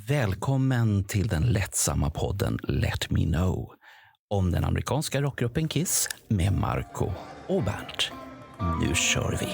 Välkommen till den lättsamma podden Let Me Know om den amerikanska rockgruppen Kiss med Marco och Bernt. Nu kör vi!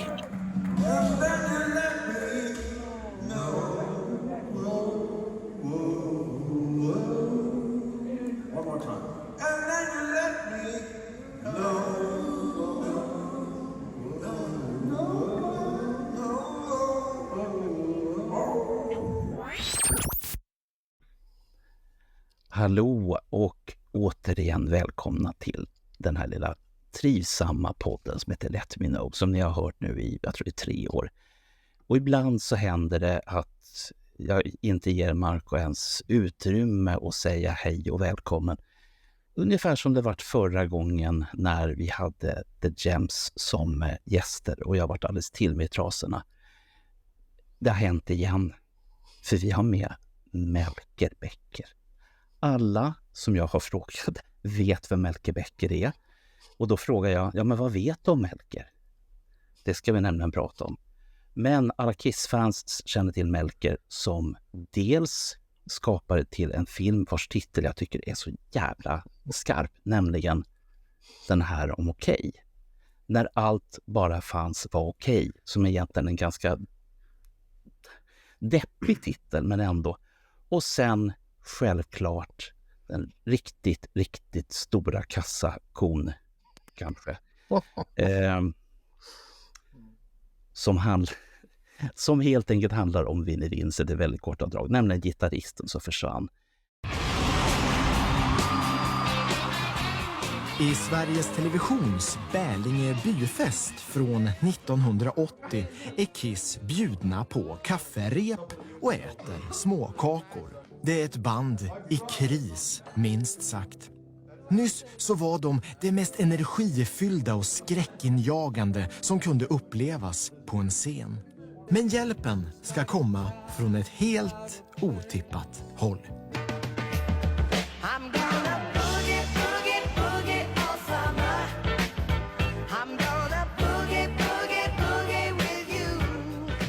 Hallå och återigen välkomna till den här lilla trivsamma podden som heter Let Me Know, som ni har hört nu i, jag tror det är 3 år. Och ibland så händer det att jag inte ger Marco ens utrymme att säga hej och välkommen. Ungefär som det varit förra gången när vi hade The Gems som gäster och jag varit alldeles till med trasorna. Det har hänt igen, för vi har med Melker Becker. Alla som jag har frågat vet vem Melker Becker är. Och då frågar jag, ja men vad vet du om Melker? Det ska vi nämligen prata om. Men alla Kiss-fans känner till Melker som dels skapare till en film vars titel jag tycker är så jävla skarp. Nämligen den här om Okej. När allt bara fanns var okej. Som är egentligen en ganska deppig titel men ändå. Och sen självklart den riktigt stora kassakon kanske. Som helt enkelt handlar om Vinnie Vincent i väldigt korta drag, nämligen gitarristen som försvann. I Sveriges Televisions Bärlinge byfest från 1980 är Kiss bjudna på kafferep och äter småkakor. Det är ett band i kris, minst sagt. Nyss så var de det mest energifyllda och skräckinjagande som kunde upplevas på en scen. Men hjälpen ska komma från ett helt otippat håll.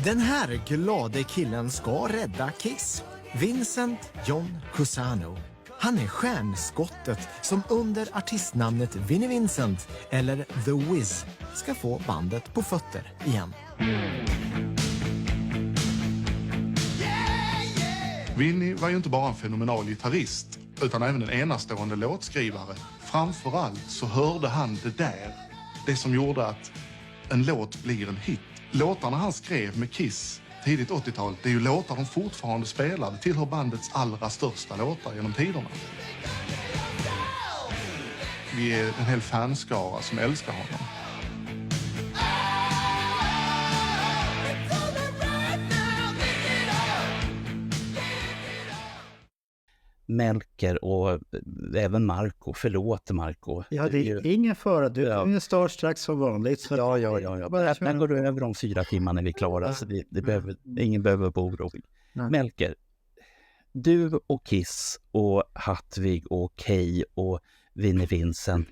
Den här glade killen ska rädda Kiss. Vincent John Cusano. Han är stjärnskottet som under artistnamnet Vinnie Vincent eller The Wiz ska få bandet på fötter igen. Vinnie var ju inte bara en fenomenal gitarrist utan även en enastående låtskrivare. Framförallt så hörde han det som gjorde att en låt blir en hit. Låtarna han skrev med Kiss tidigt 80-tal, det är ju låtar de fortfarande spelar. Det tillhör bandets allra största låtar genom tiderna. Vi är en hel fanskara som älskar honom. Melker och även Marco, förlåt Marco. Ja, det är ingen fara, du är startstrax som vanligt. Så Ja. När går du över de 4 timmarna när vi klarar, så ingen behöver vara orolig. Melker, du och Kiss och Hattvig och Okej och Vinnie Vincent.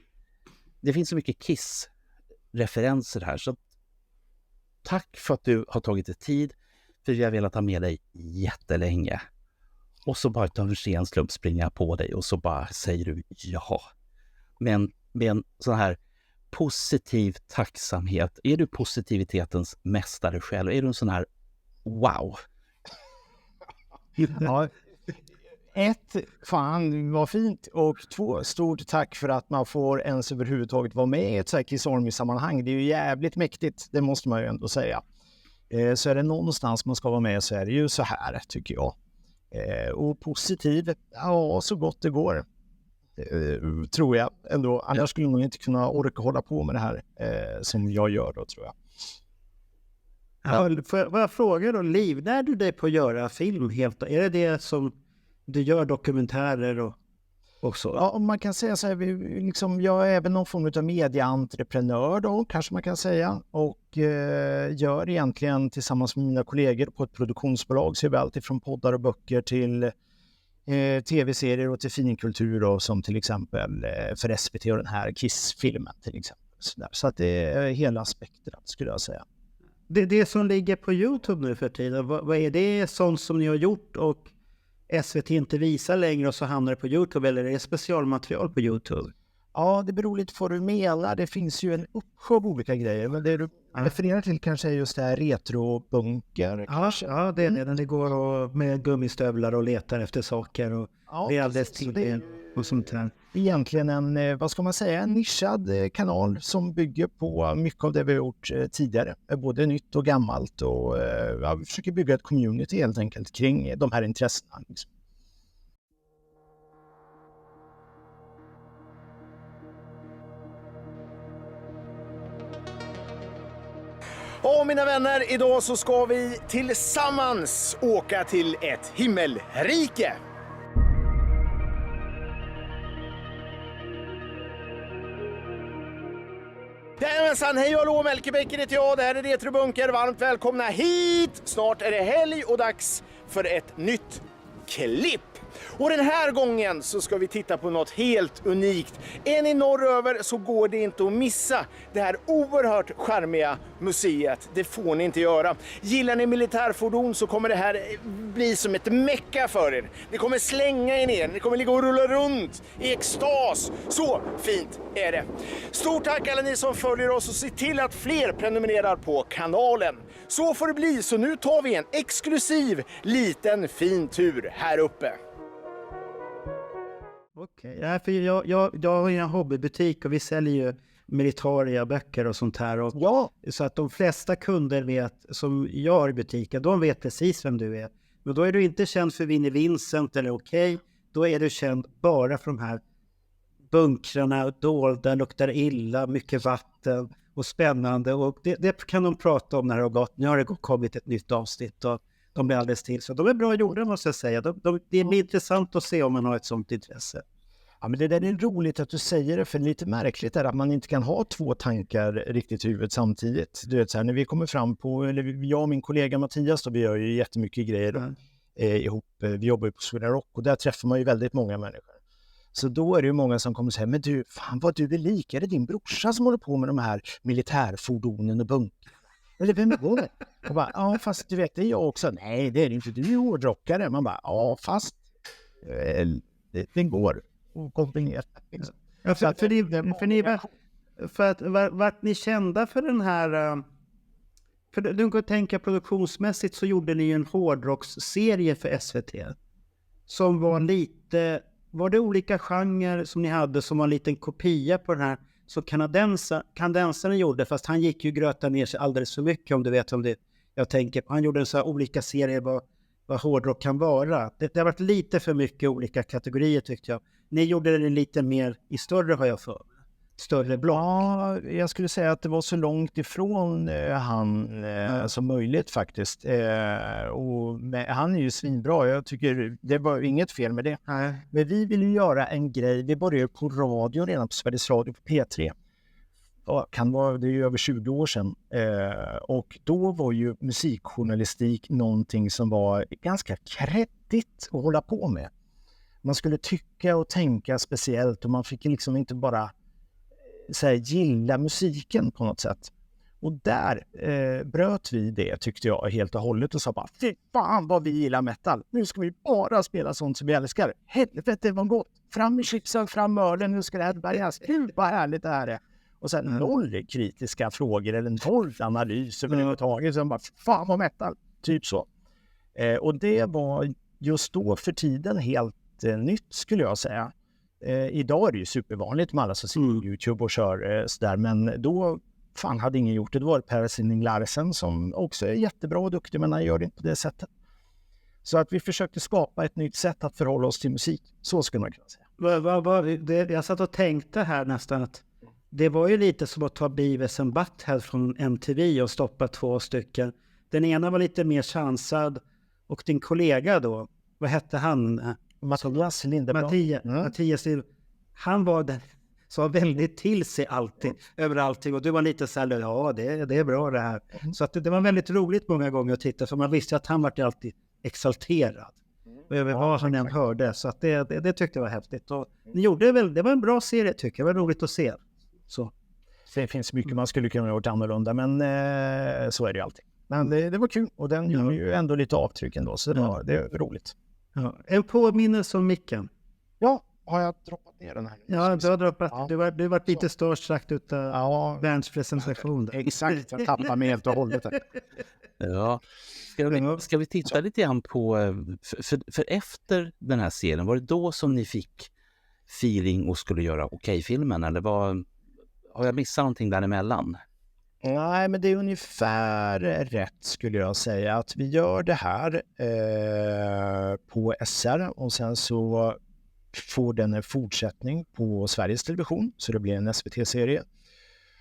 Det finns så mycket Kiss-referenser här, så tack för att du har tagit dig tid, för vi har velat ha med dig jättelänge. Och så bara utan en slump springa på dig och så bara säger du ja. Men med en sån här positiv tacksamhet. Är du positivitetens mästare själv? Är du en sån här wow? Ja. 1, fan vad fint. Och 2, stort tack för att man får ens överhuvudtaget vara med i ett så här Kiss Army-sammanhang. Det är ju jävligt mäktigt, det måste man ju ändå säga. Så är det någonstans man ska vara med så är det ju så här, tycker jag. Och positiv, ja, så gott det går, tror jag ändå. Annars skulle man inte kunna orka hålla på med det här som jag gör då, tror jag. Ja. Får jag fråga då, Liv, när du dig på att göra film helt, är det som du gör dokumentärer och så? Ja, man kan säga så här, jag är även någon form av medieentreprenör då, kanske man kan säga, och gör egentligen tillsammans med mina kollegor på ett produktionsbolag, så är vi alltid från poddar och böcker till tv-serier och till finkultur då, som till exempel för SVT och den här Kiss-filmen till exempel. Så att det är hela spektrat, skulle jag säga. Det som ligger på YouTube nu för tiden, vad är det sånt som ni har gjort, och SVT inte visar längre och så hamnar det på YouTube, eller är det specialmaterial på YouTube? Ja, det beror lite på vad du menar. Det finns ju en uppsjö av olika grejer, men det du refererar till kanske är just det här retrobunker. Ja, det är det. Det går och, med gummistövlar och letar efter saker och det är alldeles till och sånt här. Egentligen en, vad ska man säga, en nischad kanal som bygger på mycket av det vi har gjort tidigare. Både nytt och gammalt, och vi försöker bygga ett community helt enkelt kring de här intressena. Liksom. Och mina vänner, idag så ska vi tillsammans åka till ett himmelrike. Jajamensan, hej och hallå, Melker Becker heter jag, det här är Retrobunker, varmt välkomna hit! Snart är det helg och dags för ett nytt klipp. Och den här gången så ska vi titta på något helt unikt. Är ni norröver så går det inte att missa det här oerhört charmiga museet. Det får ni inte göra. Gillar ni militärfordon så kommer det här bli som ett mecka för er. Det kommer slänga er ner, ni kommer ligga och rulla runt i extas. Så fint är det. Stort tack alla ni som följer oss, och se till att fler prenumererar på kanalen. Så får det bli, så nu tar vi en exklusiv liten fin tur här uppe. Okej, ja, för jag har ju en hobbybutik och vi säljer ju militaria böcker och sånt här. Och så att de flesta kunder vet, som jag har i butiken, de vet precis vem du är. Men då är du inte känd för Vinnie Vincent eller Okej. Då är du känd bara för de här bunkrarna, dolda, luktar illa, mycket vatten och spännande. Och det kan de prata om när det har gått. Nu har det kommit ett nytt avsnitt och de blir alldeles till. Så de är bra gjorda, måste jag säga. Det blir intressant att se om man har ett sånt intresse. Ja, men det där är roligt att du säger det, för det är lite märkligt är att man inte kan ha två tankar riktigt i huvudet samtidigt. Du vet så här, när vi kommer fram på, eller jag och min kollega Mattias då, vi gör ju jättemycket grejer ihop. Vi jobbar ju på Sweden Rock och där träffar man ju väldigt många människor. Så då är det ju många som kommer säga, men du, fan vad du är lik, är det din brorsa som håller på med de här militärfordonen och bunkrarna? Eller vem går det? Och bara, ja fast du vet, det är jag också. Nej, det är det inte, du är hårdrockare. Man bara, ja fast det går. Och kombinera. Liksom. Ja, för att vart ni kända för den här, för du kan tänka produktionsmässigt, så gjorde ni ju en hårdrocksserie för SVT som var lite, var det olika genrer som ni hade som var en liten kopia på den här så kandensen gjorde, fast han gick ju gröta ner sig alldeles för mycket, om du vet om det jag tänker på. Han gjorde en så här olika serier vad hårdrock kan vara. Det har varit lite för mycket olika kategorier tyckte jag. Ni gjorde det lite mer i större, har jag för större block. Ja, jag skulle säga att det var så långt ifrån han som möjligt faktiskt. Han är ju svinbra. Jag tycker det var inget fel med det. Nej. Men vi ville ju göra en grej. Vi började på radio redan på Sveriges Radio på P3. Det är ju över 20 år sedan. Och då var ju musikjournalistik någonting som var ganska kreddigt att hålla på med. Man skulle tycka och tänka speciellt, och man fick liksom inte bara så här, gilla musiken på något sätt. Och där bröt vi det, tyckte jag, helt och hållet, och sa bara, fy fan vad vi gillar metal. Nu ska vi bara spela sånt som vi älskar. Helvete vad gott. Fram med chipsen, fram med ölen, nu ska det här börjas. Gud vad härligt det här är. Och sen noll kritiska frågor eller noll analys överhuvudtaget. Så bara, fan vad metal. Typ så. Och det var just då för tiden helt nytt, skulle jag säga. Idag är det ju supervanligt med alla som sitter på YouTube och kör sådär, men då fan hade ingen gjort det. Då var det Per Sinding Larsen som också är jättebra och duktig, men han gör det inte på det sättet. Så att vi försökte skapa ett nytt sätt att förhålla oss till musik. Så skulle man kunna säga. Jag satt och tänkte här nästan att det var ju lite som att ta Beavis and Butthead från MTV och stoppa 2 stycken. Den ena var lite mer chansad, och din kollega då, vad hette han? Mattias Lindeblad. Mattias, han var den som var väldigt till sig alltid, över allting, och du var lite så här, ja det är bra det här. Så att det var väldigt roligt många gånger att titta, för man visste att han var alltid exalterad över vad han än hörde, så att det tyckte jag var häftigt. Och ni gjorde väl, det var en bra serie tycker jag, det var roligt att se. Så. Det finns mycket man skulle kunna ha gjort annorlunda, men så är det ju alltid. Men det var kul, och den gjorde ju ändå lite avtryck ändå, så det är roligt. Ja. En påminnelse om micken. Ja, har jag droppat ner den här? Ja, du har droppat. Ja. Du har varit lite starstruck utav Bernts presentation. Där. Exakt, jag tappar mig helt och hållet. Ja. Ska vi titta lite grann på... För efter den här serien, var det då som ni fick feeling och skulle göra Okej-filmen? Eller har jag missat någonting däremellan? Nej, men det är ungefär rätt skulle jag säga. Att vi gör det här på SR och sen så får den en fortsättning på Sveriges Television. Så det blir en SVT-serie.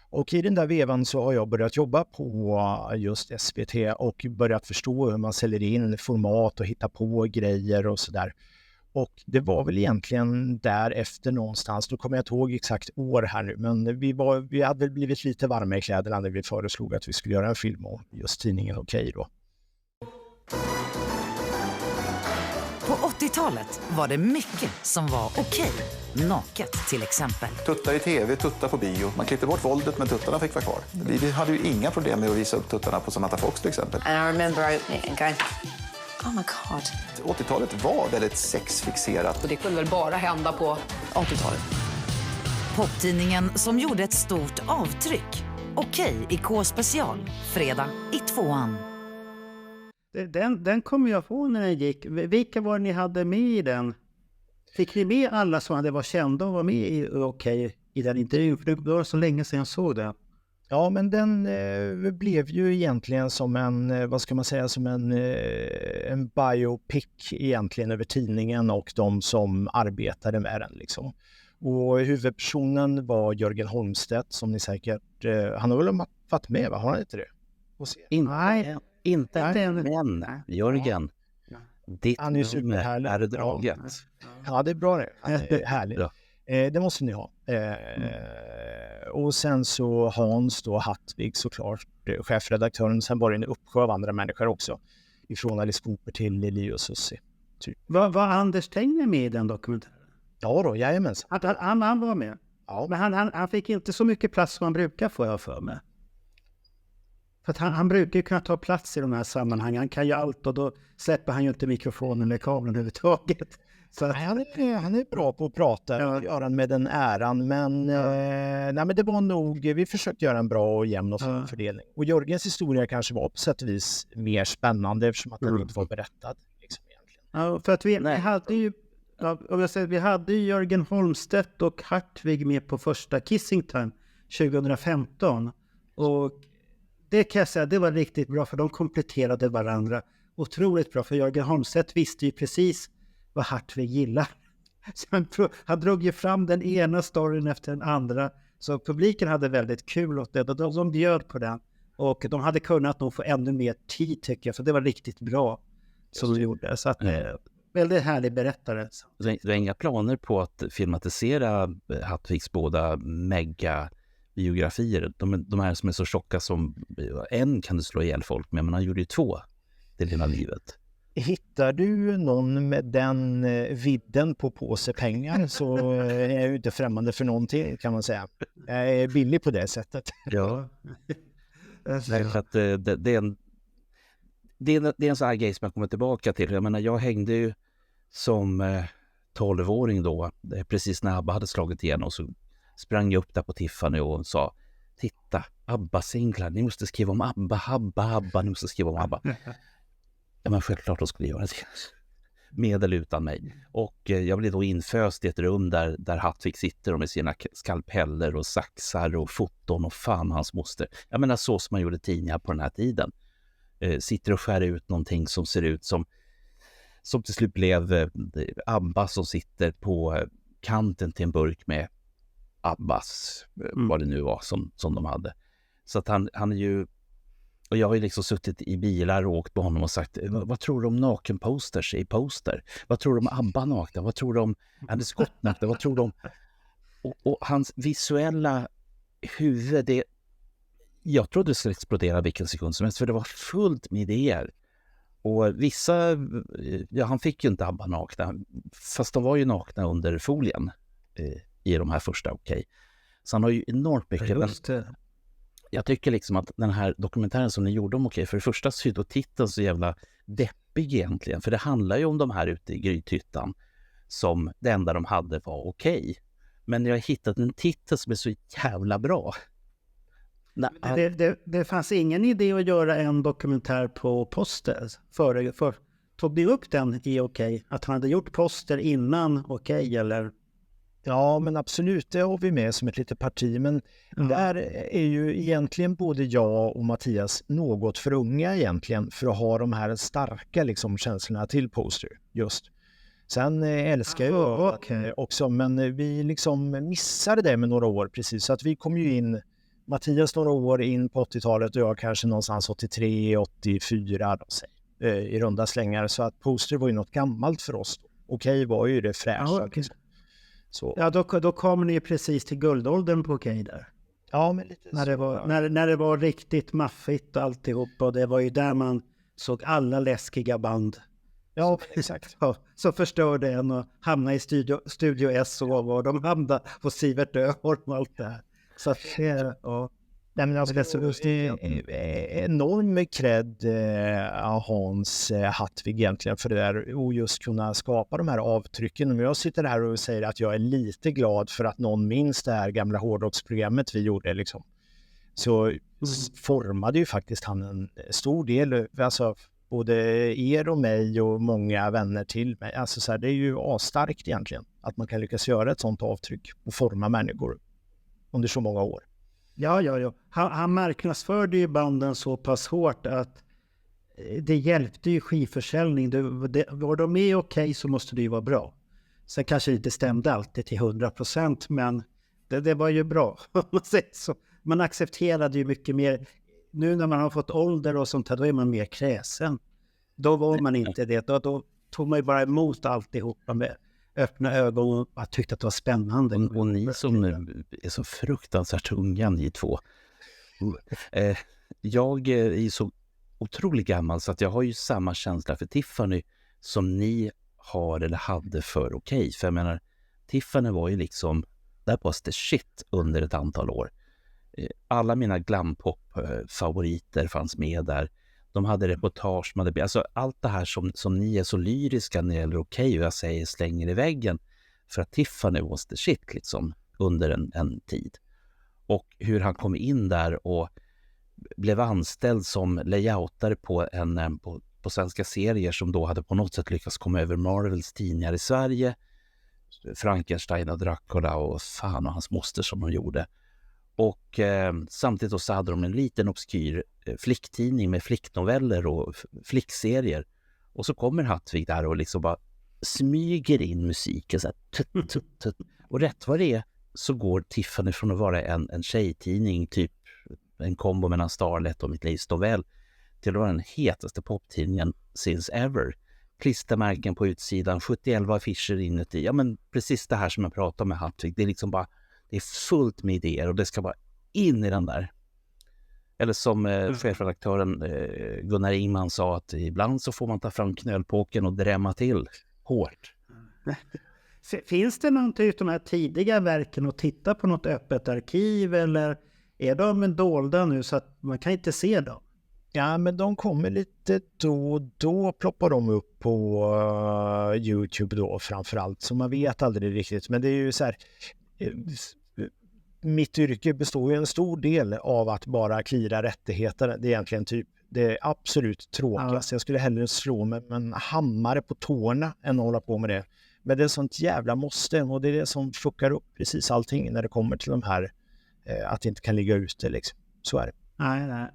Och i den där vevan så har jag börjat jobba på just SVT och börjat förstå hur man säljer in format och hitta på grejer och sådär. Och det var väl egentligen därefter någonstans, då kommer jag inte ihåg exakt år här nu, men vi hade väl blivit lite varma i kläderna när vi föreslog att vi skulle göra en film om just tidningen Okej då. På 80-talet var det mycket som var okej. Naket till exempel. Tuttar i tv, tuttar på bio. Man klippte bort våldet men tuttarna fick vara kvar. Vi hade ju inga problem med att visa upp tuttarna på Samantha Fox till exempel. And I remember opening it and going, oh my god. 80-talet var väldigt sexfixerat. Och det kunde väl bara hända på 80-talet. Poptidningen som gjorde ett stort avtryck. Okej i K-special. Fredag i 2:an. Den kommer jag få när den gick. Vilka var ni hade med i den? Fick ni med alla som hade varit kända och var med i Okej i den intervjun? För det var så länge sedan jag såg det. Ja, men den blev ju egentligen som en, vad ska man säga, som en biopic egentligen över tidningen och de som arbetade med den liksom. Och huvudpersonen var Jörgen Holmstedt som ni säkert, han har väl varit med, va? Har han inte det? Inte men Jörgen. Ditt Han är ju superhärlig. är draget. Ja, det är bra det. Det är härligt. Ja. Det måste ni ha. Och sen så Hans då, Hattvig såklart, chefredaktören. Sen var det en uppsjö av andra människor också. Ifrån Alice Cooper till Lili och Susie. Typ. Var Anders Tegnell med i den dokumentären? Ja då, jajamensan. Han var med. Ja. Men han fick inte så mycket plats som han brukar få, jag för mig. För att han brukar ju kunna ta plats i de här sammanhangen. Han kan ju allt och då släpper han ju inte mikrofonen eller kameran överhuvudtaget. Så att... Han är bra på att prata och göra med den äran. Men, nej, men det var nog, vi försökte göra en bra och jämn och fördelning. Och Jörgens historia kanske var på sätt och vis mer spännande eftersom att den inte var berättad. Liksom, egentligen. Ja, för att vi hade ju... Ja, vi hade ju Jörgen Holmstedt och Hartvig med på första Kissing Time 2015. Och det kan jag säga, det var riktigt bra för de kompletterade varandra otroligt bra. För Jörgen Holmstedt visste ju precis vad Hartvig gillar. Så han drog ju fram den ena storyn efter den andra. Så publiken hade väldigt kul åt det. De bjöd på den. Och de hade kunnat nog få ännu mer tid tycker jag. För det var riktigt bra som de gjorde. Så att, väldigt härlig berättare. Det är inga planer på att filmatisera Hattviks båda mega-biografier. De här som är så tjocka som en kan du slå ihjäl folk med, men han gjorde ju 2 till hela livet. Hittar du någon med den vidden på påse pengar så är jag ju inte främmande för någonting kan man säga. Jag är billig på det sättet. Ja. Nej, för att det är en sån här grej som jag kommer tillbaka till. Jag menar, jag hängde ju som 12-åring då, precis när ABBA hade slagit igenom, så sprang jag upp där på Tiffany och sa: titta, ABBA-singlar, ni måste skriva om ABBA, ni måste skriva om ABBA. Ja, men självklart de skulle göra det. Med eller utan mig. Och jag blev då inföst i ett rum där Hattvig sitter med sina skalpeller och saxar och foton och fan hans moster. Jag menar så som man gjorde tidningar på den här tiden. Sitter och skär ut någonting som ser ut som till slut blev ABBA som sitter på kanten till en burk med Abbas, vad det nu var som de hade. Så att han är ju, och jag har ju liksom suttit i bilar och åkt på honom och sagt: vad tror du om nakenposters i Poster? Vad tror du om ABBA nakna? Vad tror du om Andy Scott nakna? Vad tror du om... Och hans visuella huvud, jag trodde det skulle explodera vilken sekund som helst, för det var fullt med idéer. Och vissa, han fick ju inte ABBA nakna, fast de var ju nakna under folien i de här första Okej. Så han har ju enormt mycket. Just det. Jag tycker liksom att den här dokumentären som ni gjorde om Okej, för det första så är då titeln så jävla deppig. deppig egentligen. För det handlar ju om de här ute i Grythyttan som det enda de hade var okej. Men jag har hittat en titel som är så jävla bra. Det fanns ingen idé att göra en dokumentär på Poster för tog ni upp den i Okej? Att han hade gjort Poster innan Okej eller? Ja, men absolut, det har vi med som ett litet parti. Men där är ju egentligen både jag och Mattias något för unga egentligen för att ha de här starka liksom, känslorna till Poster just. Sen älskar jag också, men vi liksom missade det med några år precis. Så att vi kom ju in, Mattias några år in på 80-talet och jag kanske någonstans 83, 84 då, i runda slängar. Så att Poster var ju något gammalt för oss. Okej var ju det fräscha. Liksom. Så. Ja, då kom ni precis till guldåldern på Okej där. Ja, men lite när det var riktigt maffigt och alltihop. Och det var ju där man såg alla läskiga band. Ja, exakt. Så förstörde en och hamnade i Studio S och de hamnade på Sivert Öholm och allt det här. Så att ja. Nej, men alltså, enorm cred Hans Hattvig egentligen för det där och just kunna skapa de här avtrycken. Men jag sitter här och säger att jag är lite glad för att någon minns det här gamla hårdrocksprogrammet vi gjorde liksom. Så formade ju faktiskt han en stor del, alltså både er och mig och många vänner till mig. Alltså så här, det är ju astarkt egentligen att man kan lyckas göra ett sånt avtryck och forma människor under så många år. Ja. Han marknadsförde ju banden så pass hårt att det hjälpte ju skivförsäljning. Var de med Okej så måste det ju vara bra. Sen kanske det inte stämde alltid till 100%, men det var ju bra. Så man accepterade ju mycket mer. Nu när man har fått ålder och sånt här, då är man mer kräsen. Då var man inte det. Då tog man ju bara emot alltihopa med öppna ögon och tyckte att det var spännande. Och ni som är så fruktansvärt unga, ni två. Jag är så otroligt gammal så att jag har ju samma känsla för Tiffany som ni har eller hade för Okej. För jag menar, Tiffany var ju liksom, där was the shit under ett antal år. Alla mina glampop-favoriter fanns med där. De hade reportage, alltså allt det här som ni är så lyriska när det gäller Okej och jag säger slänger i väggen för att Tiffany was the shit liksom under en tid. Och hur han kom in där och blev anställd som layoutare på svenska serier som då hade på något sätt lyckats komma över Marvels tidningar i Sverige. Frankenstein och Dracula och fan och hans moster som de gjorde. Och samtidigt så hade de en liten obskyr flicktidning med flicknoveller och flickserier. Och så kommer Hattvig där och liksom bara smyger in musiken så här, tut. Och rätt vad det är så går Tiffany från att vara en tjejtidning, typ en kombo mellan Starlet och Mitt livs novell, till att vara den hetaste poptidningen since ever. Klistermärken på utsidan, 71 affischer inuti. Ja, men precis det här som jag pratade med Hattvig. Det är liksom bara, det är fullt med idéer och det ska bara in i den där. Eller som chefredaktören Gunnar Ingman sa, att ibland så får man ta fram knölpåken och drämma till hårt. Finns det någonting utav de här tidiga verken att titta på något öppet arkiv eller är de dolda nu så att man kan inte se dem? Ja, men de kommer lite då ploppar de upp på YouTube då framförallt, så man vet aldrig riktigt. Men det är ju så här, mitt yrke består ju en stor del av att bara klira rättigheter. Det är egentligen typ det absolut tråkigaste. Jag skulle hellre slå med en hammare på tårna än att hålla på med det. Men det är sånt jävla måste, och det är det som fuckar upp precis allting när det kommer till de här att det inte kan ligga ute liksom. Så är det.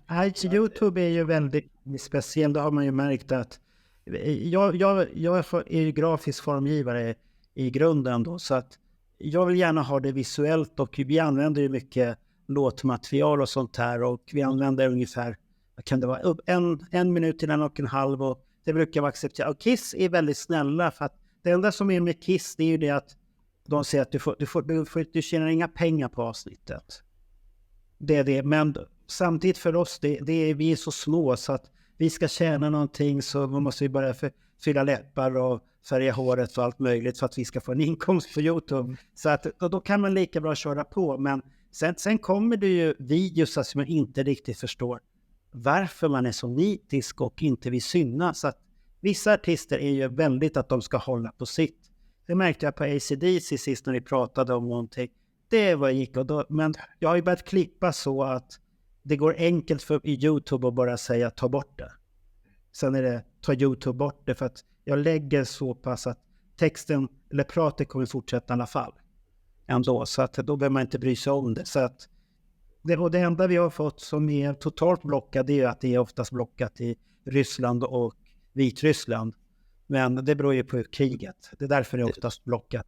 Nej. YouTube är ju väldigt speciell. Då har man ju märkt att jag är ju grafisk formgivare i grunden då, så att jag vill gärna ha det visuellt och vi använder ju mycket låtmaterial och sånt här och vi använder ungefär, kan det vara en minut till 1,5 och det brukar vara accepterat. Och Kiss är väldigt snälla för att det enda som är med Kiss det är ju det att de säger att du tjänar inga pengar på avsnittet. Det är det, men samtidigt för oss, vi är så små så att vi ska tjäna någonting så måste vi börja fylla läppar och färga håret och allt möjligt för att vi ska få en inkomst på YouTube. Så att då kan man lika bra köra på. Men sen kommer det ju videos som man inte riktigt förstår varför man är så nitisk och inte vill synas. Så att vissa artister är ju väldigt att de ska hålla på sitt. Det märkte jag på AC/DC sist när vi pratade om någonting. Det var gick och då, men jag har ju börjat klippa så att det går enkelt för i YouTube att bara säga ta bort det. Sen är det ta YouTube bort det, för att jag lägger så pass att texten eller pratet kommer fortsätta i alla fall. Ändå, så att då behöver man inte bry sig om det. Så att det enda vi har fått som är totalt blockat är att det är oftast blockat i Ryssland och Vitryssland. Men det beror ju på kriget. Det är därför det är oftast blockat.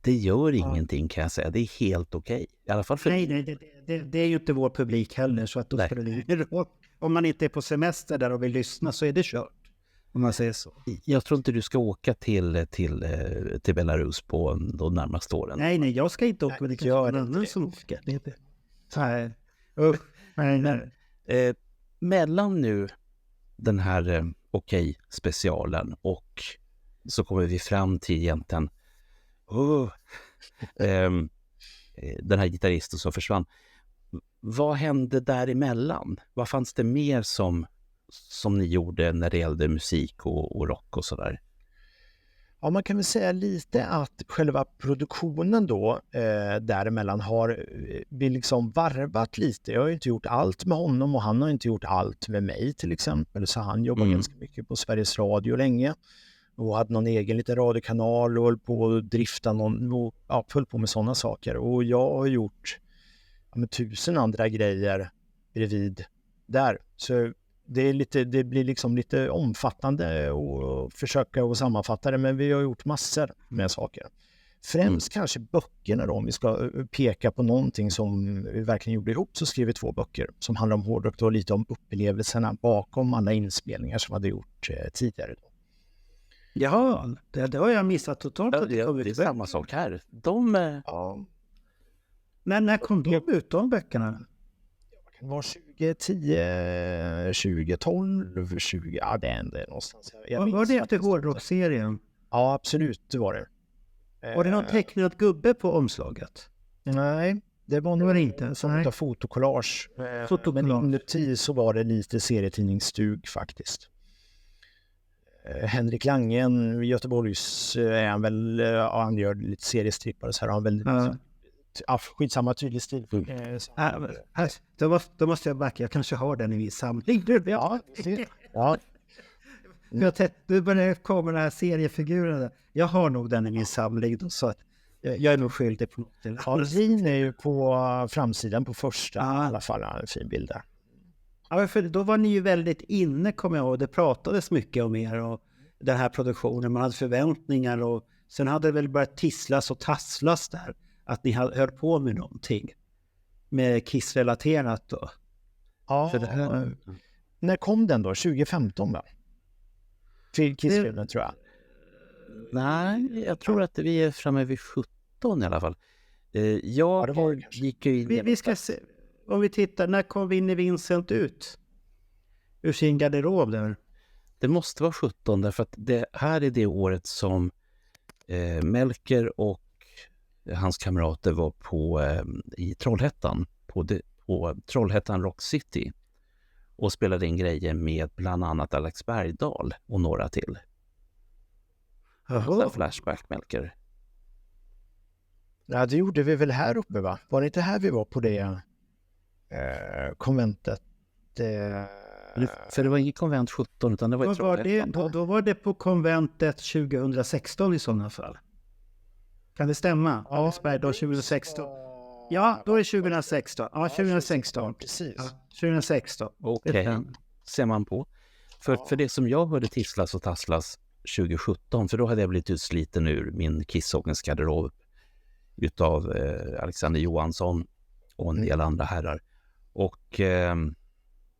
Det gör ingenting, kan jag säga. Det är helt okej. I alla fall för... Nej, det är ju inte vår publik heller. Så att då spelar det ingen roll. Om man inte är på semester där och vill lyssna så är det kört. Om man säger så. Jag tror inte du ska åka till Belarus på de närmaste åren. Nej, jag ska inte åka. Men det kan vara någon annan som åker. Det är inte så här. Nej. Mellan nu den här specialen och så kommer vi fram till egentligen den här gitarristen som försvann. Vad hände däremellan? Vad fanns det mer som ni gjorde när det gällde musik och rock och sådär? Ja, man kan väl säga lite att själva produktionen då däremellan har vi liksom varvat lite. Jag har ju inte gjort allt med honom och han har inte gjort allt med mig till exempel. Så han jobbar ganska mycket på Sveriges Radio länge och hade någon egen liten radiokanal och höll på att drifta höll på med sådana saker. Och jag har gjort 1000 andra grejer bredvid där. Så det blir liksom lite omfattande och försöka att sammanfatta det, men vi har gjort massor med saker. Främst kanske böckerna då, om vi ska peka på någonting som vi verkligen gjorde ihop, så skrev vi 2 böcker som handlar om hårdrock och lite om upplevelserna bakom alla inspelningar som hade gjort tidigare. Ja, det har jag missat totalt. Det är samma sak här. När kom de ut, de böckerna? Det var 2010, 2012, 20... Ja, det är någonstans. Var det efter hårdrock-serien? Ja, absolut, det var det. Var det någon tecknad gubbe på omslaget? Nej, det var nog inte. Som fotokollage. Men inuti så var det lite serietidningsstug faktiskt. Henrik Langen, Göteborgs, är han väl, han gör lite seriestrippar så här, han väldigt... skitsamma, tydlig stil. Då måste jag backa. Jag kanske har den i min samling. Ja. Nu börjar komma den här seriefigurerna. Jag har nog den i min samling. Då, så att jag är nog skyldig på något. Rin är ju på framsidan på första. I alla fall en fin bild där. Ja, för då var ni ju väldigt inne, kommer jag ihåg. Det pratades mycket om er och den här produktionen. Man hade förväntningar och sen hade det väl börjat tisslas och tasslas där. Att ni höll på med någonting med Kiss-relaterat då. Ja, för det här... När kom den då? 2015 va? Kiss-filmen tror jag. Nej, jag tror att vi är framme vid 17 i alla fall. Jag gick ju in... Vi ska se, om vi tittar, när kom Vinnie Vincent ut? Ur sin garderob där? Det måste vara 17 därför att det här är det året som Melker och hans kamrater var i Trollhättan på Trollhättan Rock City och spelade in grejer med bland annat Alex Bergdahl och några till. Flashback Melker. Ja, det gjorde vi väl här uppe va? Var det inte här vi var på det konventet? För det var inget konvent 17 utan det var i Trollhättan. Då var det på konventet 2016 i sådana fall. Kan det stämma? Ja, Bergdahl 2016. Ja, då är det 2016. Ja, 2016. Precis. Ja, 2016. Okej, ser man på. För det som jag hörde tisslas och tasslas 2017, för då hade jag blivit utsliten ur min Kissåkens garderob utav Alexander Johansson och en del andra herrar. Och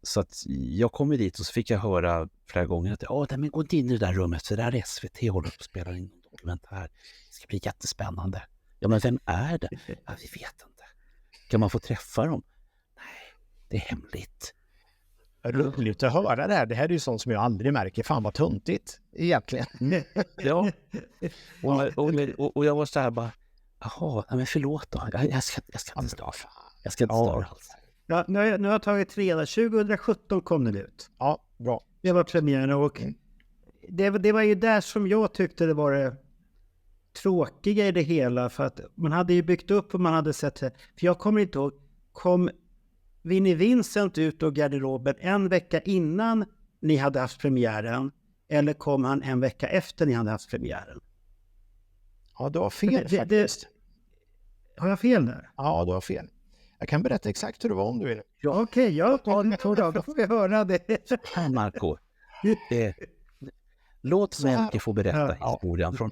så att jag kom dit och så fick jag höra flera gånger att men gå inte in i det där rummet för där är SVT håller på att spela in en dokumentär. Det ska bli jättespännande. Ja, men vem är det? Ja, vi vet inte. Kan man få träffa dem? Nej, det är hemligt. Roligt att höra det här. Det här är ju sånt som jag aldrig märker. Fan vad tuntigt egentligen. Ja. Och jag var så här bara, jaha, men förlåt då. Jag ska inte störa. Jag ska inte störa alls. Ja, nu har jag tagit reda. 2017 kom den ut. Ja, bra. Det var premiären och det var ju där som jag tyckte det var det tråkiga i det hela. För att man hade ju byggt upp och man hade sett... För jag kommer inte ihåg, kom Vinnie Vincent ut ur garderoben en vecka innan ni hade haft premiären? Eller kom han en vecka efter ni hade haft premiären? Ja, du har fel faktiskt. Har jag fel där? Ja, du har fel. Jag kan berätta exakt hur det var om du vill. Ja, okej. Då får vi höra det. Här, Marco. Låt Melke få berätta historien från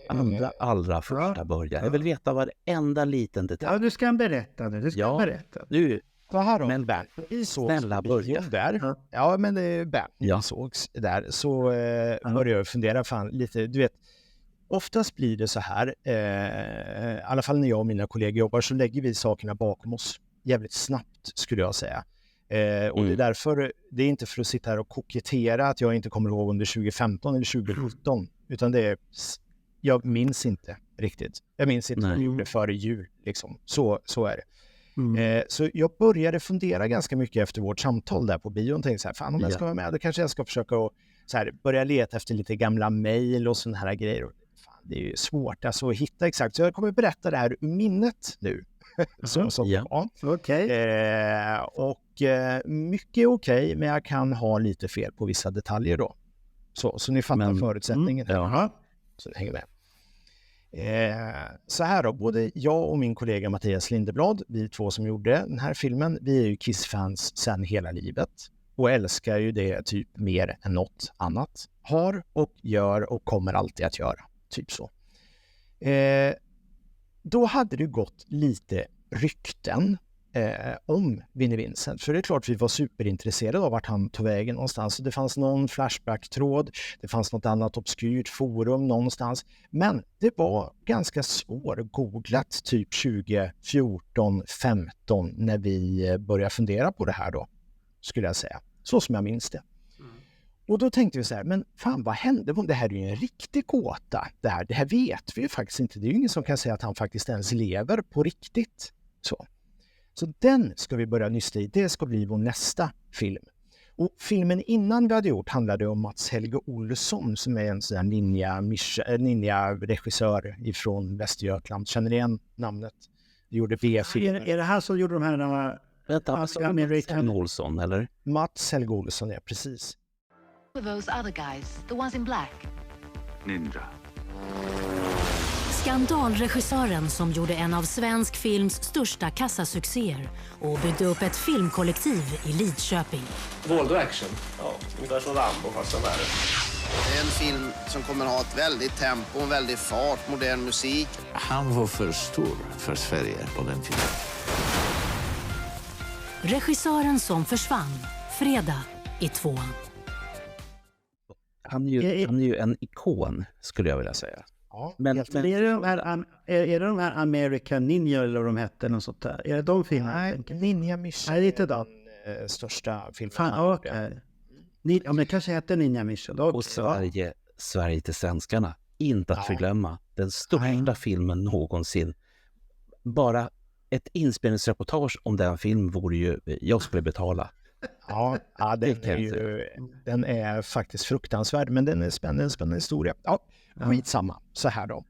allra första början. Jag vill veta varenda liten detalj. Ja, du ska berätta det. Berätta. Du, så här då. men Bernt, snälla börja. Där. Ja, men Bernt sågs där. Så började jag fundera fan lite, du vet. Oftast blir det så här, i alla fall när jag och mina kollegor jobbar så lägger vi sakerna bakom oss jävligt snabbt skulle jag säga. Och det är därför, det är inte för att sitta här och kokettera att jag inte kommer ihåg under 2015 eller 2017, utan det är, jag minns inte riktigt. Jag minns inte vad jag gjorde före jul, liksom. Så är det. Så jag började fundera ganska mycket efter vårt samtal där på bion och tänkte så här, fan om jag ska vara med, då kanske jag ska försöka att så här, börja leta efter lite gamla mejl och såna här grejer. Det är ju svårt alltså att hitta exakt. Så jag kommer berätta det här ur minnet nu. Mycket är okej, men jag kan ha lite fel på vissa detaljer då. Så ni fattar förutsättningen. Så det hänger med. Så här då, både jag och min kollega Mattias Lindeblad, vi två som gjorde den här filmen, vi är ju Kiss-fans sedan hela livet. Och älskar ju det typ mer än något annat. Har och gör och kommer alltid att göra. Typ så. Då hade det gått lite rykten om Vinnie Vincent. För det är klart vi var superintresserade av vart han tog vägen någonstans. Det fanns någon Flashback-tråd, det fanns något annat obskyrt forum någonstans. Men det var ganska svårgooglat typ 2014-15 när vi började fundera på det här då, skulle jag säga. Så som jag minns det. Och då tänkte vi så här, men fan vad hände? Det här är ju en riktig gåta. Det här vet vi ju faktiskt inte. Det är ju ingen som kan säga att han faktiskt ens lever på riktigt. Så den ska vi börja nysta i. Det ska bli vår nästa film. Och filmen innan vi hade gjort handlade om Mats Helge Olsson som är en sån här ninja-regissör ifrån Västergötland. Känner ni igen namnet? Det gjorde B-filmer. Är det här som gjorde de här... Vänta, Mats Helge Olsson, eller? Mats Helge Olsson, ja, precis. Those other guys, the ones in black. Ninja. Skandalregissören som gjorde en av svensk films största kassasuccéer och byggde upp ett filmkollektiv i Lidköping. Våld och action. Ja, ungefär som Rambo fast värre. Det är en film som kommer ha ett väldigt tempo, en väldigt fart, modern musik. Han var för stor för Sverige på den tiden. Regissören som försvann. Fredag i 2:an. Han är ju en ikon, skulle jag vilja säga. Ja, men är det de här American Ninja eller vad de hette, något sånt där? Är det de filmerna? Nej, Ninja Mission. Nej, det är inte den största filmen. Fan, okay. Ja, men det kanske heter Ninja Mission. Okay. Och Sverige till svenskarna. Inte att förglömma. Den största filmen någonsin. Bara ett inspelningsreportage om den film vore ju, jag skulle betala. Ja, den är faktiskt fruktansvärd, men den är spännande historia. Ja, skitsamma. Så här då.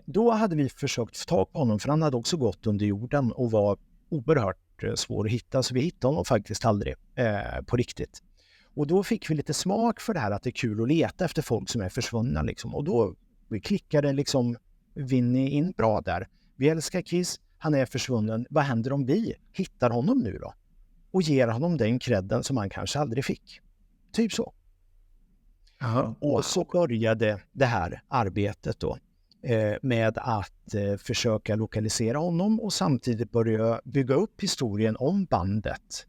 Då hade vi försökt få tag på honom, för han hade också gått under jorden och var oerhört svår att hitta, så vi hittade honom faktiskt aldrig på riktigt. Och då fick vi lite smak för det här att det är kul att leta efter folk som är försvunna liksom. Och då vi klickade liksom Vinnie in bra där. Vi älskar Kiss, han är försvunnen. Vad händer om vi hittar honom nu då? Och ger honom den credden som han kanske aldrig fick. Typ så. Aha. Och så började det här arbetet då med att försöka lokalisera honom och samtidigt börja bygga upp historien om bandet.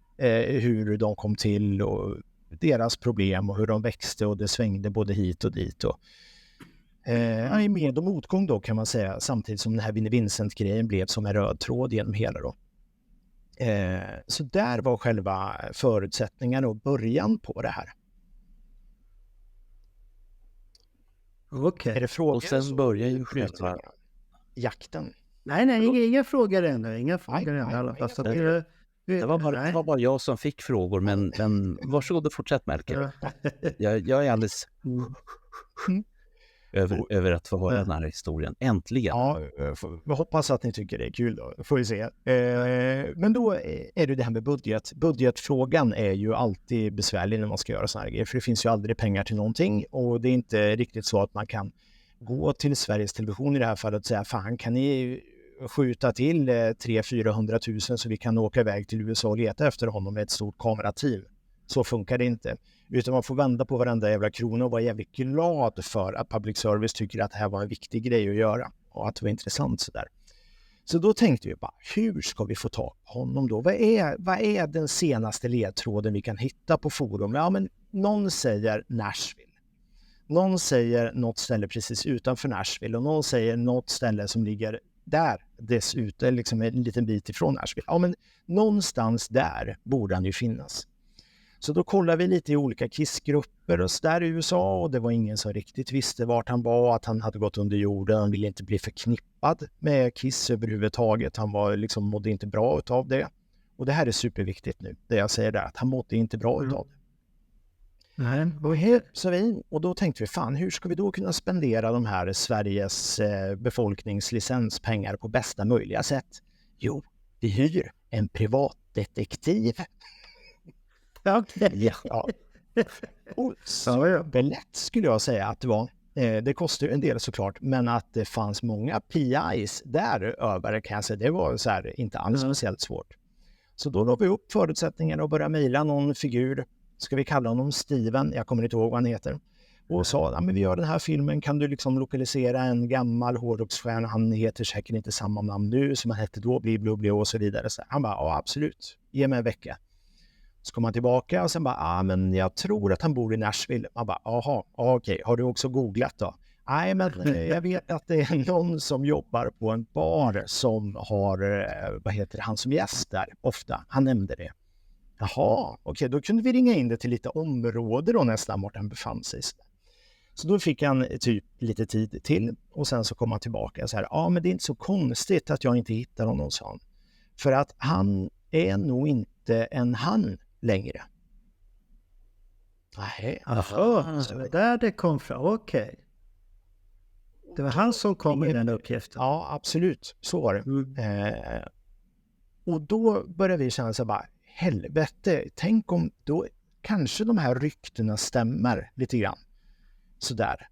Hur de kom till och deras problem och hur de växte och det svängde både hit och dit. Och, med och motgång då kan man säga, samtidigt som den här Vinnie Vincent-grejen blev som en röd tråd genom hela då. Så där var själva förutsättningarna och början på det här. Okej. Är det frågor? Och sen börjar ju själva jakten. Nej, inga frågor ännu. Det var bara jag som fick frågor, men varsågod och fortsätt, Melker. Jag är alldeles... över att få höra den här historien. Äntligen! Ja, vi hoppas att ni tycker det är kul då. Får vi se. Men då är det här med budget. Budgetfrågan är ju alltid besvärlig när man ska göra såna här grejer. För det finns ju aldrig pengar till någonting. Och det är inte riktigt så att man kan gå till Sveriges Television i det här fallet och säga fan, kan ni skjuta till 300-400 000 så vi kan åka iväg till USA och leta efter honom med ett stort kamerateam. Så funkar det inte. Utan man får vända på varenda jävla krona och vara jävligt glad för att public service tycker att det här var en viktig grej att göra. Och att det var intressant sådär. Så då tänkte vi bara, hur ska vi få tag på honom då? Vad är den senaste ledtråden vi kan hitta på forum? Ja, men någon säger Nashville. Någon säger något ställe precis utanför Nashville. Och någon säger något ställe som ligger där dessutom, liksom en liten bit ifrån Nashville. Ja, men någonstans där borde han ju finnas. Så då kollade vi lite i olika Kiss-grupper och så där i USA, och det var ingen som riktigt visste vart han var, att han hade gått under jorden. Han ville inte bli förknippad med Kiss överhuvudtaget. Han var liksom, mådde inte bra utav det. Och det här är superviktigt nu, det jag säger där, att han mådde inte bra utav det. Och då tänkte vi, fan, hur ska vi då kunna spendera de här Sveriges befolkningslicenspengar på bästa möjliga sätt? Jo, vi hyr en privatdetektiv. Okay. Ja. Och så lätt skulle jag säga att det var. Det kostar en del såklart, men att det fanns många PIs däröver kan jag säga, det var så här, inte alls speciellt svårt. Så då la vi upp förutsättningarna och började mejla någon figur. Ska vi kalla honom Steven? Jag kommer inte ihåg vad han heter. Och sa, ja, men vi gör den här filmen, kan du liksom lokalisera en gammal hårdrocksstjärna, han heter säkert inte samma namn nu som han hette då, bli och så vidare. Så han bara, ja absolut, ge mig en vecka. Så kom han tillbaka och sen bara, ja men jag tror att han bor i Nashville. Man bara, aha, okej, har du också googlat då? Nej, men jag vet att det är någon som jobbar på en bar som har, han som gäst där ofta. Han nämnde det. Jaha, okej, då kunde vi ringa in det till lite område då nästan vart han befann sig. Så då fick han typ lite tid till och sen så kom han tillbaka så här, ja men det är inte så konstigt att jag inte hittar honom, sa han. För att han är nog inte en han längre. Nej, så där det kom från, okej. Det var han som kom med den uppgiften. Ja, absolut, så var det. Och då började vi känna så bara, helvete, tänk om då kanske de här ryktena stämmer lite grann. Sådär.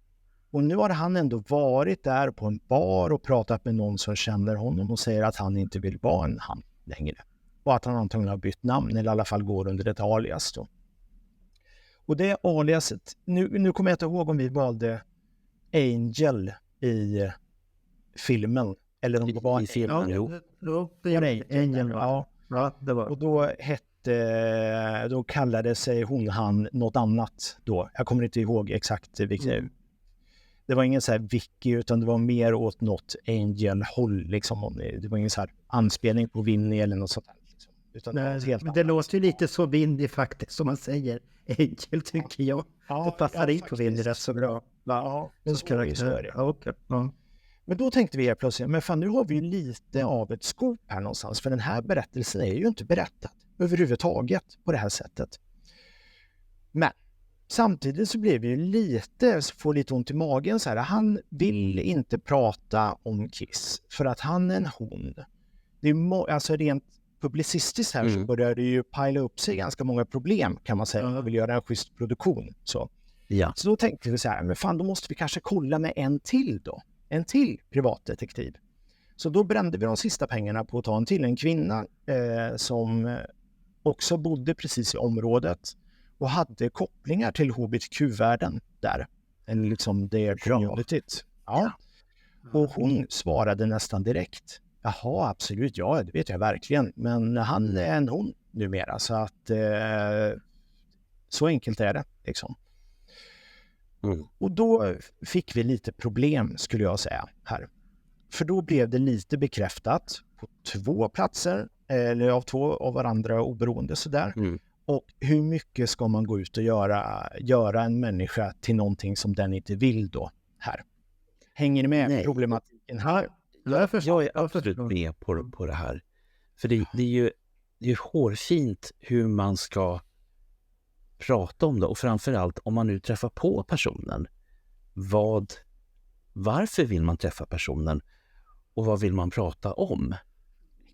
Och nu har han ändå varit där på en bar och pratat med någon som känner honom och säger att han inte vill vara en han längre. Och att han antagligen har bytt namn eller i alla fall går under ett alias då. Och det aliaset, nu kommer jag inte ihåg om vi valde Angel i filmen eller om det var i filmen. Angel, ja, det var. Och då kallade sig han något annat då. Jag kommer inte ihåg exakt vilket. Det var ingen så här Vicky, utan det var mer åt något Angel-håll liksom. Det var ingen så här anspelning på Winnie eller något sånt där. Liksom. Utan men det låter ju lite så Winnie faktiskt, som man säger. Angel tycker jag. Ja, det passar in på Winnie rätt så bra. Ja, det ska jag säga. Okay. Ja. Men då tänkte vi plötsligt, men fan, nu har vi ju lite av ett skop här någonstans. För den här berättelsen är ju inte berättad överhuvudtaget på det här sättet. Men samtidigt så blev vi ju får lite ont i magen så här. Han vill inte prata om Kiss för att han är en hon. Det är alltså rent publicistiskt här så börjar det ju pila upp sig ganska många problem kan man säga. Jag vill göra en schysst produktion. Så då tänkte vi så här, men fan, då måste vi kanske kolla med en till då. En till privatdetektiv. Så då brände vi de sista pengarna på att ta en kvinna som också bodde precis i området och hade kopplingar till HBTQ-världen där. Eller liksom det communityt. Ja. Och hon svarade nästan direkt. Jaha, absolut, ja, det vet jag verkligen. Men han är en hon numera, så att så enkelt är det liksom. Och då fick vi lite problem skulle jag säga här. För då blev det lite bekräftat på 2 platser, eller av 2 av varandra oberoende sådär. Och hur mycket ska man gå ut och göra en människa till någonting som den inte vill då här? Hänger ni med problematiken här? Jag är absolut med på det här. För det är ju hårfint hur man ska prata om det. Och framförallt om man nu träffar på personen. varför vill man träffa personen och vad vill man prata om?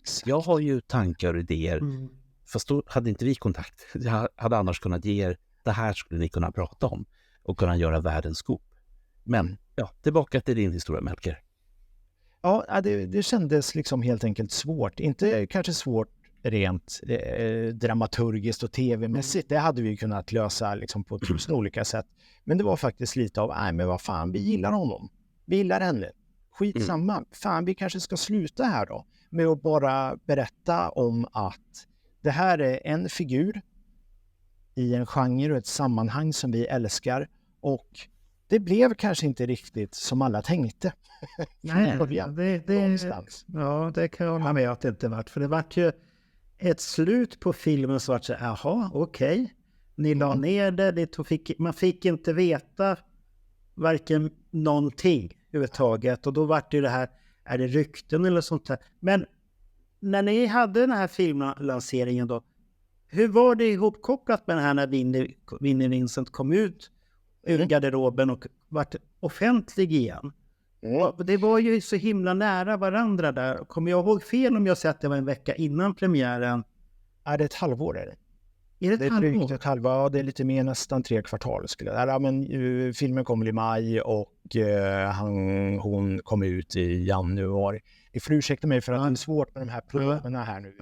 Exakt. Jag har ju tankar och idéer, fast då hade inte vi kontakt. Jag hade annars kunnat ge er, det här skulle ni kunna prata om och kunna göra världens skop. Men tillbaka till din historia, Melker. Ja, det kändes liksom helt enkelt svårt. Inte kanske svårt rent dramaturgiskt och tv-mässigt. Det hade vi kunnat lösa liksom på 1000 olika sätt. Men det var faktiskt lite av, men vad fan, vi gillar honom. Vi gillar henne. Skitsamma. Fan, vi kanske ska sluta här då. Med att bara berätta om att det här är en figur i en genre och ett sammanhang som vi älskar. Och det blev kanske inte riktigt som alla tänkte. Nej, det kan jag hålla med att det inte varit. För det vart ju ett slut på filmen så att jaha, okej. Ni la ner det, man fick inte veta varken någonting överhuvudtaget. Och då vart det här, är det rykten eller sånt där. Men när ni hade den här filmlanseringen då, hur var det ihopkopplat med den här när Vinnie Vincent kom ut ur garderoben och vart offentlig igen? Det var ju så himla nära varandra där. Kommer jag ihåg fel om jag säger att det var en vecka innan premiären? Är det ett halvår? Är det? Är det ett halvår? Ja, det är lite mer, nästan 3 kvartal skulle jag. Ja, men filmen kommer i maj och hon kom ut i januari. Ni får ursäkta mig för att det är svårt med de här problemen här nu.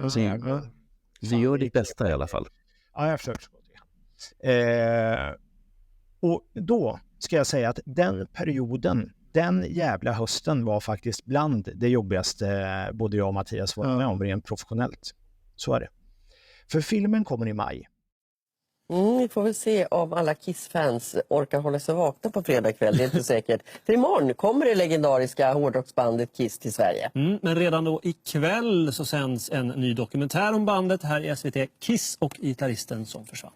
Vi gör det bästa i alla fall. Ja, jag försöker så gott jag kan. Och då ska jag säga att den perioden, den jävla hösten var faktiskt bland det jobbigaste både jag och Mattias var med om rent professionellt. Så är det. För filmen kommer i maj. Vi får väl se om alla Kiss-fans orkar hålla sig vakna på fredag kväll, det är inte säkert. För imorgon kommer det legendariska hårdrocksbandet Kiss till Sverige. Men redan då ikväll så sänds en ny dokumentär om bandet här i SVT, Kiss och gitarristen som försvann.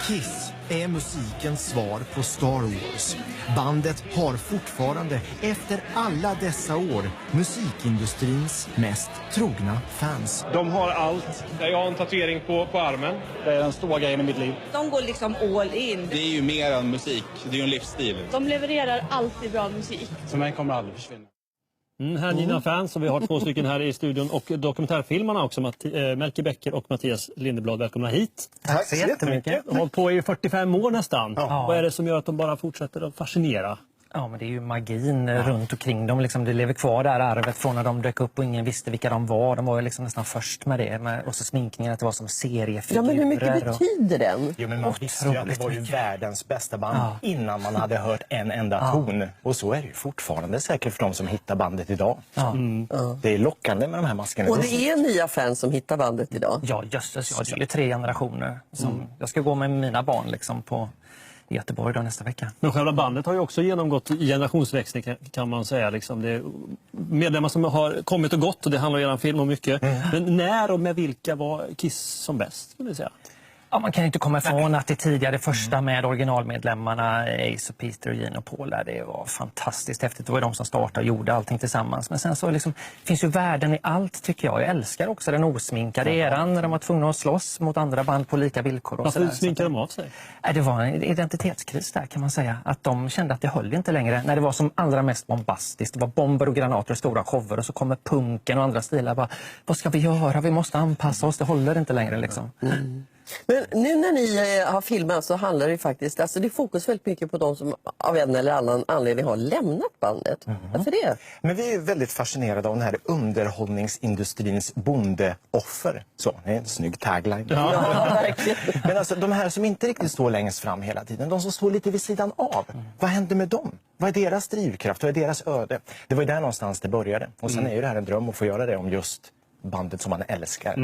Kiss är musikens svar på Star Wars. Bandet har fortfarande, efter alla dessa år, musikindustrins mest trogna fans. De har allt. Jag har en tatuering på armen. Det är den stora grejen i mitt liv. De går liksom all in. Det är ju mer än musik, det är ju en livsstil. De levererar alltid bra musik. För mig kommer aldrig försvinna. Här är dina fans och vi har 2 stycken här i studion och dokumentärfilmarna också, Melker Becker och Mattias Lindeblad. Välkomna hit. Tack så jättemycket. De har hållit på i 45 år nästan. Ja. Vad är det som gör att de bara fortsätter att fascinera? Ja, men det är ju magin runt omkring dem. Liksom, det lever kvar där arvet från när de dök upp och ingen visste vilka de var. De var ju liksom nästan först med det. Och så sminkningen att det var som seriefigurer. Ja, men hur mycket betyder den? Jo, men man visste ju att det var ju världens bästa band innan man hade hört en enda ton. Och så är det ju fortfarande säkert för de som hittar bandet idag. Det är lockande med de här maskerna. Och det är nya fans som hittar bandet idag? Ja, jösses. Det är ju 3 generationer. Jag ska gå med mina barn liksom på Göteborg då nästa vecka. Men själva bandet har ju också genomgått generationsväxling kan man säga. Liksom. Det är medlemmar som har kommit och gått och det handlar om er film och mycket. Men när och med vilka var Kiss som bäst, skulle jag säga? Ja, man kan inte komma ifrån att det tidigare första med originalmedlemmarna Ace och Peter och Gene och Paul där, det var fantastiskt häftigt. Det var de som startade och gjorde allting tillsammans. Men sen så liksom, finns ju värden i allt tycker jag. Jag älskar också den osminkade eran när de var tvungna att slåss mot andra band på lika villkor. Varför sminkade de av sig? Det var en identitetskris där kan man säga. Att de kände att det höll inte längre. När det var som allra mest bombastiskt. Det var bomber och granater och stora shower och så kommer punken och andra stilar. Bara, vad ska vi göra? Vi måste anpassa oss. Det håller inte längre liksom. Men nu när ni har filmat så handlar det faktiskt, alltså det är fokus väldigt mycket på de som av en eller annan anledning har lämnat bandet. Varför det? Men vi är väldigt fascinerade av den här underhållningsindustrins bondeoffer. Så, det är en snygg tagline. Ja, verkligen. Men alltså de här som inte riktigt står längst fram hela tiden, de som står lite vid sidan av. Vad händer med dem? Vad är deras drivkraft? Vad är deras öde? Det var ju där någonstans det började. Och sen är ju det här en dröm att få göra det om just bandet som man älskar.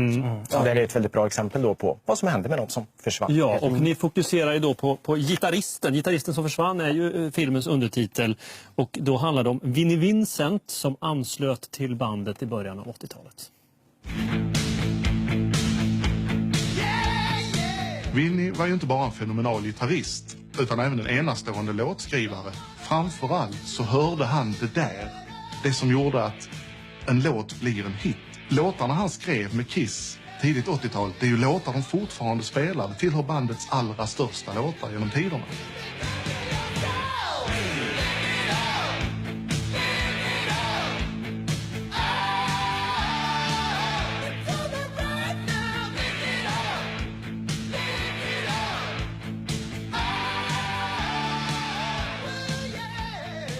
Så det är ett väldigt bra exempel då på vad som hände med dem som försvann. Ja, och ni fokuserar ju då på gitarristen. Gitarristen som försvann är ju filmens undertitel. Och då handlar det om Vinnie Vincent som anslöt till bandet i början av 80-talet. Vinnie var ju inte bara en fenomenal gitarrist, utan även en enastående låtskrivare. Framförallt så hörde han det som gjorde att en låt blir en hit. Låtarna han skrev med Kiss tidigt 80-tal, det är ju låtar de fortfarande spelar. Det tillhör bandets allra största låtar genom tiderna.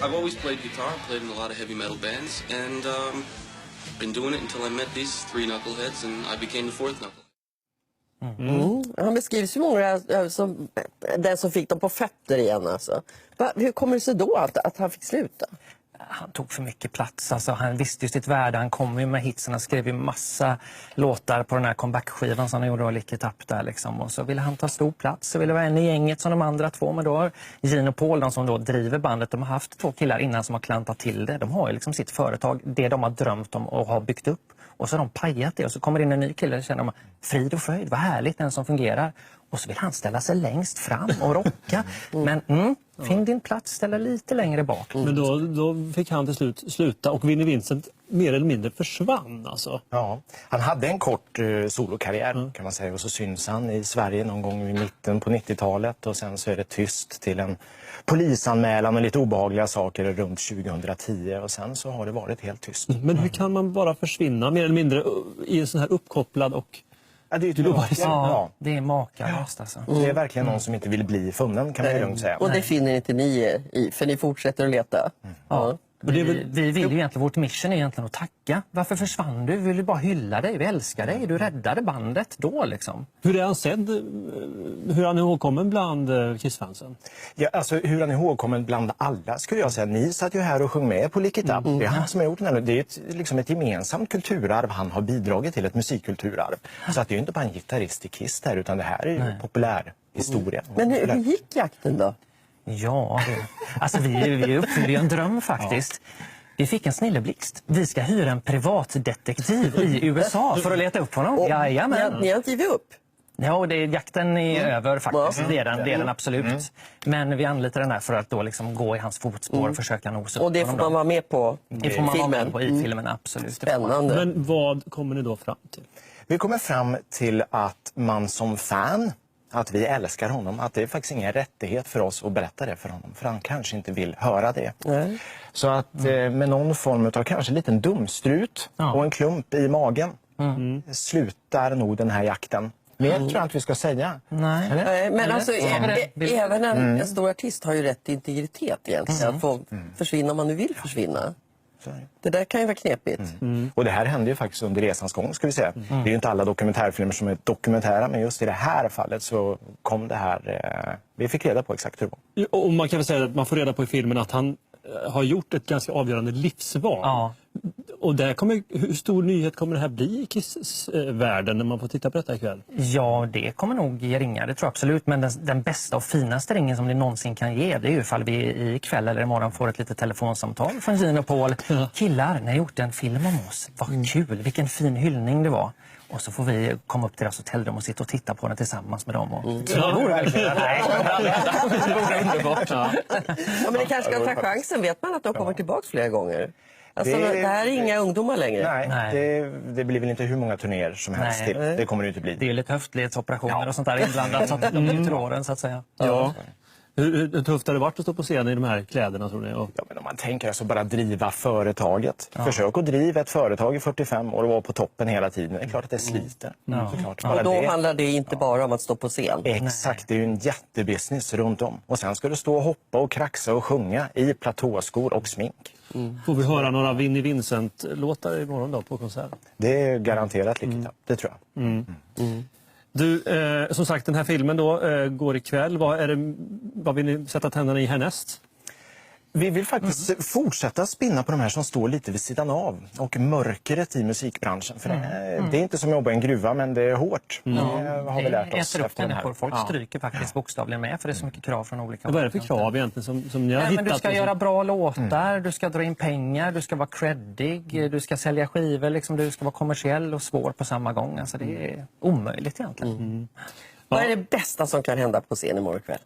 I've always played guitar, played in a lot of heavy metal bands, and been doing it until I met these three knuckleheads and I became the fourth knucklehead. Han beskrivs ju många som den som fick dem på fötter igen. Alltså. Hur kommer det sig då att han fick sluta? Han tog för mycket plats. Alltså, han visste ju sitt värde. Han kom ju med hitsen. Han skrev ju massa låtar på den här comeback-skivan som han gjorde och Lick It Up där. Liksom. Och så ville han ta stor plats. Så ville vara en i gänget som de andra två. Men då har Gene och Paul, de som då driver bandet, de har haft två killar innan som har klantat till det. De har ju liksom sitt företag, det de har drömt om och har byggt upp. Och så har de pajat det och så kommer in en ny kille och känner de, frid och fröjd, vad härligt, den som fungerar. Och så vill han ställa sig längst fram och rocka. Men finn din plats, ställa lite längre bak. Men då fick han till slut sluta och Vinnie Vincent mer eller mindre försvann alltså. Ja, han hade en kort solokarriär kan man säga och så syns han i Sverige någon gång i mitten på 90-talet och sen så är det tyst till en polisanmälan och lite obehagliga saker runt 2010 och sen så har det varit helt tyst. Men hur kan man bara försvinna mer eller mindre i en sån här uppkopplad och... Ja, det är det är makalöst alltså. Det är verkligen någon som inte vill bli funnen kan man ju lugnt säga. Och det finner inte ni i, för ni fortsätter att leta. Ja. Vi vill ju egentligen, vårt mission är egentligen att tacka. Varför försvann du? Vi vill bara hylla dig, vi älskar dig. Du räddade bandet då liksom. Hur är han sedd? Hur är han ihågkommen bland Kiss-fansen? Ja, alltså hur han är ihågkommen bland alla skulle jag säga. Ni satt ju här och sjöng med på Lick It Up. Det är han som har gjort den. Det är liksom ett gemensamt kulturarv. Han har bidragit till ett musikkulturarv. Så att det är ju inte bara en gitarrist i Kiss där utan det här är ju populär historia. Men hur gick jakten då? Ja, alltså vi uppfyllde ju en dröm faktiskt. Vi fick en snilleblixt. Vi ska hyra en privatdetektiv i USA för att leta upp honom. Jajamän. Ni har inte givit upp? Ja, jakten är över faktiskt. Det är den absolut. Men vi anlitar den här för att då liksom gå i hans fotspår och försöka nosa upp. Och det får man vara med på det får man filmen? vara med på i filmen, absolut. Spännande. Men vad kommer ni då fram till? Vi kommer fram till att man som fan, att vi älskar honom, att det är faktiskt ingen rättighet för oss att berätta det för honom. För han kanske inte vill höra det. Så att med någon form av kanske en liten dumstrut och en klump i magen slutar nog den här jakten. Men jag tror att vi ska säga. Nej, men alltså även en stor artist har ju rätt till integritet egentligen. Att få försvinna om man nu vill försvinna. Det där kan ju vara knepigt. Och det här hände ju faktiskt under resans gång ska vi säga. Det är ju inte alla dokumentärfilmer som är dokumentära, men just i det här fallet så kom det här, vi fick reda på exakt hur det var. Och man kan väl säga att man får reda på i filmen att han har gjort ett ganska avgörande livsval. Ja. Och hur stor nyhet kommer det här bli i Kiss-världen när man får titta på detta ikväll? Ja, det kommer nog ge ringar, det tror jag absolut. Men den bästa och finaste ringen som det någonsin kan ge, det är ju ifall vi ikväll eller imorgon får ett litet telefonsamtal från Gene och Paul. Killar, ni har gjort en film om oss. Vad kul, vilken fin hyllning det var. Och så får vi komma upp till deras hotellrum och sitta och titta på den tillsammans med dem. Det vore verkligen underbart. Ja, men det kanske ska ta chansen. Vet man att de kommer tillbaka flera gånger? Alltså, det här är inga ungdomar längre. Nej. Det blir väl inte hur många turnéer som helst till. Det kommer det inte bli. Det är lite höftledsoperationer och sånt där inblandat så att de blir till åren så att säga. Ja. Hur tufft har det varit att stå på scenen i de här kläderna tror ni? Ja, men om man tänker alltså bara driva företaget. Försök att driva ett företag i 45 år och vara på toppen hela tiden. Det är klart att det sliter. Såklart. Och då handlar det inte bara om att stå på scen. Exakt, det är ju en jättebusiness runt om. Och sen ska du stå och hoppa och kraxa och sjunga i platåskor och smink. Får vi höra några Vinnie Vincent-låtar imorgon då på konsert? Det är garanterat lyckat, det tror jag. Du, som sagt, den här filmen då går ikväll. Vad vill ni sätta tänderna i härnäst? Vi vill faktiskt fortsätta spinna på de här som står lite vid sidan av. Och mörkret i musikbranschen. För det är inte som att jobba i en gruva, men det är hårt. Det har vi lärt oss efter den här. Folk stryker faktiskt bokstavligen med, för det är så mycket krav från olika. Vad är det för krav egentligen som ni har hittat? Men du ska göra bra låtar, du ska dra in pengar, du ska vara creddig, du ska sälja skivor, liksom, du ska vara kommersiell och svår på samma gång. Alltså, det är omöjligt egentligen. Vad är det bästa som kan hända på scen imorgon kväll?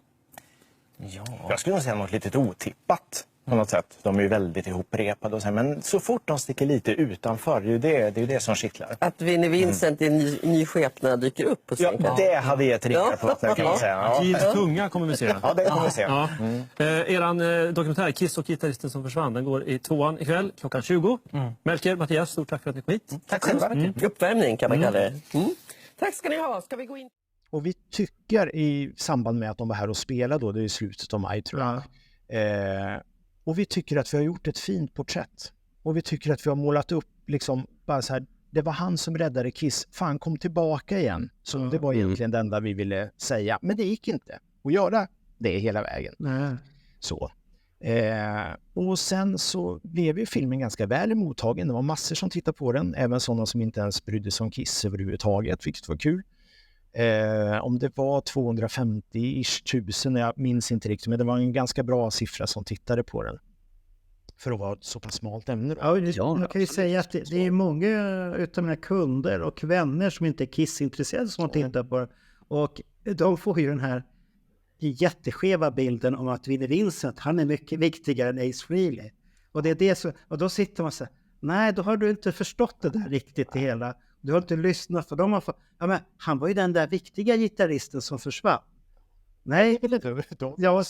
Ja. Jag skulle nog säga något lite otippat på något sätt. De är ju väldigt ihoprepade och så här, men så fort de sticker lite utanför, det är ju det som kittlar. Att Vinnie Vincent i en ny skepnad dyker upp på scenen. Ja, det hade gett ringar på öppna, kan man säga. Ja. Gills tunga kommer vi se. Ja, det kommer vi se. Ja. Eran dokumentär Kiss och gitarristen som försvann, den går i 2:an ikväll klockan 20. Melker, Mattias, stort tack för att ni kom hit. Tack själva. Uppvärmning kan man kalla det. Tack ska ni ha. Ska vi gå in? Och vi tycker i samband med att de var här och spelade då, det är i slutet av maj tror jag. Och vi tycker att vi har gjort ett fint porträtt. Och vi tycker att vi har målat upp liksom bara så här, det var han som räddade Kiss. Fan, kom tillbaka igen. Så det var egentligen det enda vi ville säga. Men det gick inte att göra det hela vägen. Så. Och sen så blev ju filmen ganska väl mottagen. Det var massor som tittade på den. Även sådana som inte ens brydde sig om Kiss överhuvudtaget, vilket var kul. Om det var 250-ish 000, jag minns inte riktigt, men det var en ganska bra siffra som tittade på den. För att vara ett så pass smalt ämne. Ja, man kan ju säga att det är många utav mina kunder och vänner som inte är Kiss-intresserade som tittar på det. Och de får ju den här jätteskeva bilden om att Vinnie Vincent, han är mycket viktigare än Ace Frehley. Och det är det så, och då sitter man så här, nej, då har du inte förstått det där riktigt det hela. Du har inte lyssnat, för de har fått, ja, men han var ju den där viktiga gitarristen som försvann. Nej, jag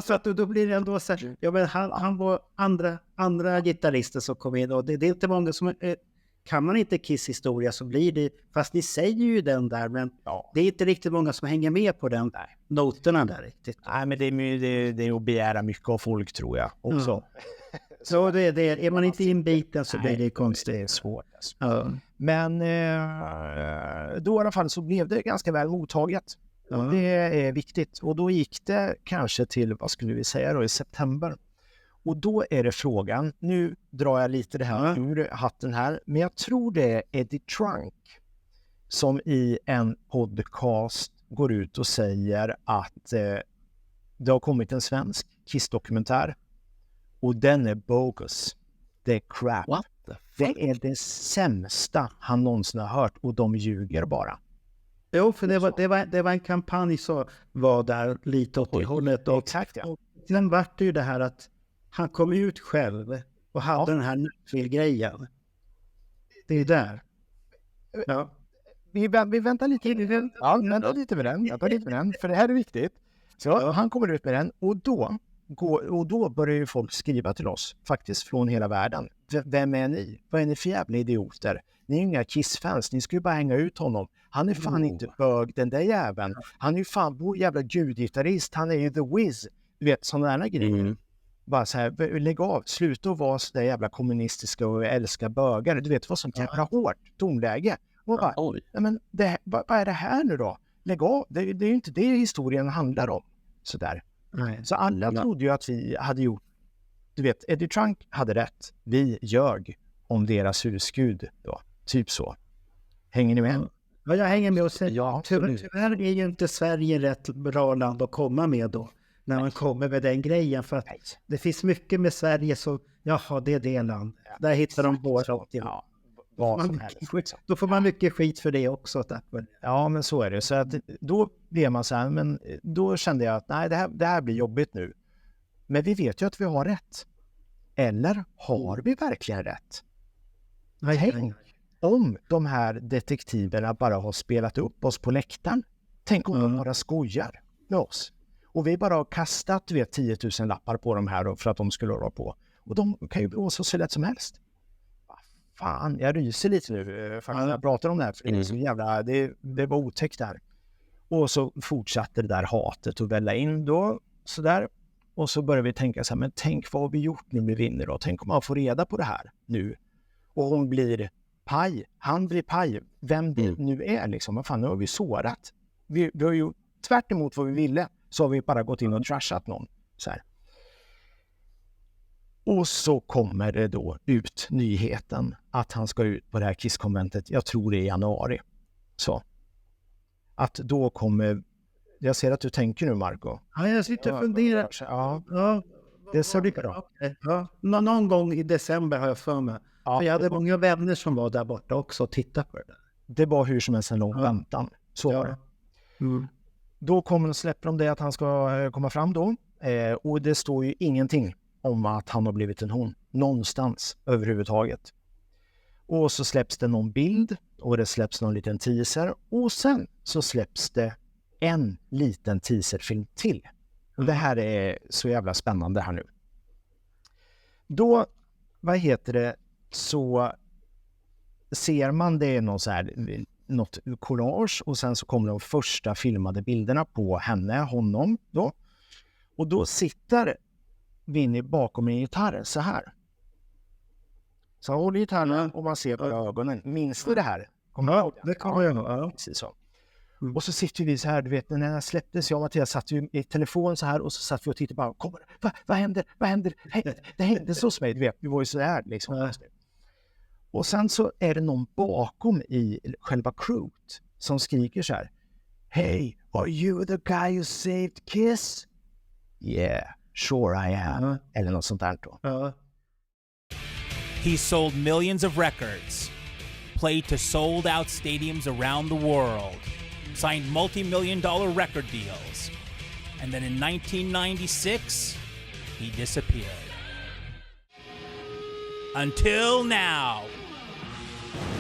sa att då blir det ändå så här, ja, men han var andra gitarrister som kom in, och det är inte många som kan man inte Kiss historia så blir det, fast ni säger ju den där, men det är inte riktigt många som hänger med på den där noterna där riktigt. Nej, men det är att begära mycket av folk tror jag också. Så det är man inte inbiten så blir det konstigt. Det är svårt. Alltså. Men då i alla fall så blev det ganska väl mottaget. Det är viktigt. Och då gick det kanske till, vad skulle vi säga då, i september. Och då är det frågan, nu drar jag lite det här ur hatten här, men jag tror det är Eddie Trunk som i en podcast går ut och säger att det har kommit en svensk Kiss-dokumentär och den är bogus. Det är crap. Det är det sämsta han någonsin har hört och de ljuger bara. Jo, för det var en kampanj som var där lite åt det hållet. Och sen var det ju det här att han kom ut själv och hade den här Nashville-grejen. Det är där. Ja. Vi väntar lite. Vänta lite med den. För det här är viktigt. Så han kommer ut med den och då börjar ju folk skriva till oss faktiskt från hela världen. Vem är ni? Vad är ni för jävla idioter? Ni är inga Kiss-fans, ni ska ju bara hänga ut honom. Han är fan inte bög, den där jäveln. Han är ju fan vår jävla gudgitarrist, han är ju The Wiz. Du vet, sådana där grejer. Bara så här, lägg av, sluta att vara så där jävla kommunistiska och älska bögar. Du vet vad som jävla hårt tonläge. Och bara, nej, men vad är det här nu då? Lägg av, det är ju inte det historien handlar om. Sådär. Så alla trodde ju att vi hade gjort, du vet, Eddie Trunk hade rätt. Vi ljög om deras husgud då. Typ så. Hänger ni med? Ja, jag hänger med och säger, tyvärr är ju inte Sverige rätt bra land att komma med då. När man kommer med den grejen. För att det finns mycket med Sverige så, jaha, det är det land. Där hittar de båda. Då får man mycket skit för det också. Ja, men så är det. Så att då blev man så här, men då kände jag att nej, det här blir jobbigt nu. Men vi vet ju att vi har rätt. Eller har vi verkligen rätt? Tänk om de här detektiverna bara har spelat upp oss på läktaren. Tänk om de bara skojar med oss. Och vi bara har kastat 10 000 lappar på dem här för att de skulle hålla på. Och de kan ju blåsa så lätt som helst. Fan, jag ryser lite nu faktiskt när jag pratar om det här. För det är så jävla, det var otäckt där. Och så fortsatte det där hatet att välla in då. Sådär. Och så började vi tänka så här, men tänk vad har vi gjort nu med Vinnie då? Tänk om man får reda på det här nu. Och hon blir paj. Han blir paj. Vem det nu är liksom. Vad fan, nu har vi sårat. Vi har ju tvärt emot vad vi ville. Så har vi bara gått in och trashat någon. Så här. Och så kommer det då ut nyheten att han ska ut på det här Kiss-konventet. Jag tror det är i januari. Så. Att då kommer... Jag ser att du tänker nu, Marco. Ja, jag sitter och funderar. Ja. Det ser lika bra. Ja. Någon gång i december har jag för mig. Ja. För jag hade många vänner som var där borta också och tittade på det där. Det var hur som helst en lång väntan. Så var det. Då släpper de det att han ska komma fram då. Och det står ju ingenting om att han har blivit en hon. Någonstans överhuvudtaget. Och så släpps det någon bild och det släpps någon liten teaser. Och sen så släpps det en liten teaserfilm till. Och det här är så jävla spännande här nu. Då, så ser man det är något collage och sen så kommer de första filmade bilderna på honom då. Och då sitter Vinny bakom en gitarr så här. Så han håller gitarren och man ser på ögonen. Minns du det här? Det kommer jag ihåg. Precis så. Och så sitter vi så här, du vet, när jag släpptes, jag och Mattias satt ju i telefon så här och så satt vi och tittade bara, vad händer? Hej, det hände så hos mig, du vet, vi var ju så här liksom. Och sen så är det någon bakom i själva crewet som skriker så här: Hey, are you the guy who saved Kiss? Yeah, sure I am. Eller något sånt där då. He sold millions of records, played to sold-out stadiums around the world, signed multi-million-dollar record deals, and then in 1996, he disappeared. Until now.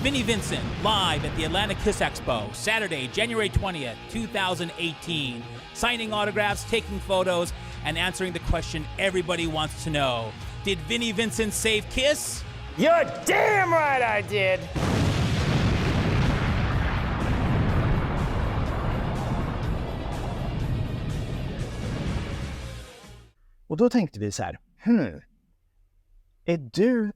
Vinnie Vincent, live at the Atlanta Kiss Expo, Saturday, January 20th, 2018, signing autographs, taking photos, and answering the question everybody wants to know. Did Vinnie Vincent save Kiss? You're damn right I did! Och då tänkte vi så här, är du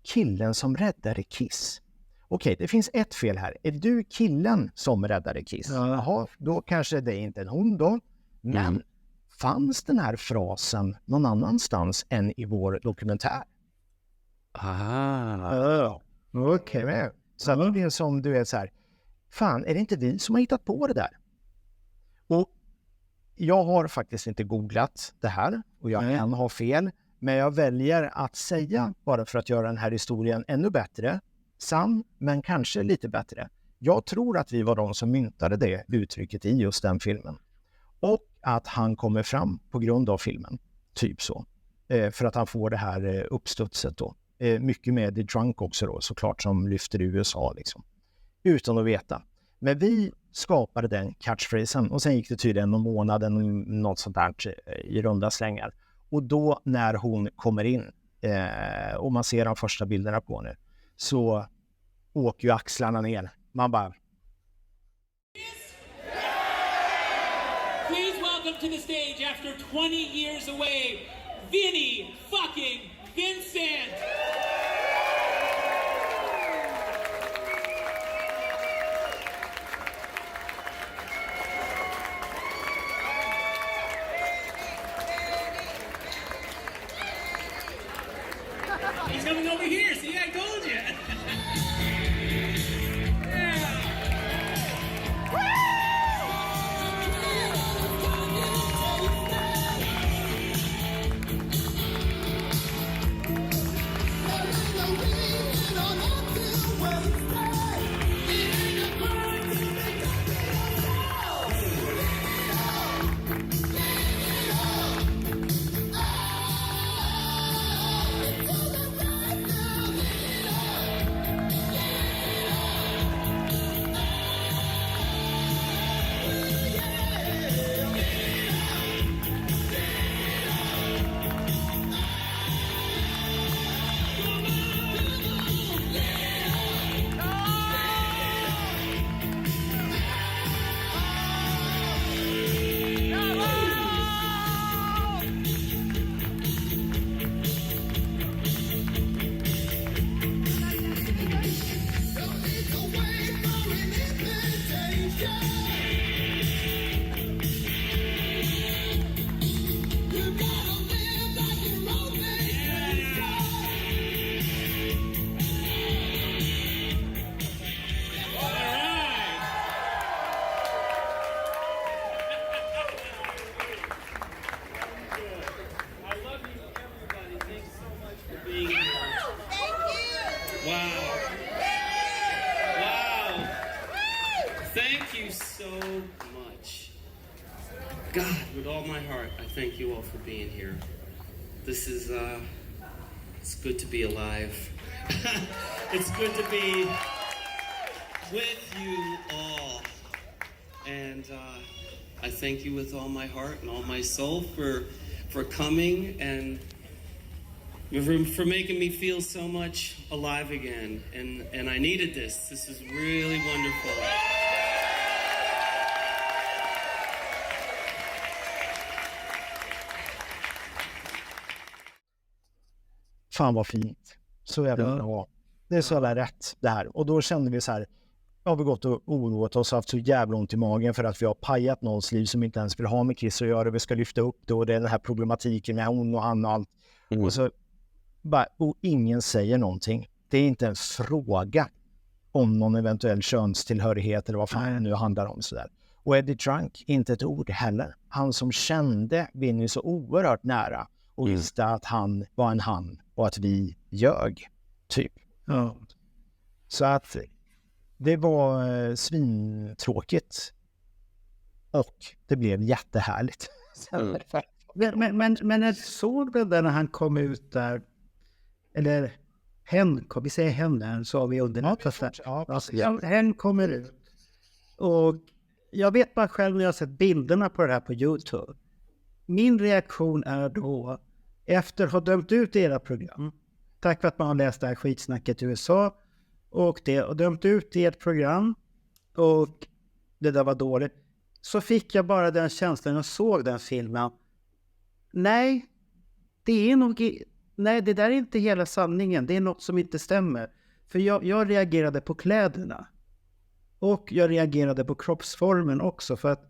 killen som räddade Kiss? Okej, det finns ett fel här. Är du killen som räddade Kiss? Jaha, då kanske det är inte en hon då. Men fanns den här frasen någon annanstans än i vår dokumentär? Okej. Så det är som du är så här, fan, är det inte vi som har hittat på det där? Och jag har faktiskt inte googlat det här och jag kan ha fel. Men jag väljer att säga, bara för att göra den här historien ännu bättre, sann men kanske lite bättre. Jag tror att vi var de som myntade det uttrycket i just den filmen. Och att han kommer fram på grund av filmen. Typ så. För att han får det här uppstudset då. Mycket med The Drunk också då, såklart, som lyfter i USA liksom. Utan att veta. Men vi skapade den catchphrasen och sen gick det tydligen någon månad eller något sånt där i runda slängar. Och då när hon kommer in och man ser de första bilderna på henne, så åker ju axlarna ner. Man bara... Please welcome to the stage after 20 years away, Vinnie fucking Vincent! He's coming over here, see, I told you! God, with all my heart, I thank you all for being here. This is, it's good to be alive. It's good to be with you all. And I thank you with all my heart and all my soul for coming and for making me feel so much alive again. And I needed this. This is really wonderful. Fan vad fint. Så jävla bra. Det är så jävla rätt det här. Och då kände vi så här, har vi gått och oroat oss och haft så jävla ont i magen för att vi har pajat någons liv som inte ens vill ha med Kiss att göra. Vi ska lyfta upp det och det är den här problematiken med hon och han och allt. Och så bara, och ingen säger någonting. Det är inte en fråga om någon eventuell könstillhörighet eller vad fan det nu handlar om sådär. Och Eddie Trunk, inte ett ord heller. Han som kände Vinny så oerhört nära och visste att han var en han och att vi ljög, typ. Ja. Så att det var svintråkigt och det blev jättehärligt. Men jag såg det där när han kom ut där, eller vi säger hen där, så har vi under hen kommer ut. Och jag vet bara själv när jag har sett bilderna på det här på YouTube. Min reaktion är då, efter att ha dömt ut era program, tack för att man har läst det här skitsnacket i USA och dömt ut ert program och det där var dåligt, så fick jag bara den känslan när jag såg den filmen. Nej, det där är inte hela sanningen. Det är något som inte stämmer. För jag reagerade på kläderna. Och jag reagerade på kroppsformen också. För att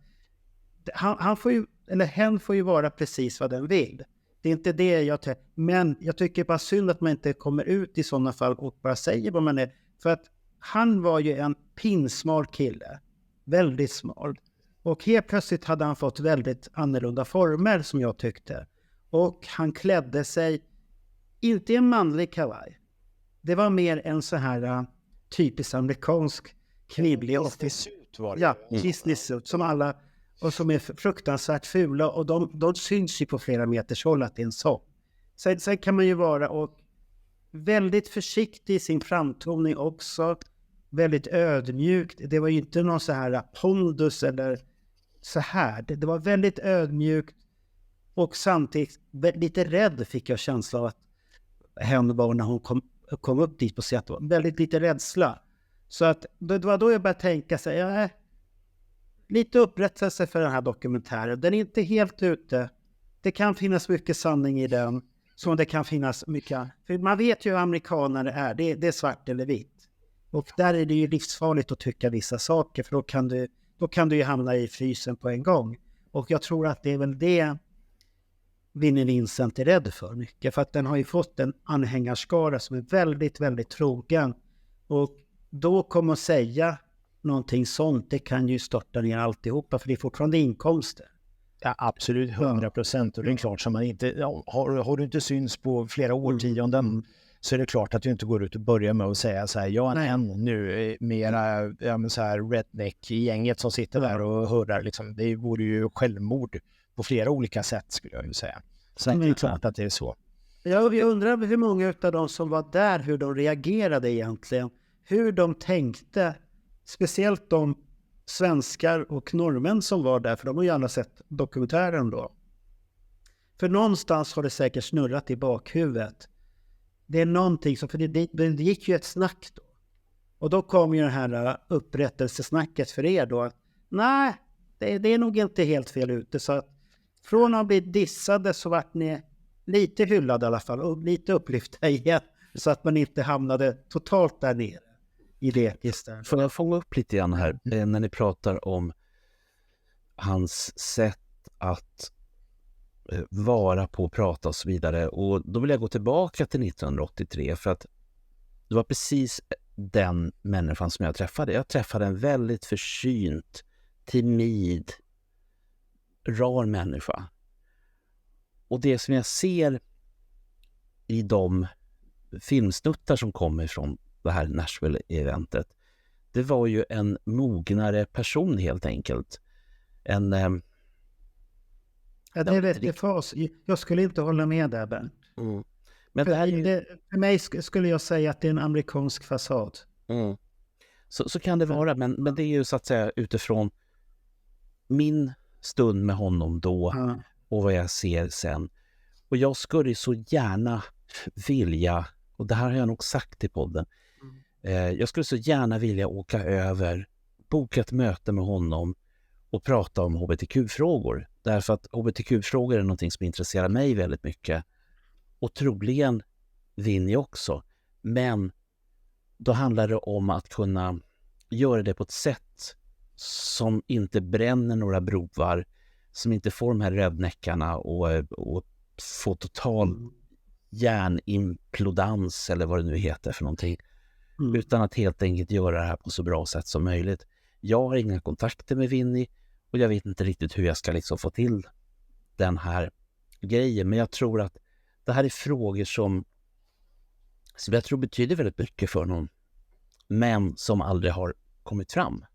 hen får ju vara precis vad den vill. Det är inte det men jag tycker bara synd att man inte kommer ut i sådana fall och bara säger vad man är. För att han var ju en pinsmal kille. Väldigt smal. Och helt plötsligt hade han fått väldigt annorlunda former som jag tyckte. Och han klädde sig inte i en manlig kavaj. Det var mer en så här typisk amerikansk kvinnlig Disney-suit var det. Ja, Disney-suit som alla, och som är fruktansvärt fula. Och de syns ju på flera meters håll att det är en sån. Sen kan man ju vara och väldigt försiktig i sin framtoning också. Väldigt ödmjukt. Det var ju inte någon så här pondus eller så här. Det var väldigt ödmjukt och samtidigt lite rädd, fick jag känsla av att henne var när hon kom upp dit på set. Väldigt lite rädsla. Så att det var då jag började tänka sig, lite upprättelse för den här dokumentären. Den är inte helt ute. Det kan finnas mycket sanning i den. Som det kan finnas mycket. För man vet ju hur amerikaner är. Det är svart eller vitt. Och där är det ju livsfarligt att tycka vissa saker. För då kan du ju hamna i frysen på en gång. Och jag tror att det är väl det Vinnie Vincent är rädd för mycket. För att den har ju fått en anhängarskara som är väldigt, väldigt trogen. Och då kommer att säga någonting sånt, det kan ju störta ner alltihopa. För det är fortfarande inkomster. Ja, absolut, 100%. Och det är klart, som man inte, har du inte syns på flera årtionden så är det klart att du inte går ut och börjar med att säga så här, nu mera så här redneck i gänget som sitter där och hör liksom, det vore ju självmord på flera olika sätt, skulle jag ju säga. Så det är klart att det är så. Jag undrar hur många av de som var där, hur de reagerade egentligen. Hur de tänkte, speciellt de svenskar och norrmän som var där, för de har ju alla sett dokumentären då. För någonstans har det säkert snurrat i bakhuvudet. Det är någonting som, för det gick ju ett snack då. Och då kom ju det här upprättelsesnacket för er då. Nej, det är nog inte helt fel ute. Så att från att bli dissade så vart ni lite hyllade i alla fall. Och lite upplyfta igen. Så att man inte hamnade totalt där nere i det istället. Får jag fånga upp lite grann här när ni pratar om hans sätt att vara på, prata och så vidare. Och då vill jag gå tillbaka till 1983 för att det var precis den människan som jag träffade. Jag träffade en väldigt försynt, timid, rar människa. Och det som jag ser i de filmsnuttar som kommer från det här Nashville-eventet, det var ju en mognare person helt enkelt. Ja, det vet jag för oss. Jag skulle inte hålla med där, Bernt. Men för mig skulle jag säga att det är en amerikansk fasad. Så kan det vara, men det är ju så att säga utifrån min stund med honom då och vad jag ser sen. Och jag skulle så gärna vilja, och det här har jag nog sagt i podden, jag skulle så gärna vilja åka över, boka ett möte med honom och prata om hbtq-frågor. Därför att hbtq-frågor är någonting som intresserar mig väldigt mycket. Och troligen Vinny också. Men då handlar det om att kunna göra det på ett sätt som inte bränner några broar, som inte får de här rödnäckarna och få total hjärnimplodans eller vad det nu heter för någonting. Utan att helt enkelt göra det här på så bra sätt som möjligt. Jag har inga kontakter med Vinny och jag vet inte riktigt hur jag ska liksom få till den här grejen. Men jag tror att det här är frågor som jag tror betyder väldigt mycket för någon, men som aldrig har kommit fram.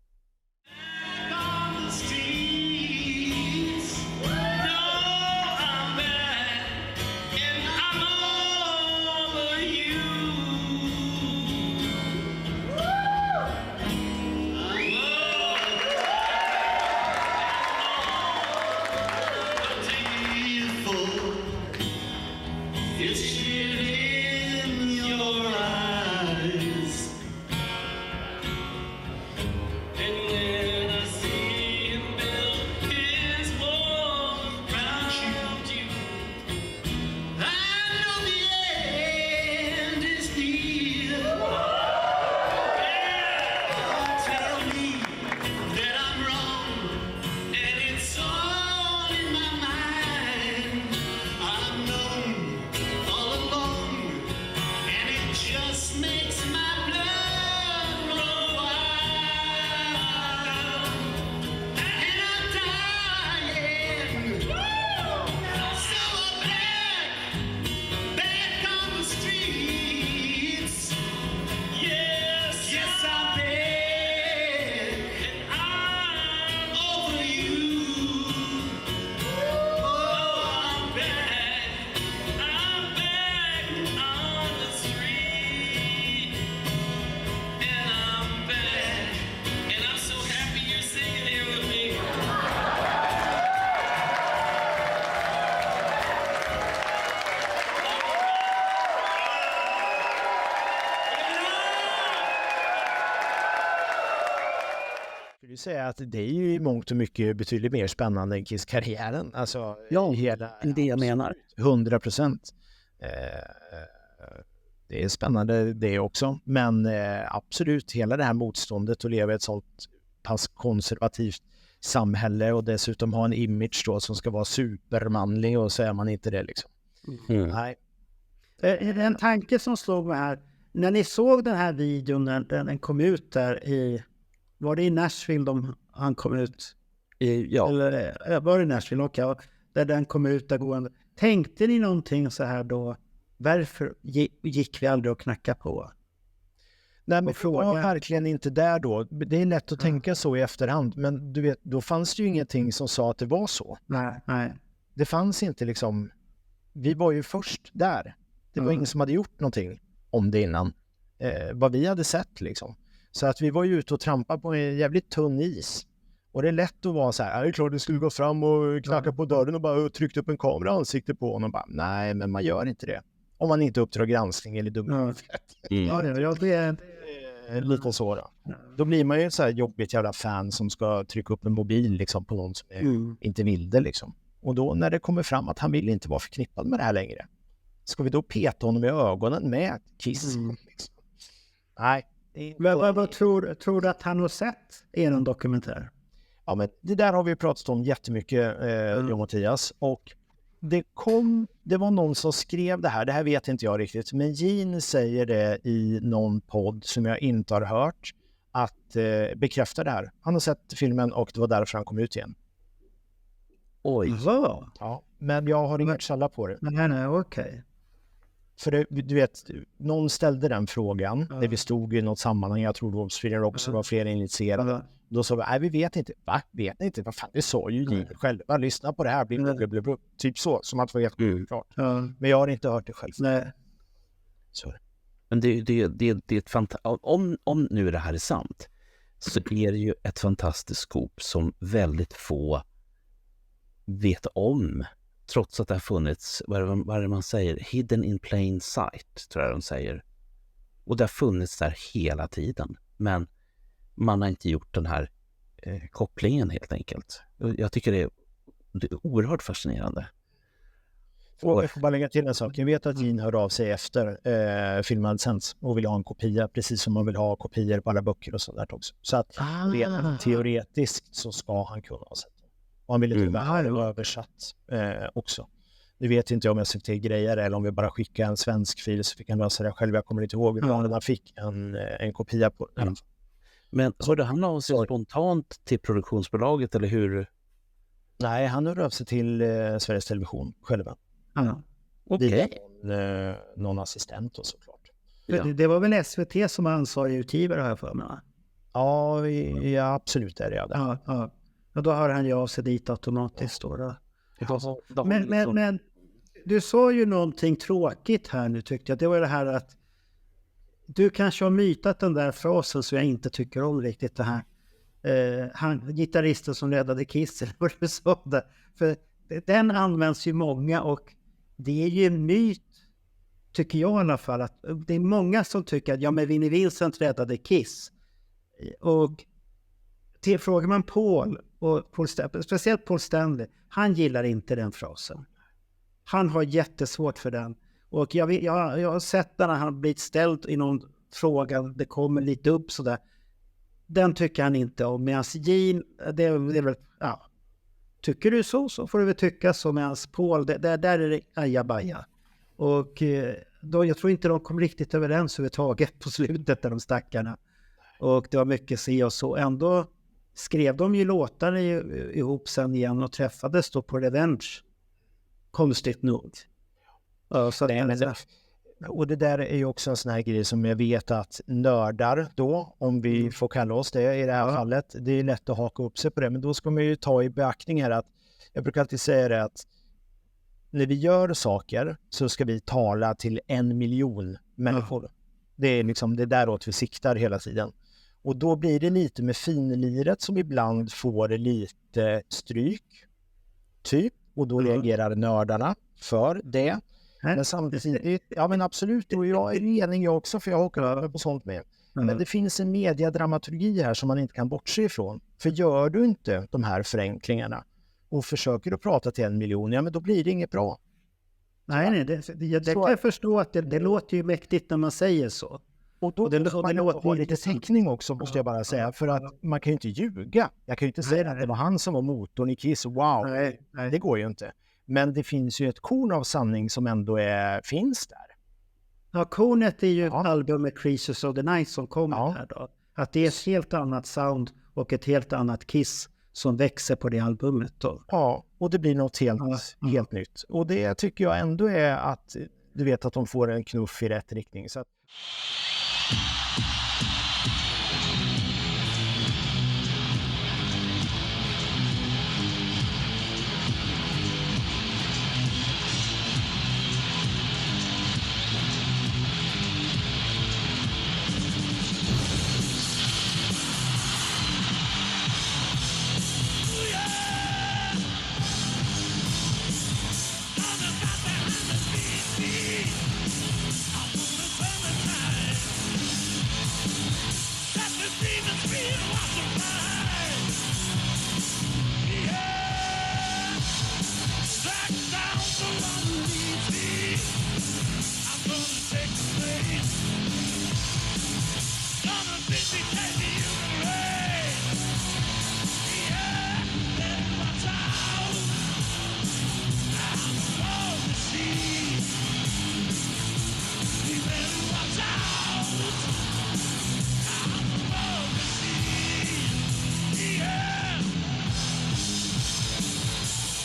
Säga att det är ju i mångt och mycket betydligt mer spännande än Kiss-karriären. Alltså, det jag menar. 100%. Det är spännande det också. Men absolut, hela det här motståndet att leva i ett sånt pass konservativt samhälle och dessutom ha en image då som ska vara supermanlig, och så är man inte det liksom. Nej. En tanke som slog mig här, när ni såg den här videon när den kom ut där i, var det i Nashville han kom ut? Ja. Eller var det i Nashville? Okej. Där den kom ut där gående. Tänkte ni någonting så här då? Varför gick vi aldrig och knacka på? Nej, men jag var verkligen inte där då. Det är lätt att tänka så i efterhand. Men du vet, då fanns det ju ingenting som sa att det var så. Nej. Det fanns inte liksom. Vi var ju först där. Det var ingen som hade gjort någonting om det innan. Vad vi hade sett liksom. Så att vi var ju ute och trampade på en jävligt tunn is. Och det är lätt att vara så här, det är klart du skulle gå fram och knacka på dörren och bara tryckt upp en kamera ansikte på honom. Bara, nej, men man gör inte det. Om man inte uppdrar granskning eller dumhet. Det är lite så då. Då blir man ju ett så här jobbigt jävla fan som ska trycka upp en mobil liksom, på någon som inte vill det liksom. Och då när det kommer fram att han vill inte vara förknippad med det här längre, ska vi då peta honom i ögonen med Kiss? Liksom? Nej. Vad tror du att han har sett i någon dokumentär? Ja, men det där har vi pratat om jättemycket, jag och Mattias. Och det var någon som skrev det här vet inte jag riktigt, men Gene säger det i någon podd som jag inte har hört, att bekräfta det här. Han har sett filmen och det var därför han kom ut igen. Oj. Ja, men jag har inget källa på det. Nej, okej. För det, du vet, någon ställde den frågan när vi stod i något sammanhang. Jag tror då Sweden Rock så var flera initierade. Då sa vi, nej vi vet inte. Va? Vet ni inte? Vad fan, det sa ju ni själva. Lyssna på det här. Blablabla. Typ så, som att det var helt klart. Men jag har inte hört det själv. Nej. Så. Men det är ett fantastiskt... Om nu det här är sant så är det ju ett fantastiskt skop som väldigt få vet om. Trots att det har funnits, vad är det man säger? Hidden in plain sight, tror jag de säger. Och det har funnits där hela tiden. Men man har inte gjort den här kopplingen helt enkelt. Jag tycker det är oerhört fascinerande. Och jag får bara lägga till en sak. Jag vet att Gene hörde av sig efter filmen sänds och vill ha en kopia, precis som man vill ha kopior på alla böcker och sådär också. Så att teoretiskt så ska han kunna ha sett. Och han ville tyvärr ha översatt också. Nu vet inte jag om jag ser till grejer eller om vi bara skickar en svensk fil så fick han lösa det själv. Jag kommer inte ihåg hur han fick en kopia på det. Men hörde han av sig spontant till produktionsbolaget eller hur? Nej, han hörde av sig till Sveriges Television själva. Okej. Någon assistent och såklart. Det var väl SVT som ansvarig utgivare här för mig? Ja, absolut är det. Ja. Och då har han ju av sig dit automatiskt då. Men du sa ju någonting tråkigt här nu tyckte jag. Det var det här att du kanske har mytat den där frasen som jag inte tycker om riktigt det här. Gitarristen som räddade Kiss eller vad du sa där. För den används ju många och det är ju en myt tycker jag i alla fall. Att det är många som tycker att men Vinnie Vincent räddade Kiss. Och frågar man Paul och speciellt Paul Stanley, han gillar inte den frasen. Han har jättesvårt för den. Och jag har sett när han blivit ställd i någon fråga, det kommer lite upp sådär. Den tycker han inte om. Medan Gene, det är väl, tycker du så får du väl tycka så. Medan Paul, där är det ajabaja. Och då, jag tror inte de kom riktigt överens överhuvudtaget på slutet där de stackarna. Och det var mycket se och så. Ändå skrev de ju låtar ihop sen igen och träffades då på Revenge. Konstigt nog. Så och det där är ju också en sån här grej som jag vet att nördar då, om vi får kalla oss det i det här fallet, det är lätt att haka upp sig på det, men då ska man ju ta i beaktning här att jag brukar alltid säga det att när vi gör saker så ska vi tala till 1 miljon människor. Det är liksom det däråt vi siktar hela tiden. Och då blir det lite med finliret som ibland får lite stryk. Typ. Och då reagerar nördarna för det. Men samtidigt, men absolut. Och jag är enig jag också för jag åker över på sånt med. Men det finns en mediadramaturgi här som man inte kan bortse ifrån. För gör du inte de här förenklingarna och försöker att prata till 1 miljon, men då blir det inget bra. Nej, det kan jag förstå att det låter ju mäktigt när man säger så. Och då det låter lite täckning också måste jag bara säga. För att man kan ju inte ljuga. Jag kan ju inte säga att det var han som var motorn i Kiss. Wow, nej, det går ju inte. Men det finns ju ett korn av sanning som ändå finns där. Ja, kornet är ju ett album med Creatures of the Night som kommer här då. Att det är ett helt annat sound och ett helt annat Kiss som växer på det albumet då. Ja, och det blir något helt nytt. Och det tycker jag ändå är att du vet att de får en knuff i rätt riktning. Så att...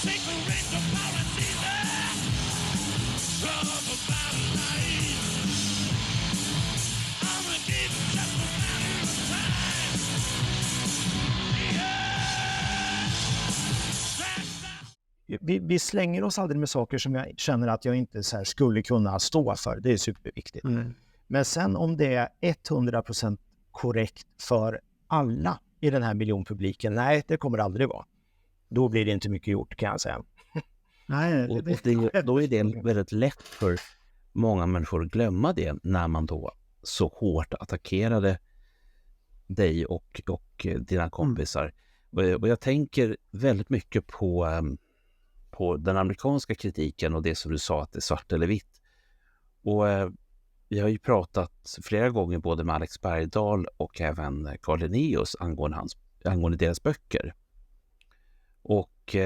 Take the ring to power, trouble about life. vi slänger oss aldrig med saker som jag känner att jag inte så här skulle kunna stå för. Det är superviktigt. Men sen om det är 100% korrekt för alla i den här miljonpubliken, nej, det kommer det aldrig vara. Då blir det inte mycket gjort, kan jag säga. Nej, Då är det väldigt lätt för många människor att glömma det när man då så hårt attackerade dig och dina kompisar. Och jag tänker väldigt mycket på den amerikanska kritiken och det som du sa, att det är svart eller vitt. Och vi har ju pratat flera gånger både med Alex Bergdahl och även Carl Linnaeus angående deras böcker. Och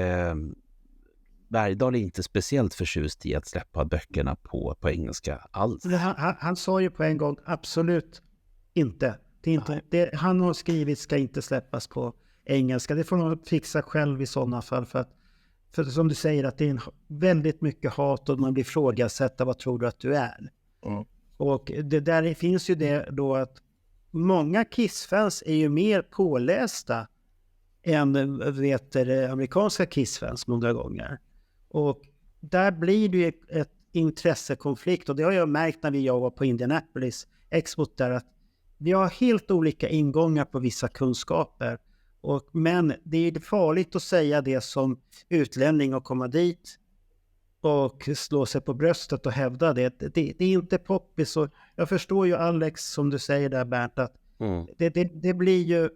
Bergdahl är inte speciellt förtjust i att släppa böckerna på engelska alls. Han sa ju på en gång, absolut inte. Det han har skrivit ska inte släppas på engelska. Det får man fixa själv i sådana fall. För som du säger, att det är väldigt mycket hat och man blir ifrågasatt, vad tror du att du är? Och det där finns ju det då att många Kiss-fans är ju mer pålästa än amerikanska Kiss-fans många gånger. Och där blir det ju ett intressekonflikt, och det har jag märkt när jag var på Indianapolis Expo där, att vi har helt olika ingångar på vissa kunskaper. Men det är farligt att säga det som utlänning och komma dit och slå sig på bröstet och hävda det. Det är inte poppis. Och jag förstår ju Alex, som du säger där, Bernt, att det blir ju,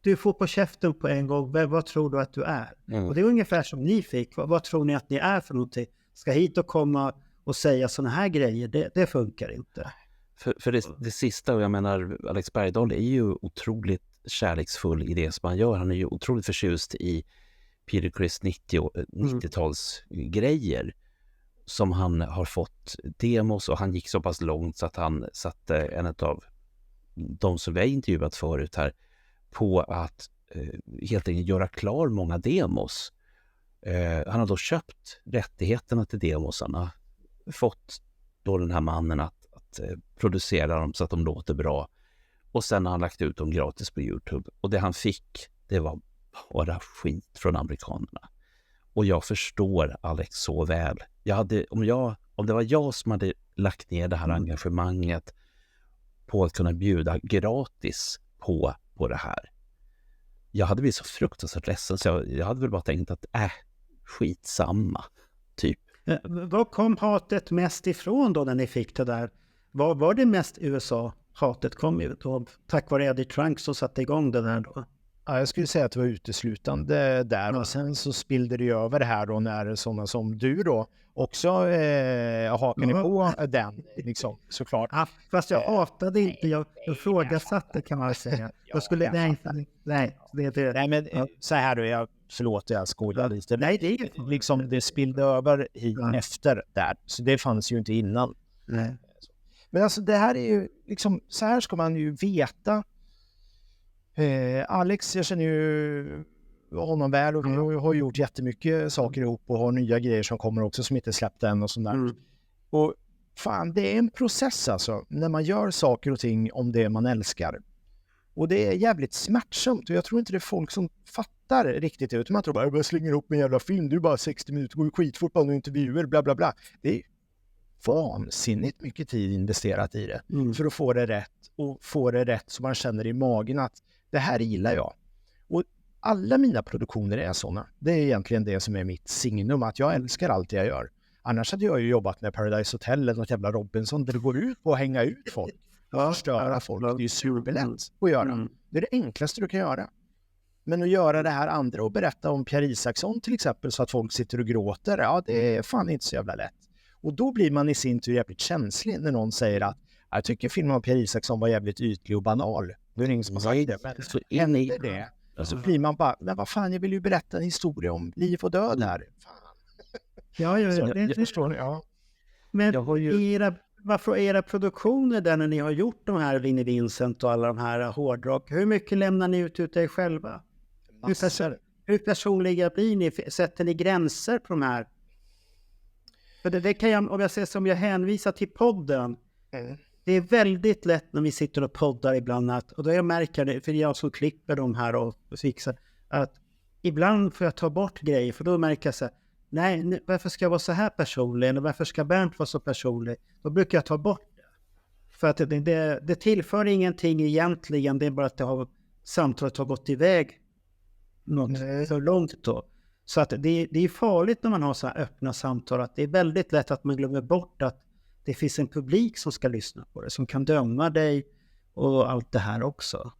du får på käften på en gång. Vad tror du att du är? Och det är ungefär som ni fick. Vad tror ni att ni är för någonting? Ska hit och komma och säga såna här grejer? Det funkar inte. För det sista, och jag menar, Alex Bergdahl är ju otroligt kärleksfull i det som han gör. Han är ju otroligt förtjust i Peter Criss 90-tals grejer som han har fått demos, och han gick så pass långt så att han satte en av de som vi har intervjuat förut här på att helt enkelt göra klar många demos. Han har då köpt rättigheterna till demosarna, fått då den här mannen att producera dem så att de låter bra, och sen har han lagt ut dem gratis på YouTube, och det han fick, det var bara skit från amerikanerna. Och jag förstår Alex så väl. Om det var jag som hade lagt ner det här engagemanget på att kunna bjuda gratis på det här, jag hade blivit så fruktansvärt ledsen, så jag hade väl bara tänkt att skitsamma typ. Vad kom hatet mest ifrån då när ni fick det där? Var det mest USA-hatet kom ut tack vare Eddie Trunk som satte igång det där då? Ja, jag skulle säga att det var uteslutande där, och sen så spillde det över det här då när sådana som du då också hakade på den, liksom, såklart. Ja, fast jag hatade inte, jag frågasatte, kan man säga. Jag skulle, nej, men så här då, förlåt, jag skojar lite. Nej, det är liksom, det spillde över efter där, så det fanns ju inte innan. Nej. Men alltså det här är ju liksom, så här ska man ju veta. Alex, jag känner ju honom väl, och vi har gjort jättemycket saker ihop och har nya grejer som kommer också som inte släppt än och sådär. Och fan, det är en process alltså, när man gör saker och ting om det man älskar. Och det är jävligt smärtsamt, och jag tror inte det är folk som fattar riktigt det, utan man tror bara, jag slänger ihop en jävla film, du är bara 60 minuter, går skitfort på intervjuer, bla bla bla. Det är vansinnigt mycket tid investerat i det för att få det rätt, och få det rätt så man känner i magen att det här gillar jag. Och alla mina produktioner är sådana. Det är egentligen det som är mitt signum, att jag älskar allt jag gör. Annars hade jag ju jobbat med Paradise Hotel eller något jävla Robinson där det går ut på att hänga ut folk. Förstöra folk. Det är ju superlätt att göra. Det är det enklaste du kan göra. Men att göra det här andra och berätta om Pierre Isaksson till exempel så att folk sitter och gråter, ja, det är fan inte så jävla lätt. Och då blir man i sin tur jävligt känslig när någon säger att jag tycker filmen om Pierre Isaksson var jävligt ytlig och banal. Det är ingen som har sagt det. Men så händer det. Så blir man bara, men vad fan, jag vill ju berätta en historia om liv och död här. Fan. Ja, jag förstår. Ja. Men varför era produktioner där när ni har gjort de här Vinnie Vincent och alla de här hårdrock, hur mycket lämnar ni ut er själva? Hur personliga blir ni? Sätter ni gränser på de här? För det kan jag, om jag säger som jag hänvisar till podden, det är väldigt lätt när vi sitter och poddar ibland och då jag märker det, för jag som klipper de här och fixar, att ibland får jag ta bort grejer, för då märker jag så här, nej, varför ska jag vara så här personlig? Eller varför ska Bernt vara så personlig? Då brukar jag ta bort det. För att det tillför ingenting egentligen. Det är bara att samtalet har gått iväg något för långt då. Så att det är farligt när man har så här öppna samtal. Att det är väldigt lätt att man glömmer bort att det finns en publik som ska lyssna på det. Som kan döma dig och allt det här också.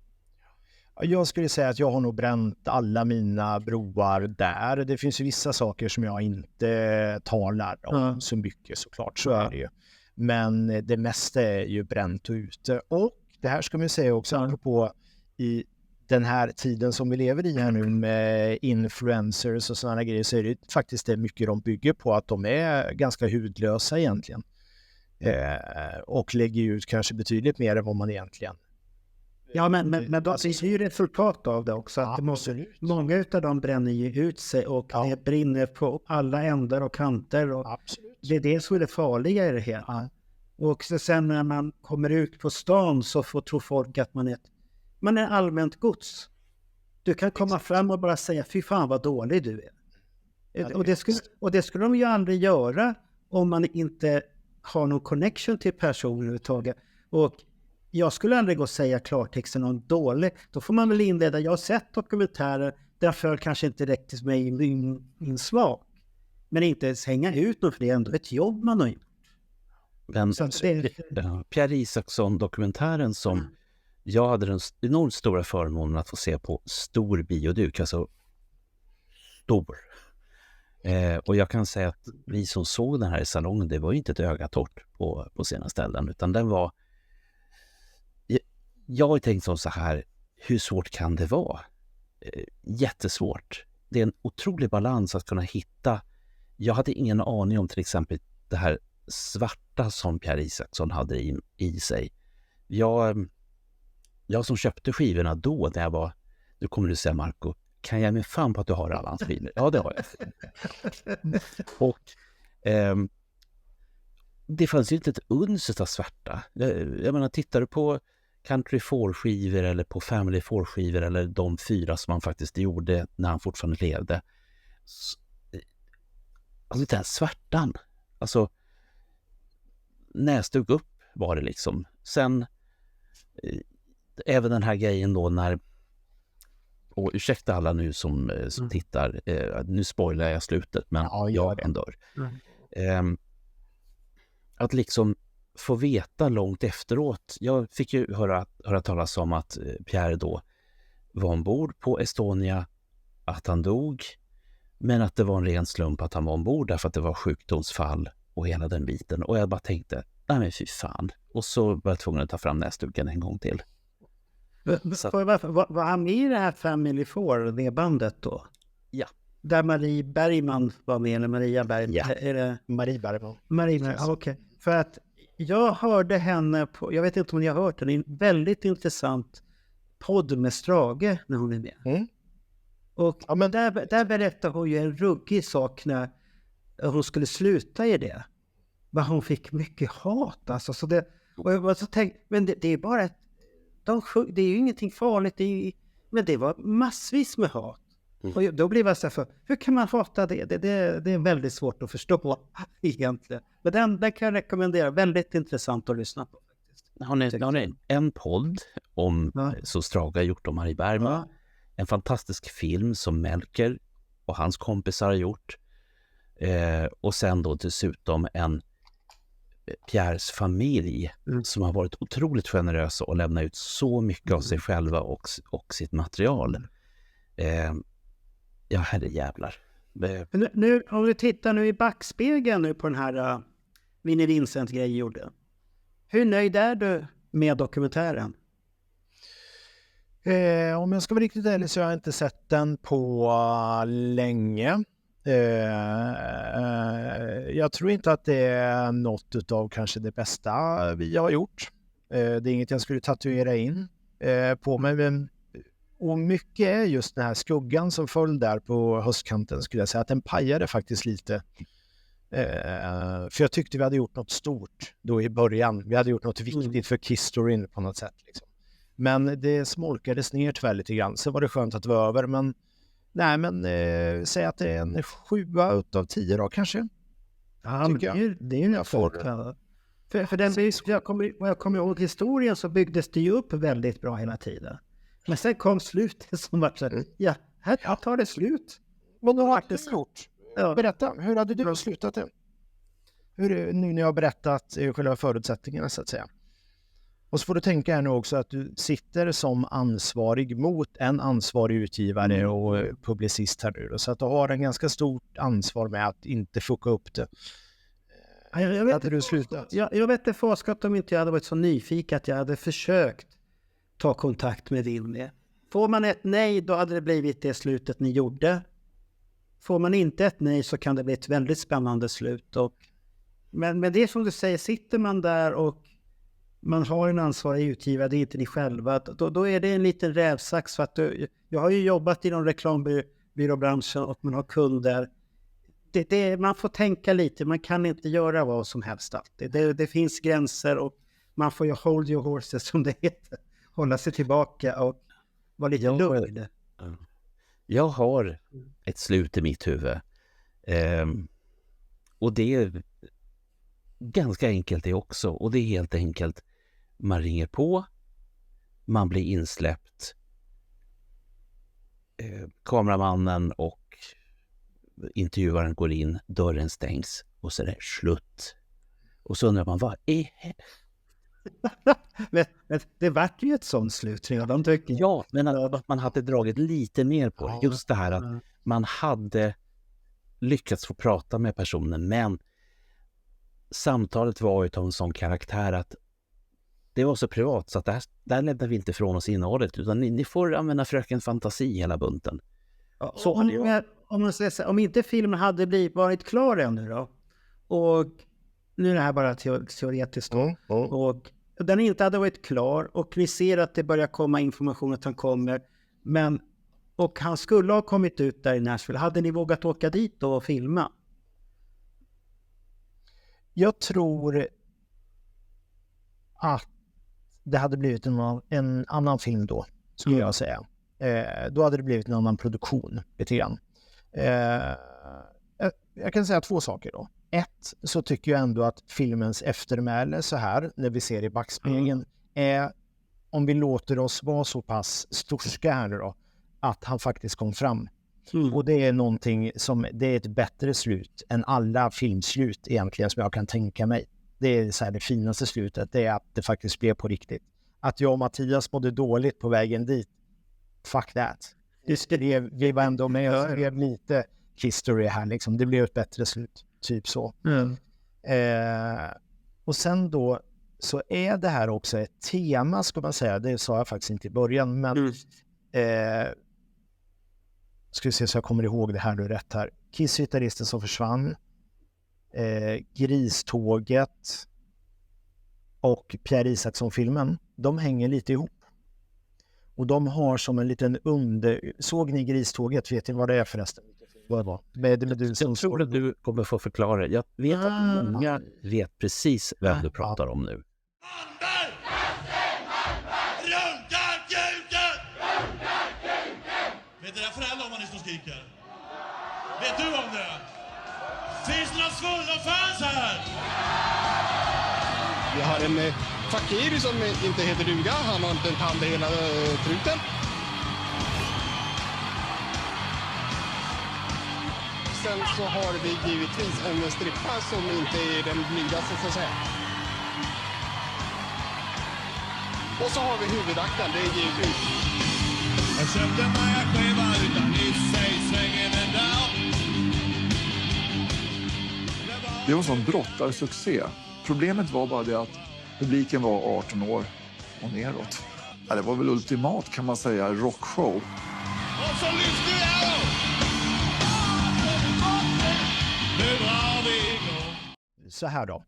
Jag skulle säga att jag har nog bränt alla mina broar där. Det finns ju vissa saker som jag inte talar om så mycket, såklart, så är det ju. Men det mesta är ju bränt och ute. Och det här ska man ju säga också på i den här tiden som vi lever i här nu med influencers och sådana grejer, så är det faktiskt det mycket de bygger på, att de är ganska hudlösa egentligen. Och lägger ut kanske betydligt mer än vad man egentligen. Ja, men då är ju resultat av det också. Att många utav dem bränner ju ut sig och det brinner på alla ändar och kanter. Och det är det som är det farliga i det hela. Och sen när man kommer ut på stan så tror folk att man är allmänt gods. Du kan komma fram och bara säga, fy fan vad dålig du är. Och det skulle de ju aldrig göra om man inte har någon connection till personen överhuvudtaget. Och jag skulle aldrig gå och säga klartexten om dålig. Då får man väl inleda. Jag har sett dokumentärer därför kanske inte räcktes med inslag. Men inte ens hänga ut någon, för det är ändå ett jobb man har gjort. Men Pierre Isaksson-dokumentären som jag hade den enormt stora förmånen att få se på stor bioduk, alltså stor. Och jag kan säga att vi som såg den här i salongen, det var ju inte ett öga torrt på sina ställen, utan den var... Jag har tänkt så här, hur svårt kan det vara? Jättesvårt. Det är en otrolig balans att kunna hitta. Jag hade ingen aning om till exempel det här svarta som Pierre Isaksson hade i sig. Jag som köpte skivorna då, när jag var... Nu kommer du säga, Marco, kan jag med fan på att du har alla hans skivor? Ja, det har jag. Och det fanns ju inte ett uns av svarta. Jag menar, tittar du på Country 4-skivor eller på Family 4-skivor eller de 4 som han faktiskt gjorde när han fortfarande levde. Alltså inte ens svärtan. Alltså näsduk upp var det liksom. Sen även den här grejen då när, och ursäkta alla nu som tittar, nu spoilar jag slutet, men han dör. Att liksom få veta långt efteråt. Jag fick ju höra talas om att Pierre då var ombord på Estonia, att han dog, men att det var en ren slump att han var ombord därför att det var sjukdomsfall och hela den biten. Och jag bara tänkte, nej men fy fan. Och så var jag tvungen att ta fram näsduken en gång till. Var han med i det här Family 4, det bandet då? Ja. Där Marie Bergman var med, eller Maria Bergman? Ja. Är det Marie Bergman. Okej. För att jag hörde henne på, jag vet inte om ni har hört den, en väldigt intressant podd med Strage när hon är med. Och där berättar hon ju en ruggig sak när hon skulle sluta i det. Men hon fick mycket hat. Alltså, så det, och jag så tänkte, men det är bara det är ju ingenting farligt. Men det var massvis med hat. Och då blir jag så här, hur kan man hata det? Det är väldigt svårt att förstå egentligen. Men den kan jag rekommendera. Väldigt intressant att lyssna på. Har ni en podd om så Strage har gjort om Marie Bergman. En fantastisk film som Melker och hans kompisar har gjort. Och sen då dessutom en Pierres familj som har varit otroligt generösa och lämnat ut så mycket av sig själva och sitt material. Ja, herrejävlar. Nu, om du tittar nu i backspegeln nu på den här Vinnie Vincent-grejen gjorde. Hur nöjd är du med dokumentären? Om jag ska vara riktigt ärlig så har jag inte sett den på länge. Jag tror inte att det är något av kanske det bästa vi har gjort. Det är inget jag skulle tatuera in på mig, men och mycket är just den här skuggan som föll där på höstkanten, skulle jag säga, att den pajade faktiskt lite. För jag tyckte vi hade gjort något stort då i början. Vi hade gjort något viktigt för Kiss-storyn på något sätt. Liksom. Men det smolkades ner tyvärr lite grann. Så var det skönt att det var över. Men Nej, men säg att det är en 7 utav 10 då kanske. Ja, men det är ju en för den, jag kommer ihåg historien så byggdes det ju upp väldigt bra hela tiden. Men sen kom slutet som var så här tar det slut. Vad du har faktiskt gjort? Ja. Berätta, hur hade du slutat det? Nu när jag har berättat själva förutsättningarna så att säga. Och så får du tänka här nu också att du sitter som ansvarig mot en ansvarig utgivare och publicist här nu. Så att du har en ganska stort ansvar med att inte fucka upp det. Jag vet inte forskat om inte jag hade varit så nyfiken att jag hade försökt ta kontakt med Disney. Får man ett nej, då hade det blivit det slutet ni gjorde. Får man inte ett nej så kan det bli ett väldigt spännande slut. Men det är som du säger, sitter man där och man har en ansvarig utgivare, det är inte ni själva. Då är det en liten rävsax. För att jag har ju jobbat inom reklambyråbranschen och man har kunder. Man får tänka lite, man kan inte göra vad som helst alltid. Det finns gränser och man får ju hold your horses som det heter. Hålla sig tillbaka och vara lite lugn. Jag har ett slut i mitt huvud. Och det är ganska enkelt det också. Och det är helt enkelt, man ringer på, man blir insläppt. Kameramannen och intervjuaren går in, dörren stängs och så är det slut. Och så undrar man, vad är men det vart ju ett sånt slut redan, tycker jag. Ja, men att man hade dragit lite mer på det. Just det här att man hade lyckats få prata med personen, men samtalet var ju av en sån karaktär att det var så privat så att där lämnar vi inte från oss innehållet, utan ni får använda fröken fantasi hela bunten. Så om inte filmen hade varit klar ännu då, och nu är det här bara teoretiskt då, och den inte hade varit klar och vi ser att det börjar komma information att han kommer, och han skulle ha kommit ut där i Nashville, hade ni vågat åka dit och filma? Jag tror att det hade blivit en annan film då, skulle jag säga. Då hade det blivit en annan produktion lite grann. Jag kan säga 2 saker då. 1, så tycker jag ändå att filmens eftermäle så här, när vi ser i backspegeln, är, om vi låter oss vara så pass storska här då, att han faktiskt kom fram. Och det är någonting som, det är ett bättre slut än alla filmslut egentligen som jag kan tänka mig. Det är så här, det finaste slutet, det är att det faktiskt blev på riktigt. Att jag och Mattias mådde dåligt på vägen dit, fuck that. Vi var ändå med och skrev lite history här liksom. Det blev ett bättre slut, typ så. Och sen då så är det här också ett tema, ska man säga. Det sa jag faktiskt inte i början, men ska vi se så jag kommer ihåg det här nu rätt här. Kiss-gitarristen som försvann, Griståget och Pierre Isaksson-filmen, de hänger lite ihop. Och de har som en liten såg ni Griståget? Vet ni vad det är förresten? Vad det var? Jag tror att du kommer få förklara. Jag vet att många vet precis vem du pratar om nu. Vet era föräldrar om vad ni står och skriker? Vet du om det? Finns det några svullna fans här? Vi har en fakir som inte heter duga. Han har inte en tand i hela truten. Sen så har vi givetvis en strippa som inte är den blygaste, så att säga. Och så har vi huvudakten, det är givetvis. Jag köpte en majaskiva utan i sig svänger den där. Det var en sån brottarsuccé. Problemet var bara det att publiken var 18 år och neråt. Ja, det var väl ultimat, kan man säga, rockshow. Och så lyfter vi här. Nu drar vi igång. Så här då.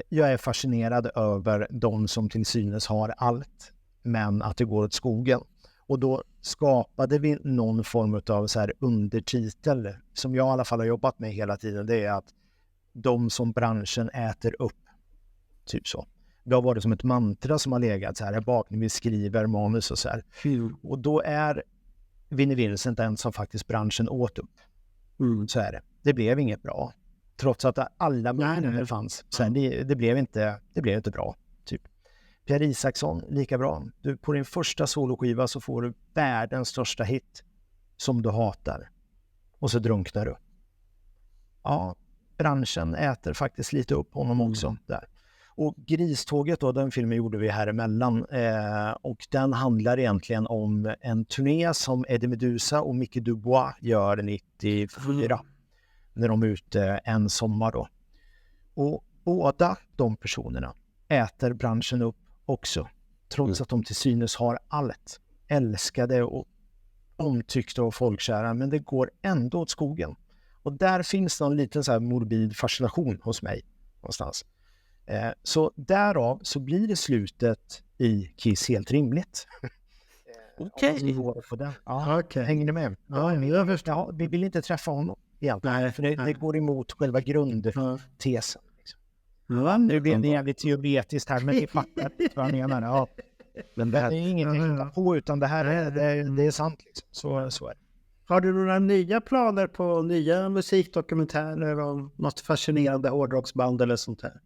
Jag är fascinerad över de som till synes har allt, men att det går åt skogen. Och då skapade vi någon form av så här undertitel som jag i alla fall har jobbat med hela tiden. Det är att de som branschen äter upp. Typ så. Det har varit som ett mantra som har legat så här bak när vi skriver manus och så här. Och då är Vinnie Vincent den som faktiskt branschen åt upp. Så är det. Det blev inget bra. Trots att alla möjligheter fanns. Så det blev inte bra. Typ. Pierre Isaksson, lika bra. Du, på din första soloskiva så får du världens största hit som du hatar. Och så drunknar du. Ja, branschen äter faktiskt lite upp honom också där. Och Griståget då, den filmen gjorde vi här emellan. Och den handlar egentligen om en turné som Eddie Meduza och Mickey Dubois gör 94. När de är ute en sommar då. Och båda de personerna äter branschen upp också. Trots att de till synes har allt. Älskade och omtyckta och folkkära. Men det går ändå åt skogen. Och där finns någon liten så här morbid fascination hos mig någonstans. Så därav så blir det slutet i Kiss helt rimligt. Okej. Hänger ni med? Vi vill inte träffa honom egentligen. För det går emot själva grundtesen. Nu blir det jävligt teoretiskt här, men det fattar vad jag menar. Ja. Men det är inget på, utan det här det är sant. Liksom. Så är det. Har du några nya planer på nya musikdokumentärer om något fascinerande hårdrocksband eller sånt här?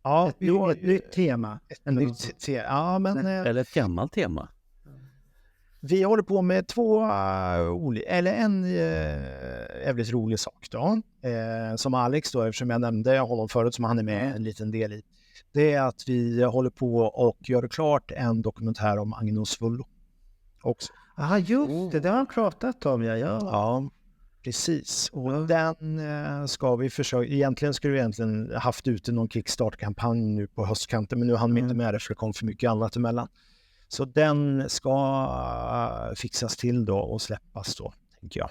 Ja, ett nytt tema. Ja, men, eller ett gammalt tema. Vi håller på med en jävligt rolig sak då. Som Alex då, eftersom jag nämnde honom förut som han är med en liten del i. Det är att vi håller på och gör klart en dokumentär om Agnos Vullo också. Ja, just det har han pratat om. Ja, precis. Och den ska vi försöka... Egentligen skulle vi haft ute någon Kickstart-kampanj nu på höstkanten, men nu hann vi inte med det för det kom för mycket annat emellan. Så den ska fixas till då och släppas då, tänker jag,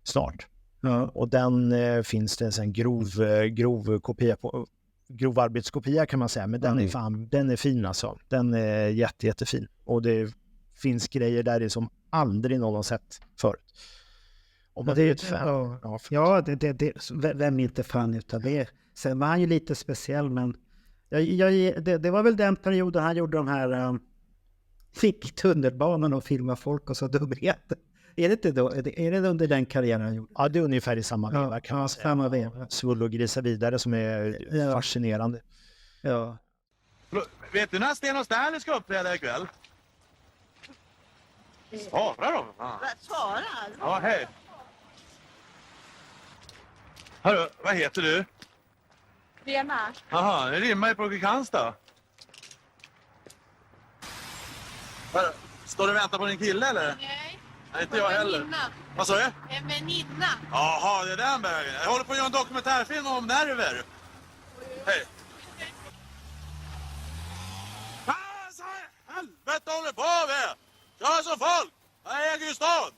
snart. Ja. Och den finns det en grov kopia på, grov arbetskopia kan man säga, men den är fin alltså. Den är jättefin. Och det finns grejer där som aldrig någon har sett förut. Och det är ett fan. Vem inte fan utav det. Sen var han ju lite speciell, men det var väl den perioden han gjorde de här fick tunnelbanan och filma folk och så dumheter. Är det inte då? Är det under den karriären han gjorde? Ja, det är ungefär i samma veva kan man säga. Samma veva. Svull och grisa vidare som är fascinerande. Ja. Vet du när Sten & Stanley ska uppträda ikväll? Svara då! Svara? Ja, hej. Hörru, vad heter du? Lena. Jaha, det rimmar ju på Kristianstad. Står du och väntar på din kille eller? Nej. Nej, inte jag heller. Väninna. Vad sa du? En väninna. Jaha, det är den vägen. Jag håller på att göra en dokumentärfilm om nerver. Hej. Vad sa helvete håller på med? Kör som folk! Jag äger ju stan.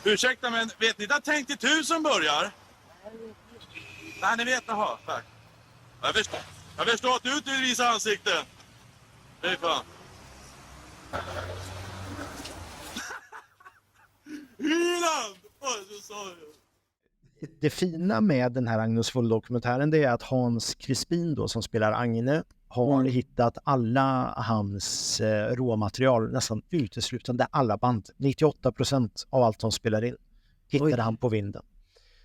Ursäkta, men vet ni att Tänk till 1000 börjar? Nej, ni vet, jaha, tack. Jag förstår att du inte vill visa ansikten. Det är fan. Hyland! Det fina med den här Agnes Vullo-dokumentären, det är att Hans Crispin då, som spelar Agne, har hittat alla hans råmaterial, nästan uteslutande alla band. 98% av allt de spelar in hittade han på vinden.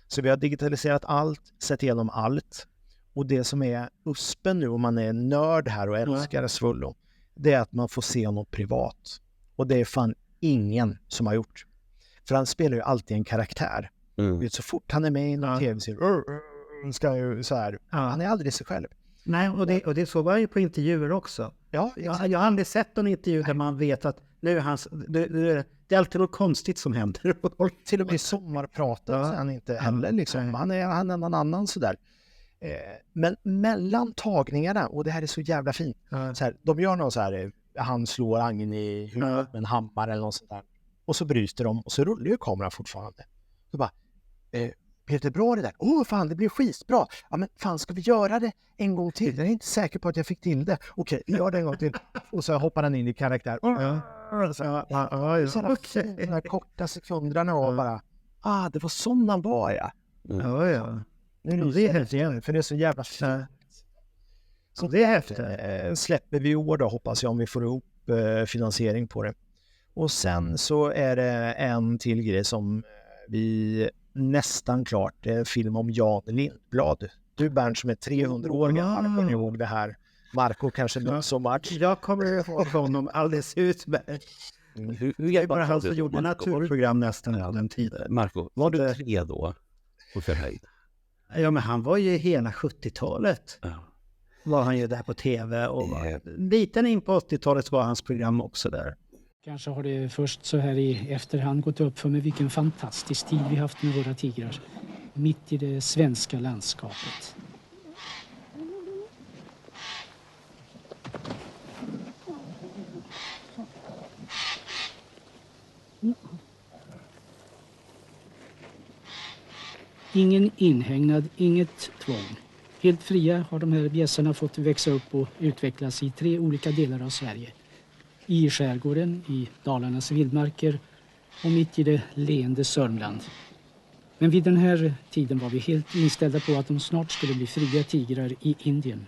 Så vi har digitaliserat allt, sett igenom allt. Och det som är uspen nu, om man är nörd här och älskar Svullo, det är att man får se honom privat. Och det är fan ingen som har gjort. För han spelar ju alltid en karaktär. Så fort han är med i en tv-serie han är aldrig sig själv. Nej, och det så var ju på intervjuer också. Ja, jag har aldrig sett någon intervju där man vet att nu är hans, det är alltid något konstigt som händer. Till och med i sommarpratet är han inte heller liksom. Han är någon annan sådär. Men mellan tagningarna, och det här är så jävla fint. Så här, de gör någon så här, han slår Agnen i huvudet med en hammare eller något sånt där. Och så bryter de och så rullar ju kameran fortfarande. Så bara, Peter, bra det där. Fan, det blir skitbra. Ja, men fan, ska vi göra det en gång till? Jag är inte säker på att jag fick till det. Okej, vi gör det en gång till. Och så hoppar han in i karaktär. Så de här korta sekunderna och bara, det var sån han var, ja. Nu är det helt igen, för det är så jävla fint. Så det är häftigt. Släpper vi i år då, hoppas jag, om vi får ihop finansiering på det. Och sen så är det en till grej som vi nästan klart, det är en film om Jan Lindblad. Du Bernt som är 300 år gammal, kommer ihåg det här. Marco kanske inte så much. Jag kommer ihåg honom alldeles utmärkt. Hur bara han som gjorde naturprogram nästan i all den tiden. Marco, var du 3 då? På förhöjd? Ja, men han var ju hela 70-talet. Ja. Var han ju där på tv. Och liten in på 80-talet var hans program också där. Kanske har det först så här i efterhand gått upp för mig vilken fantastisk tid vi haft med våra tigrar. Mitt i det svenska landskapet. Ingen inhägnad, inget tvång. Helt fria har de här bjässarna fått växa upp och utvecklas i 3 olika delar av Sverige. I skärgården, i Dalarnas vildmarker och mitt i det leende Sörmland. Men vid den här tiden var vi helt inställda på att de snart skulle bli fria tigrar i Indien.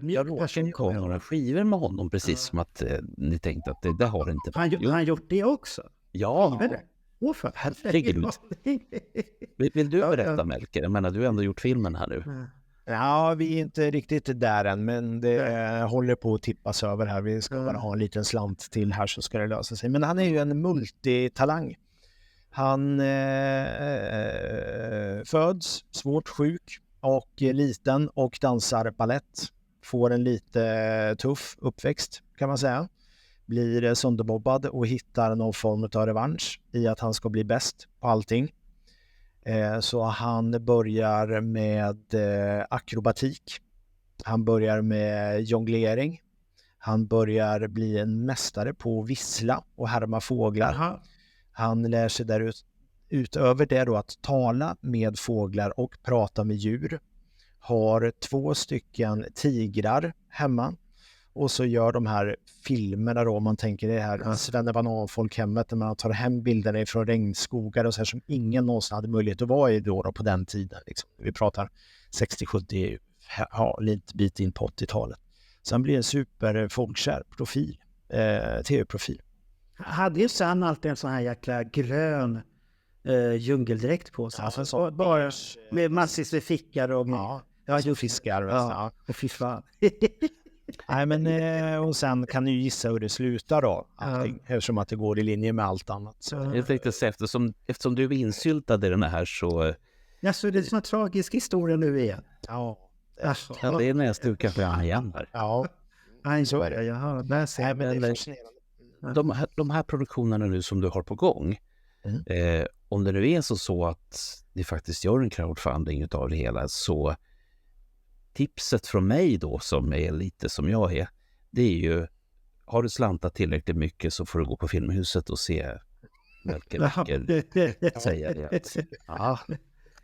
Jag råkade komma några skivor med honom precis som att ni tänkte att det har inte... Han gjort det också? Ja. Herregud. Vill du berätta, Melker? Jag menar, du har ändå gjort filmen här nu. Ja, vi är inte riktigt där än, men det håller på att tippas över här. Vi ska bara ha en liten slant till här så ska det lösa sig. Men han är ju en multitalang. Han föds svårt sjuk och liten och dansar ballett. Får en lite tuff uppväxt kan man säga. Blir sönderbobbad och hittar någon form av revansch i att han ska bli bäst på allting. Så han börjar med akrobatik. Han börjar med jonglering. Han börjar bli en mästare på vissla och härma fåglar. Aha. Han lär sig utöver det då att tala med fåglar och prata med djur. Har 2 stycken tigrar hemma. Och så gör de här filmerna då, om man tänker det här Svennebanan-folkhemmet, där man tar hem bilderna från regnskogar och så här som ingen någonsin hade möjlighet att vara i då på den tiden. Liksom. Vi pratar 60-70, lite bit in på 80-talet. Så han blir en superfolkkär profil, tv-profil. Hade ju sen alltid en sån här jäkla grön djungeldräkt på sig. Alltså, så bara med massvis med fickar och fiskar. Ja, och fy fan. Nej, men och sen kan du gissa hur det slutar då. Eftersom att det går i linje med allt annat. Så. Jag tänkte säga, eftersom du är insyltad i den här så... Ja, så det är en tragisk historia nu igen. Ja. Ja, det är nästan kanske han igen här. Ja, så är det. Jaha, där ser men det är fascinerande. De här produktionerna nu som du har på gång, om det nu är så att ni faktiskt gör en crowdfunding utav det hela, så tipset från mig då, som är lite som jag är, det är ju, har du slantat tillräckligt mycket så får du gå på Filmhuset och se Melker säger det. Ja.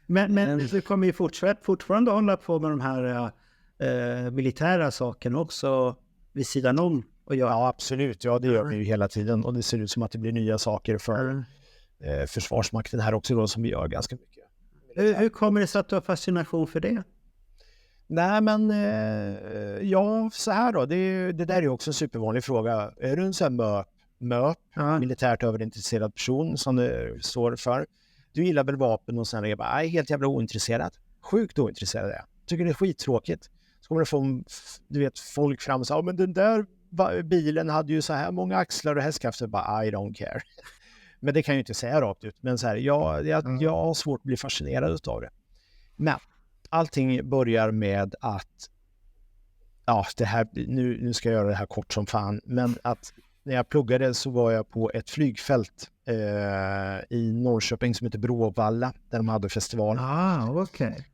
Men du kommer ju fortfarande hålla på med de här militära sakerna också vid sidan om. Och ja, absolut. Ja, det gör vi ju hela tiden. Och det ser ut som att det blir nya saker för Försvarsmakten här också då, som vi gör ganska mycket. Hur kommer det sig att du har fascination för det? Nej, men ja, så här då. Det där är ju också en supervanlig fråga. Är du en sån här MÖP, militärt överintresserad person som det står för? Du gillar väl vapen och sen är jag bara, helt jävla ointresserad. Sjukt ointresserad är jag. Tycker det är skittråkigt. Så kommer det få, du vet, folk fram och säger, men den där bilen hade ju så här många axlar och hästkrafter. Bara, I don't care. Men det kan jag ju inte säga rakt ut. Men så här, jag har svårt att bli fascinerad av det. Men allting börjar med att, det här, nu ska jag göra det här kort som fan, men att när jag pluggade så var jag på ett flygfält i Norrköping som heter Bråvalla, där de hade festival. Okej.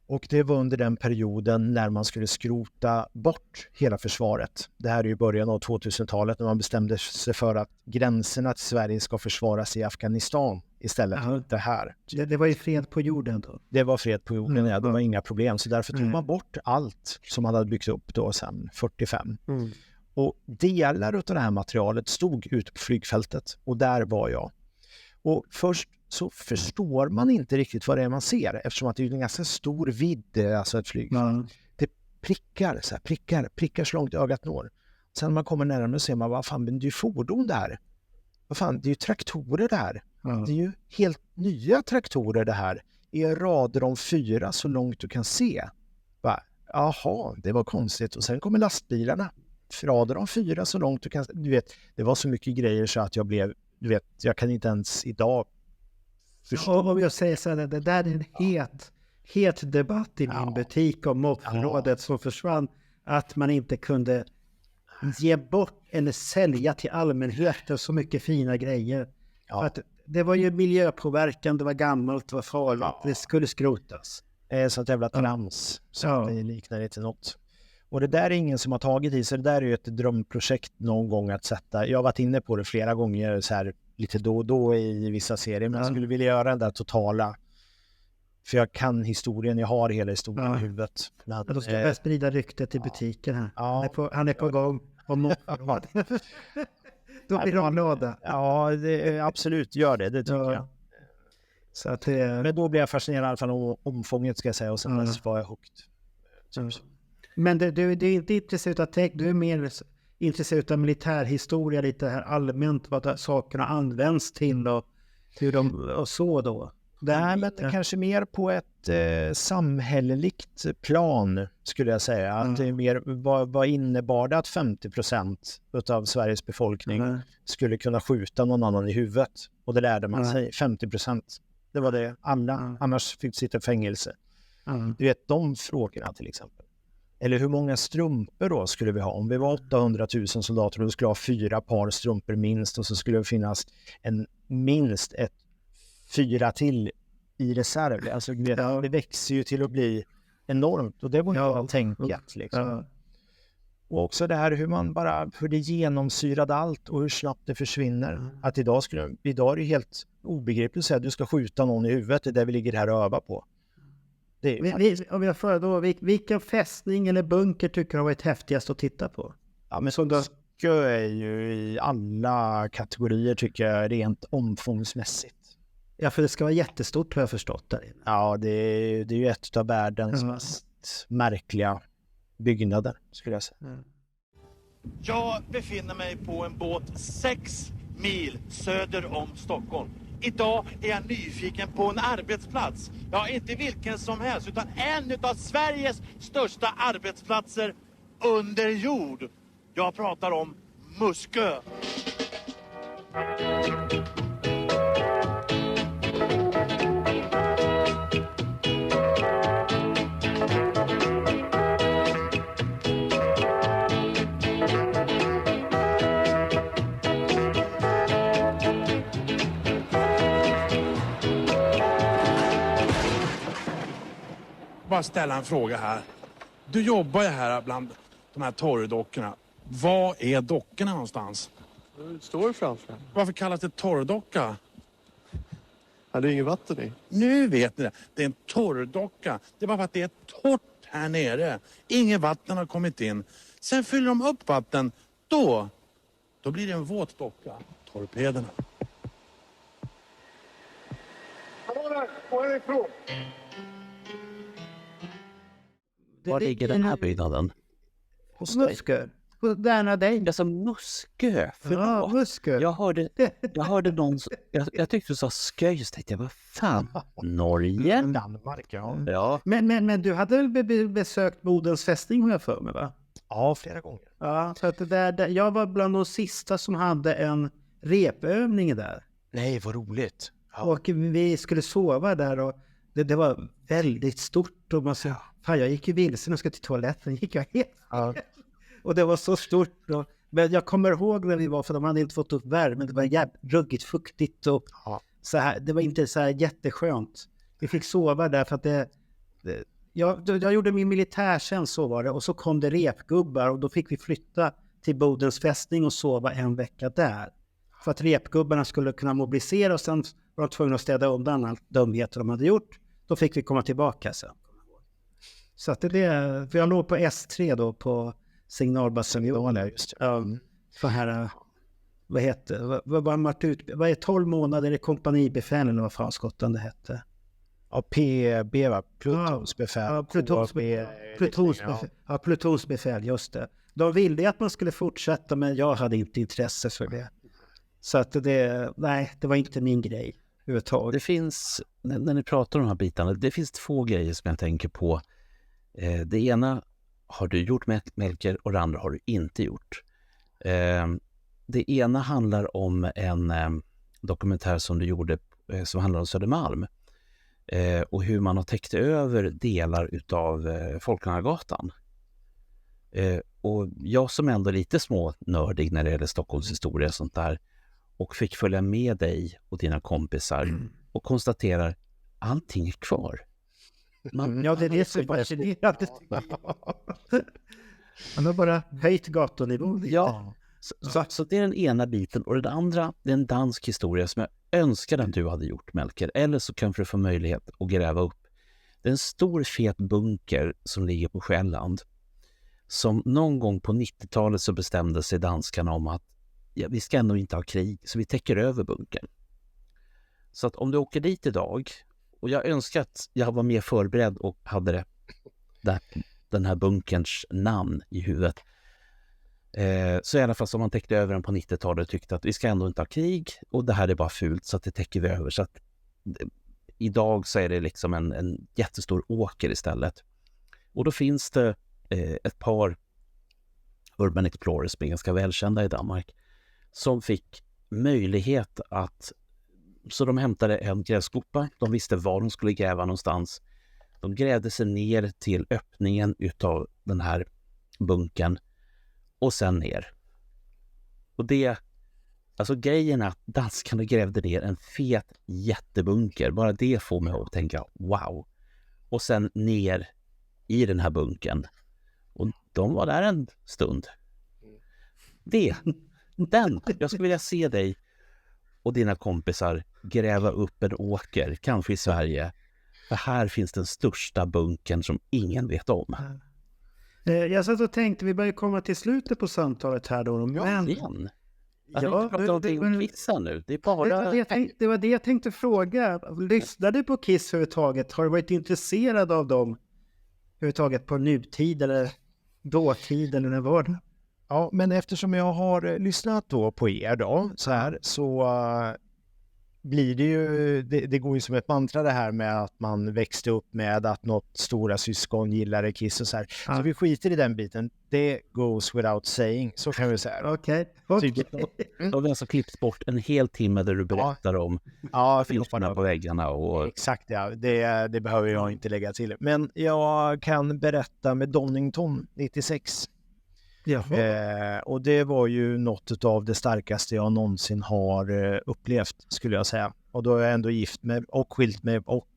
Och det var under den perioden när man skulle skrota bort hela försvaret. Det här är ju början av 2000-talet när man bestämde sig för att gränserna till Sverige ska försvaras i Afghanistan istället för det här. Det var ju fred på jorden då? Det var fred på jorden, ja. Det var inga problem. Så därför tog man bort allt som man hade byggt upp då sedan 45. Och delar av det här materialet stod ute på flygfältet. Och där var jag. Och först så förstår man inte riktigt vad det är man ser, eftersom att det är en ganska stor vidd, alltså ett flyg. prickar så långt ögat når. Sen när man kommer närmare ser man, vad fan, men det är ju fordon där. Vad fan, det är ju traktorer där. Det är ju helt nya traktorer det här. Är rader om 4 så långt du kan se. Jaha, det var konstigt. Och sen kommer lastbilarna. Rader om 4 så långt du kan se. Du vet, det var så mycket grejer så att jag blev, du vet, jag kan inte ens idag förstå. Om jag säger så här, det där är en het debatt i min butik om området som försvann. Att man inte kunde ge bort eller sälja till allmänheten så mycket fina grejer. För att det var ju miljöpåverkan, det var gammalt, det var farligt, det skulle skrotas. Sånt jävla trams, så det liknar inte något. Och det där är ingen som har tagit i, så det där är ju ett drömprojekt någon gång att sätta. Jag har varit inne på det flera gånger så här lite då och då i vissa serier, men jag skulle vilja göra den där totala, för jag kan historien, jag har hela historien i huvudet. Men, då ska jag sprida ryktet i butiken här. Han är på gång. Då blir de glada. Ja, absolut, gör det tycker jag. Så att, men då blir jag fascinerad i alla fall om omfånget, ska jag säga, och sen dess var jag hooked. Men du är inte intresserad av tech, du är mer intresserad av militärhistoria lite här allmänt, vad sakerna används till och hur de och så då. Nej, men kanske mer på ett samhälleligt plan skulle jag säga. Att det är mer, vad innebar det att 50% av Sveriges befolkning skulle kunna skjuta någon annan i huvudet? Och det lärde man sig, 50%. Det var det alla, annars fick sitta i fängelse. Du vet, de frågorna till exempel. Eller hur många strumpor då skulle vi ha? Om vi var 800 000 soldater och vi skulle ha 4 par strumpor minst, och så skulle det finnas minst 4 till i reserv. Alltså det växer ju till att bli enormt, och det var ju tänket liksom. Och också det här hur det genomsyrade allt och hur snabbt det försvinner. Att idag är det helt obegripligt att säga att du ska skjuta någon i huvudet, det är det vi ligger här och övar på. Om jag föredrar, vilken fästning eller bunker tycker du har varit häftigast att titta på? Ja, men så är ju i alla kategorier tycker jag, rent omfångsmässigt. Ja, för det ska vara jättestort har jag förstått där. Ja, det är ju ett av världens mest märkliga byggnader skulle jag säga. Jag befinner mig på en båt 6 mil söder om Stockholm. Idag är jag nyfiken på en arbetsplats. Ja, inte vilken som helst, utan en av Sveriges största arbetsplatser under jord. Jag pratar om Muskö. Bara ställa en fråga här. Du jobbar ju här bland de här torrdockorna. Var är dockorna någonstans? Du står framför. Varför kallas det torrdocka? Ja, det är inget vatten i. Nu vet ni det. Det är en torrdocka. Det är bara för att det är torrt här nere. Inget vatten har kommit in. Sen fyller de upp vatten. Då blir det en våt docka. Torpederna. Var ligger den här byggnaden? Hos Muskö. Där dig. Alltså Muskö, förlåt. Ja, Muskö. Jag hörde någon, jag tyckte du sa Sköj, så tänkte jag, vad fan? Norge? Danmark, ja. Men du hade väl besökt Bodens fästning, har jag för mig, va? Ja, flera gånger. Ja, så att jag var bland de sista som hade en repövning där. Nej, vad roligt. Ja. Och vi skulle sova där och det var väldigt stort och man sa, fan jag gick ju vilsen och ska till toaletten, gick jag helt. Ja. Och det var så stort. Men jag kommer ihåg när vi var, för de hade inte fått upp värmen, det var ruggigt fuktigt och så här, det var inte så här jätteskönt. Vi fick sova där för att jag gjorde min militärtjänst, så var det, och så kom det repgubbar och då fick vi flytta till Bodens fästning och sova en vecka där. För att repgubbarna skulle kunna mobilisera och sen var de tvungna att städa undan allt dumheter de hade gjort. Då fick vi komma tillbaka sen. Så att för jag låg på S3 då på signalbataljonen. Just för här, vad heter vad är 12 månader i kompanibefäl eller vad fan skottan det hette. Ja, PB va? Plutonsbefäl. Ja, plutonsbefäl, just det. De ville ju att man skulle fortsätta, men jag hade inte intresse för det. Så att det var inte min grej överhuvudtaget. Det finns, när ni pratar om de här bitarna, det finns 2 grejer som jag tänker på. Det ena har du gjort, Melker, och det andra har du inte gjort. Det ena handlar om en dokumentär som du gjorde som handlar om Södermalm. Och hur man har täckt över delar utav Folkungagatan. Och jag som ändå är lite smånördig när det gäller Stockholms historia och sånt där, och fick följa med dig och dina kompisar och konstaterar allting är kvar. Ja, det är det som är fascinerande. Man har bara höjt gatunivån. Ja, så det är den ena biten. Och den andra, det är en dansk historia som jag önskar att du hade gjort, Melker. Eller så kan du få möjlighet att gräva upp. Det är en stor fet bunker som ligger på Själland. Som någon gång på 90-talet så bestämde sig danskarna om att vi ska ändå inte ha krig, så vi täcker över bunkern. Så att om du åker dit idag, och jag önskar att jag var mer förberedd och hade den här bunkerns namn i huvudet. Så i alla fall som man täckte över den på 90-talet och tyckte att vi ska ändå inte ha krig och det här är bara fult, så att det täcker vi över. Så att idag så är det liksom en jättestor åker istället. Och då finns det ett par Urban Explorers som är ganska välkända i Danmark som fick möjlighet att, så de hämtade en grävskopa, de visste var de skulle gräva någonstans. De grävde sig ner till öppningen utav den här bunkern och sen ner. Och det, alltså grejen är att danskarna grävde ner en fet jättebunker. Bara det får mig att tänka wow. Och sen ner i den här bunkern. Och de var där en stund. Jag skulle vilja se dig och dina kompisar gräva upp en åker, kanske i Sverige. För här finns den största bunkern som ingen vet om. Jag satt och tänkte, vi börjar komma till slutet på samtalet här då. Men... igen? Jag har inte pratat någonting om Kiss nu. Det är bara... Det var det jag tänkte fråga. Lyssnade du på Kiss överhuvudtaget? Har du varit intresserad av dem överhuvudtaget på nutid eller dåtid eller när var det? Ja, men eftersom jag har lyssnat då på er då, så blir det ju, det går ju som ett mantra det här med att man växte upp med att något stora syskon gillade Kiss och så här. Så vi skiter i den biten. Det goes without saying, så kan vi säga. Okej. Då har vi alltså klippt bort en hel timme där du berättar om filmerna på väggarna. Och... Exakt, ja. Det behöver jag inte lägga till. Men jag kan berätta med Donington 96. Och det var ju något av det starkaste jag någonsin har upplevt, skulle jag säga. Och då är jag ändå gift med och skilt med och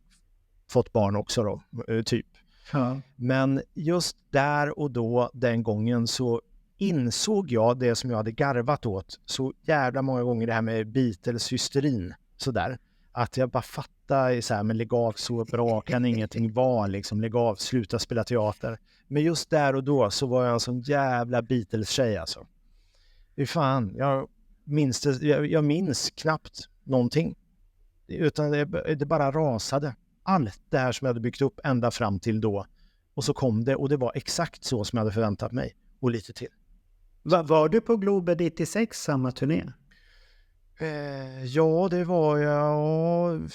fått barn också då, typ. Ja. Men just där och då, den gången, så insåg jag det som jag hade garvat åt så jävla många gånger, det här med Beatles-hysterin, sådär. Att jag bara fattar så här, men lägg av, så bra kan ingenting vara, liksom, lägg av, sluta spela teater. Men just där och då så var jag en sån jävla Beatles-tjej alltså. Hur fan, jag minns knappt någonting. Utan det bara rasade. Allt det här som jag hade byggt upp ända fram till då. Och så kom det, och det var exakt så som jag hade förväntat mig. Och lite till. Var du på Globen 96 samma turné? Ja, det var jag.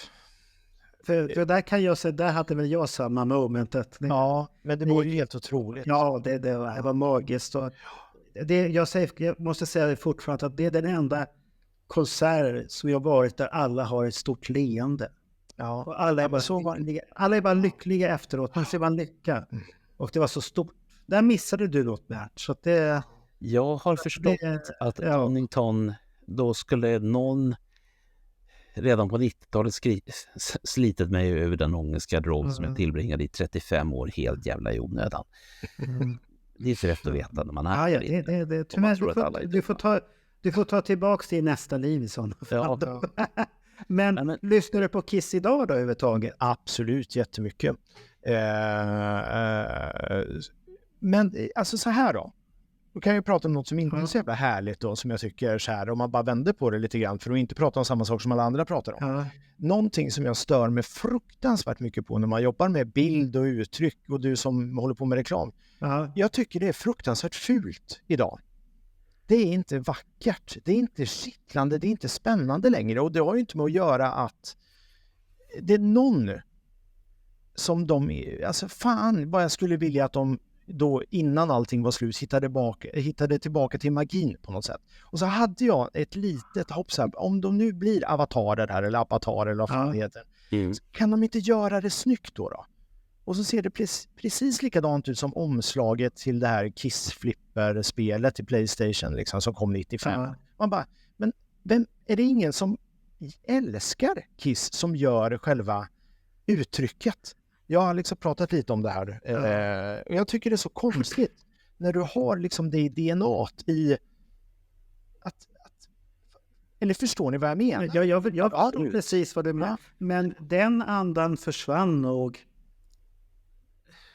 För där kan jag säga, där hade väl jag samma momentet. Ja, men det var ju helt otroligt. Ja, det var magiskt. Och jag måste säga det fortfarande att det är den enda konsert som jag varit där alla har ett stort leende. Ja. Och alla är bara lyckliga efteråt. Man ser bara lycka. Och det var så stort. Där missade du något, Bert. Så att det... Jag har förstått att Donington, då skulle någon redan på 90-talet slitit mig över den ångestgarderob som jag tillbringade i 35 år helt jävla i onödan. Det är så rätt att veta när man är du får ta tillbaka det i nästa liv i sådana fall. Men lyssnar du på Kiss idag då överhuvudtaget? Absolut, jättemycket. Men alltså så här då. Då kan jag prata om något som inte är så jävla härligt då, som jag tycker så här, om man bara vänder på det lite grann för att inte prata om samma sak som alla andra pratar om. Någonting som jag stör mig fruktansvärt mycket på när man jobbar med bild och uttryck, och du som håller på med reklam. Jag tycker det är fruktansvärt fult idag. Det är inte vackert, det är inte kittlande, det är inte spännande längre, och det har ju inte med att göra att det är någon som alltså fan vad jag skulle vilja att de då innan allting var slut hittade tillbaka till magin på något sätt. Och så hade jag ett litet hopp så här, om de nu blir avatarer här, eller avatarer eller vad det heter, så kan de inte göra det snyggt då? Och så ser det precis likadant ut som omslaget till det här Kiss Flipper-spelet i PlayStation liksom, som kom 95. Man bara, men är det ingen som älskar Kiss som gör själva uttrycket? Jag har liksom pratat lite om det här. Och jag tycker det är så konstigt när du har liksom det i DNA-t i att eller förstår ni vad jag menar? Jag förstår precis vad du menar. Men den andan försvann nog.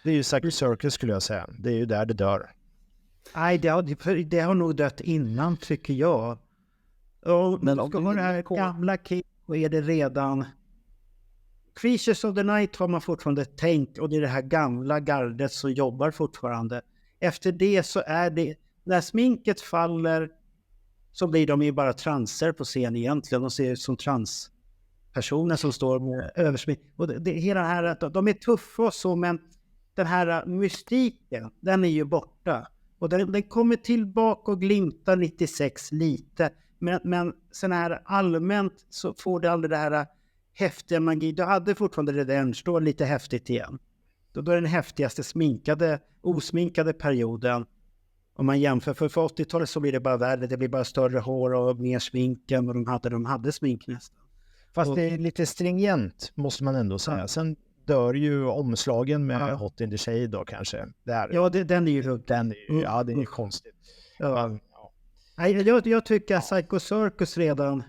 Det är ju Circus skulle jag säga. Det är ju där det dör. Nej, det har nog dött innan tycker jag. Men om det här gamla Kiss så är det redan... Creatures of the Night har man fortfarande tänkt, och det är det här gamla gardet som jobbar fortfarande. Efter det så är det, när sminket faller så blir de ju bara transer på scen egentligen. De ser ut som transpersoner som står med översmink. Och hela det här att de är tuffa och så, men den här mystiken, den är ju borta. Och den kommer tillbaka och glimtar 96 lite. Men sen här allmänt så får det aldrig det här häftiga magi. Du hade fortfarande Revenge, då lite häftigt igen. Då är den häftigaste osminkade perioden. Om man jämför, för 80-talet så blir det bara värre. Det blir bara större hår och mer smink än vad de hade smink nästan. Fast det är lite stringent måste man ändå säga. Sen dör ju omslagen med Hot in the Shade då kanske. Den är ju runt. Ja, det är konstigt. Jag tycker att Psycho Circus redan...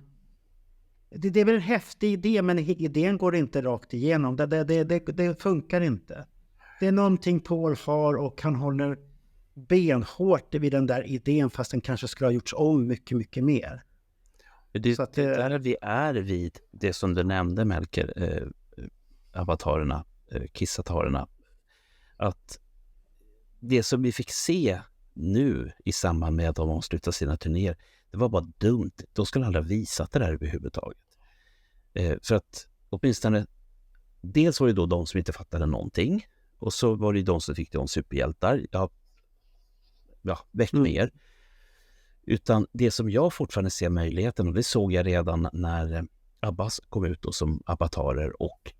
Det är väl en häftig idé, men idén går inte rakt igenom. Det funkar inte. Det är någonting Paul har, och han håller benhårt vid den där idén, fast den kanske skulle ha gjorts om mycket, mycket mer. Så att där vi är vid det som du nämnde, Melker, avatarerna, kissatarerna, att det som vi fick se nu i samband med att de avslutar sina turnéer, det var bara dumt. De skulle aldrig ha visat det där överhuvudtaget. För att åtminstone, dels var det då de som inte fattade någonting, och så var det de som tyckte om superhjältar. Väck mer. Utan det som jag fortfarande ser möjligheten, och det såg jag redan när Abbas kom ut då som avatarer, och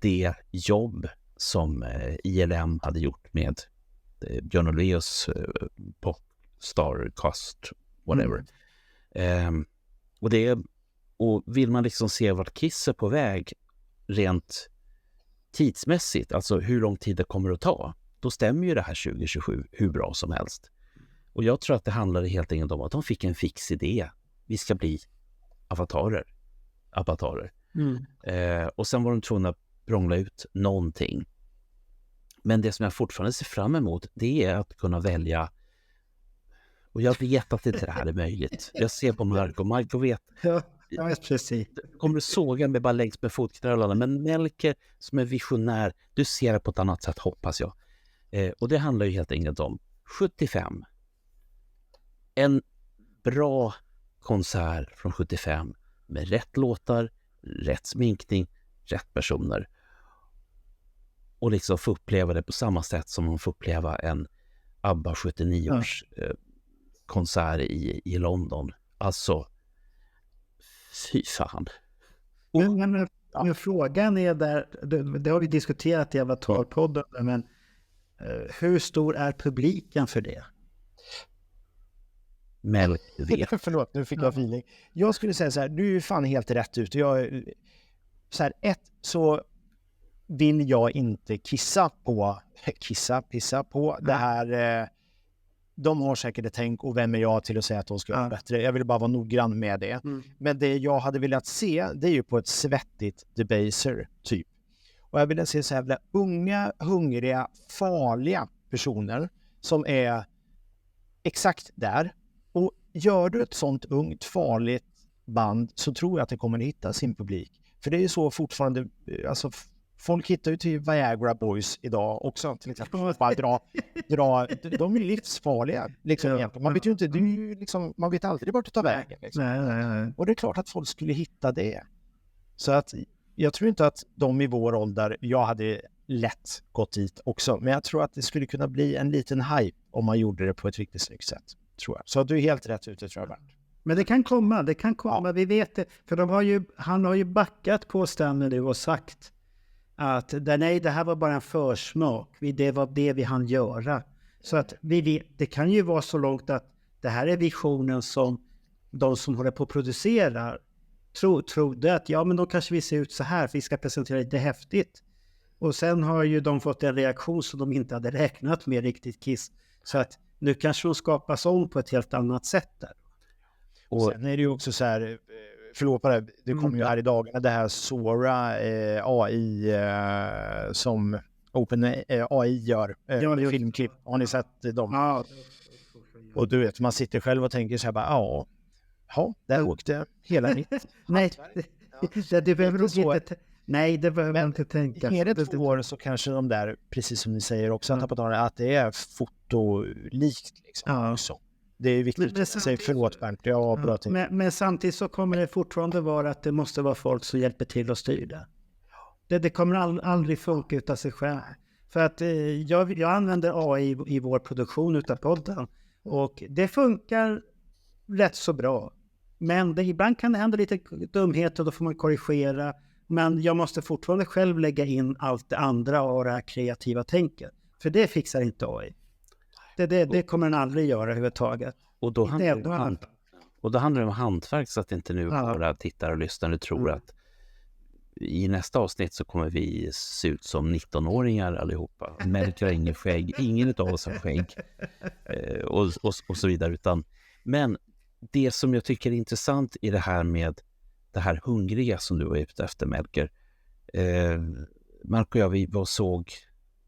det jobb som ILM hade gjort med Björn Ulvaeus Popstar-cast, whatever. Och vill man liksom se vart Kiss är på väg rent tidsmässigt, alltså hur lång tid det kommer att ta, då stämmer ju det här 2027 hur bra som helst. Och jag tror att det handlar helt enkelt om att de fick en fix idé. Vi ska bli avatarer. Och sen var de tvungna att prångla ut någonting. Men det som jag fortfarande ser fram emot, det är att kunna välja. Och jag vet att inte det här är möjligt. Jag ser på Marco vet. Jag vet precis. Kommer du såga med bara längs med fotknölarna. Men Melker som är visionär, du ser det på ett annat sätt, hoppas jag. Och det handlar ju helt enkelt om 75. En bra konsert från 75 med rätt låtar, rätt sminkning, rätt personer. Och liksom få uppleva det på samma sätt som man får uppleva en ABBA 79-års konsert i London. Alltså, fy fan. Men frågan är där, det har vi diskuterat i Avatar-podden, men hur stor är publiken för det? Förlåt, nu fick jag feeling. Jag skulle säga så här, du är fan helt rätt ut. Så vill jag inte pissa på det här. De har säkert ett tänk, och vem är jag till att säga att de ska göra bättre? Jag vill bara vara noggrann med det. Men det jag hade velat se, det är ju på ett svettigt debaser typ. Och jag vill se så här unga, hungriga, farliga personer som är exakt där. Och gör du ett sånt ungt, farligt band så tror jag att det kommer att hitta sin publik. För det är ju så fortfarande, alltså folk hittar ju till Viagra Boys idag också till exempel. Bara dra, de är livsfarliga. Liksom, man vet ju inte, det är ju liksom, man vet aldrig vart det tar vägen. Liksom. Nej. Och det är klart att folk skulle hitta det. Så att jag tror inte att de i vår ålder, jag hade lätt gått dit också. Men jag tror att det skulle kunna bli en liten hype om man gjorde det på ett riktigt snyggt sätt. Tror jag. Så du är helt rätt ute, tror jag. Men det kan komma, ja. Vi vet det. För han har ju backat på Stanley nu och sagt att nej, det här var bara en försmak. Det var det vi hann göra. Så att det kan ju vara så långt att det här är visionen som de som håller på att producera trodde att men då kanske vi ser ut så här, för vi ska presentera lite häftigt. Och sen har ju de fått en reaktion som de inte hade räknat med riktigt Kiss. Så att nu kanske de skapas om på ett helt annat sätt där. Och sen är det ju också så här, förlåt på det kommer ju här i dagarna det här Sora AI som Open AI gör filmklipp. Har ni sett dem? Ja. Och du vet, man sitter själv och tänker så här bara, där åkte hela mitt. Nej, det behöver du inte. Nej, det behöver man inte tänka. Är det 2 år så kanske de där, precis som ni säger också, att det är fotolikt liksom också. Det är viktigt att säga förlåt Bernt. Men samtidigt så kommer det fortfarande vara att det måste vara folk som hjälper till att styra. Det kommer aldrig funka utav sig själv. För att jag använder AI i vår produktion utav podden. Och det funkar rätt så bra. Men ibland kan det hända lite dumheter och då får man korrigera. Men jag måste fortfarande själv lägga in allt det andra och det här kreativa tänket. För det fixar inte AI. Det kommer den aldrig göra överhuvudtaget. Och då handlar det om hantverk, så att inte nu våra tittare och lyssnare tror att i nästa avsnitt så kommer vi se ut som 19-åringar allihopa. Melker har ingen skägg, ingen av oss har skägg och så vidare. Men det som jag tycker är intressant i det här med det här hungriga som du var ute efter, Melker. Mark och jag, vi var och såg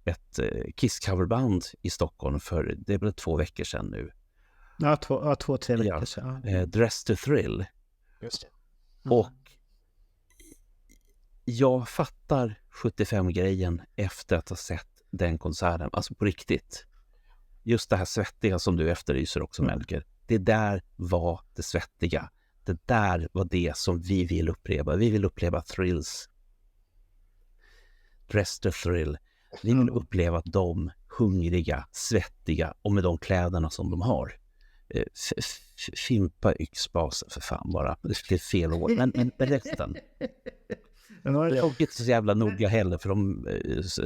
ett Kiss-coverband i Stockholm för, det är väl 2 veckor sedan nu. Ja, 2-3 veckor sedan. Dress to Thrill. Just det. Och jag fattar 75-grejen efter att ha sett den konserten. Alltså på riktigt. Just det här svettiga som du efterlyser också, Melker. Det där var det svettiga. Det där var det som vi vill uppleva. Vi vill uppleva Thrills. Dress to Thrill. Vi vill uppleva dem hungriga, svettiga och med de kläderna som de har. Fimpa yxbasen för fan bara. Det är fel ord. Men resten. Jag såg inte så jävla noga heller, för de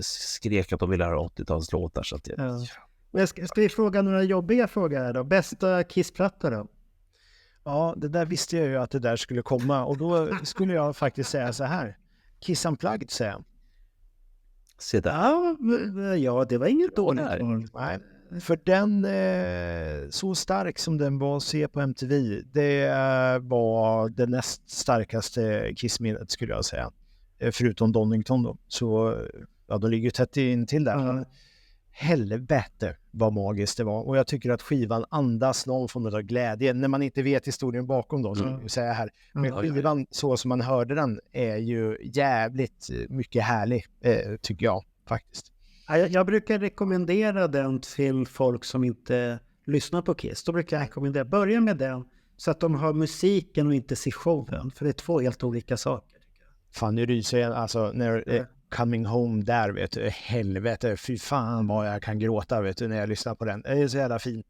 skrek att de ville ha 80-talslåtar. Så att Ska vi fråga några jobbiga frågor här då? Bästa Kiss-platta då? Ja, det där visste jag ju att det där skulle komma. Och då skulle jag faktiskt säga så här. Kiss Unplugged, säger jag. Se där. Ja, det var inget dåligt. Nej, för den, så stark som den var att se på MTV, det var det näst starkaste Kiss-minnet skulle jag säga. Förutom Donington då. Så ja, de ligger tätt in till där. Helvete vad magiskt det var. Och jag tycker att skivan andas någon form av glädje. När man inte vet historien bakom då, så säger jag här. Men skivan så som man hörde den är ju jävligt mycket härlig, tycker jag faktiskt. Jag brukar rekommendera den till folk som inte lyssnar på Kiss. Då brukar jag rekommendera, börja med den så att de har musiken och inte ser showen. För det är 2 helt olika saker. Fan, nu ryser jag. Alltså, när Coming Home där, vet du, helvete, fy fan vad jag kan gråta, vet du, när jag lyssnar på den. Det är så jävla fint.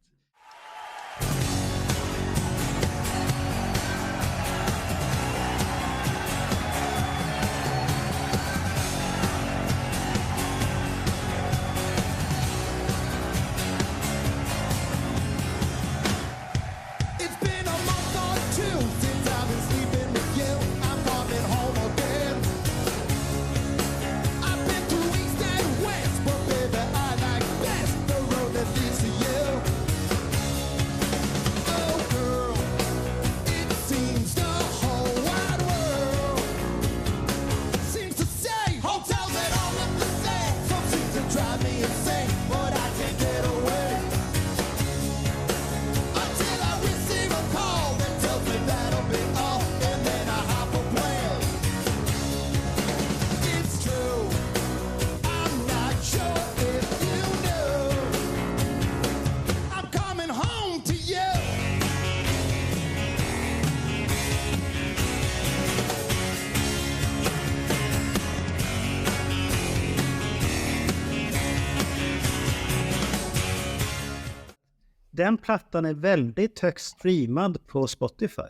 den plattan är väldigt högt streamad på Spotify.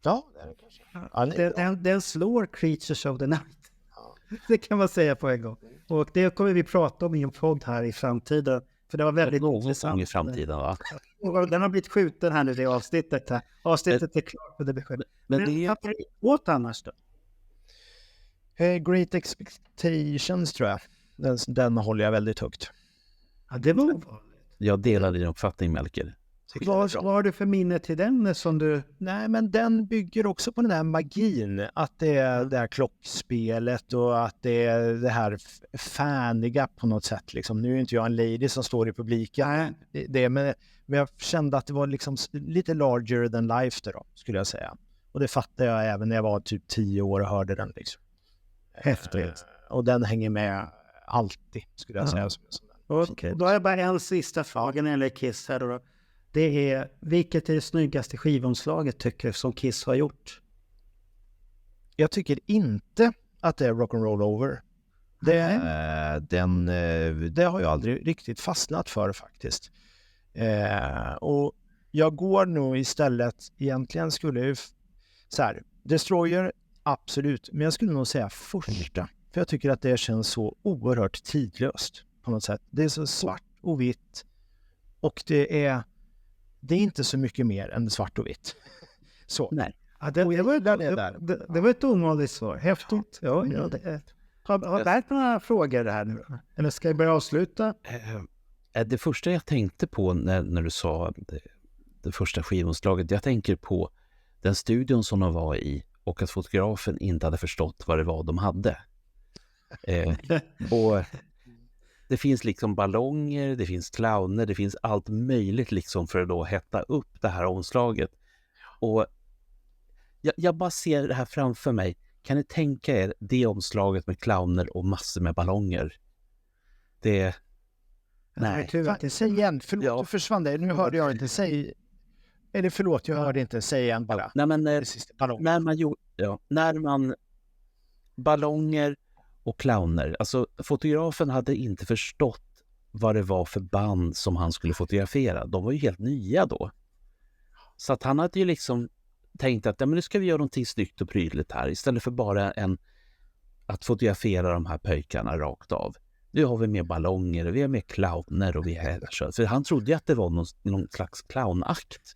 Ja, det är det kanske. Ja, Den slår Creatures of the Night. Det kan man säga på en gång. Och det kommer vi prata om i en podd här i framtiden. För det var väldigt någon i framtiden, va? Och den har blivit skjuten här nu, det avsnittet här. Avsnittet är klart för det beskedet. Men det åt annars då? Great Expectations tror jag. Den håller jag väldigt högt. Ja, det var ovanligt. Jag delar din uppfattning, Melker. Vad har du för minne till den som du... Nej, men den bygger också på den här magin. Att det är det här klockspelet och att det är det här faniga på något sätt. Liksom. Nu är inte jag en lady som står i publiken. Men jag kände att det var liksom lite larger than life då, skulle jag säga. Och det fattade jag även när jag var typ 10 år och hörde den. Liksom. Häftigt. Och den hänger med alltid, skulle jag säga. Okej, då har jag bara en sista fråga när det gäller Kiss här då. Det är, vilket är det snyggaste skivomslaget tycker som Kiss har gjort? Jag tycker inte att det är Rock'n'Roll Over. Det har jag aldrig riktigt fastnat för faktiskt. Och jag går nog istället, egentligen skulle jag så här, Destroyer, absolut, men jag skulle nog säga första. För jag tycker att det känns så oerhört tidlöst på något sätt. Det är så svart och vitt och det är inte så mycket mer än svart och vitt. Så. Nej. Ja, det var ett ovanligt svar. Häftigt. Ja, har Bert några frågor här nu? Eller ska jag börja avsluta? Det första jag tänkte på när du sa det första skivomslaget, jag tänker på den studion som de var i och att fotografen inte hade förstått vad det var de hade. Och det finns liksom ballonger, det finns clowner, det finns allt möjligt liksom för att då hetta upp det här omslaget. Och jag bara ser det här framför mig. Kan ni tänka er det omslaget med clowner och massor med ballonger? Det... Nej. Säg igen, förlåt, du försvann det. Nu hörde jag inte säga... Eller förlåt, jag hörde inte säga igen bara. Nej, men när man ballonger och clowner. Alltså fotografen hade inte förstått vad det var för band som han skulle fotografera. De var ju helt nya då. Så att han hade ju liksom tänkt att men nu ska vi göra någonting snyggt och prydligt här. Istället för bara att fotografera de här pöjkarna rakt av. Nu har vi med ballonger och vi har med clowner och vi är... För han trodde ju att det var någon slags clownakt.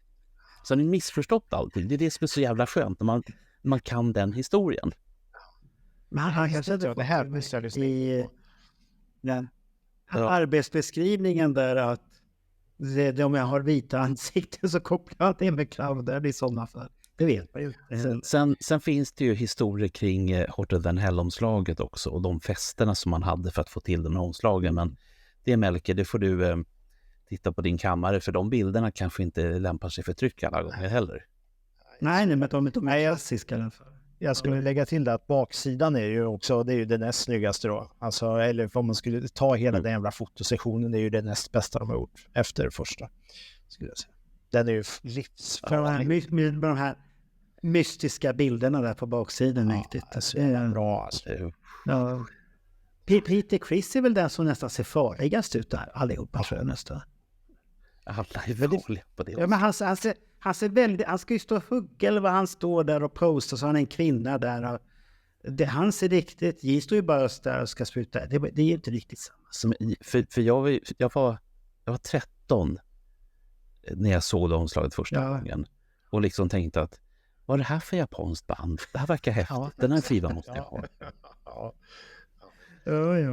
Så han har missförstått allting. Det är det som är så jävla skönt när man kan den historien. Men han kanske det här i arbetsbeskrivningen där att om jag har vita ansikten så kopplar jag det med clowner i sådana fall. Det vet man ju. Sen finns det ju historier kring Hotter than Hell-omslaget också och de festerna som man hade för att få till de här omslagen. Men det, Melker, det får du titta på din kammare för de bilderna kanske inte lämpar sig för tryck alla gånger heller. Nej, men de är klassiska i alla fall. Jag skulle lägga till det att baksidan är ju också, det är ju det näst snyggaste då. Alltså, eller om man skulle ta hela den jävla fotosessionen, det är ju det näst bästa de har gjort efter första, skulle jag säga. Den är ju livsfarlig. Med de här mystiska bilderna där på baksidan. Alltså, det är bra alltså. Ja. Peter Criss är väl den som nästan ser farligast ut där, allihopa tror jag nästan. Alla är farliga på det. Ja, men han ser väldigt, han ska ju stå och hugga eller vad han står där och postar så han är en kvinna där. Han ser riktigt, J står ju bara där och ska spruta. Det är ju inte riktigt samma. För jag var 13 när jag såg det omslaget första gången. Och liksom tänkte att, vad är det här för japanskt band? Det här verkar häftigt. Den här skivan måste jag ha.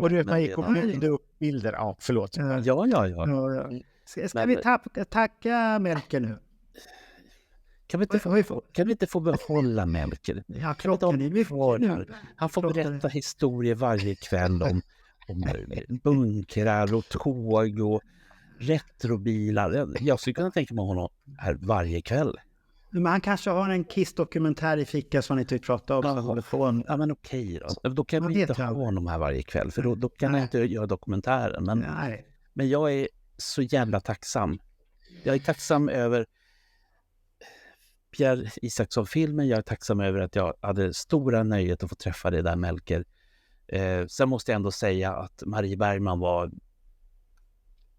Och du, man gick och byggde upp bilder. Ja, förlåt. Ja. Ska vi tacka Melker nu? Kan vi inte få behålla Melker? Ja, klockan är mycket. Han får berätta historier varje kväll om bunkrar och tåg och retrobilar. Jag skulle kunna tänka mig honom här varje kväll. Men han kanske har en Kiss-dokumentär i ficka som han inte vill prata om. Ja, men okej då. Då kan vi inte ha honom här varje kväll. För då kan jag inte göra dokumentären. Men jag är så jävla tacksam. Jag är tacksam över Pierre Isaksson-filmen. Jag är tacksam över att jag hade stora nöjet att få träffa det där Melker. Sen måste jag ändå säga att Marie Bergman var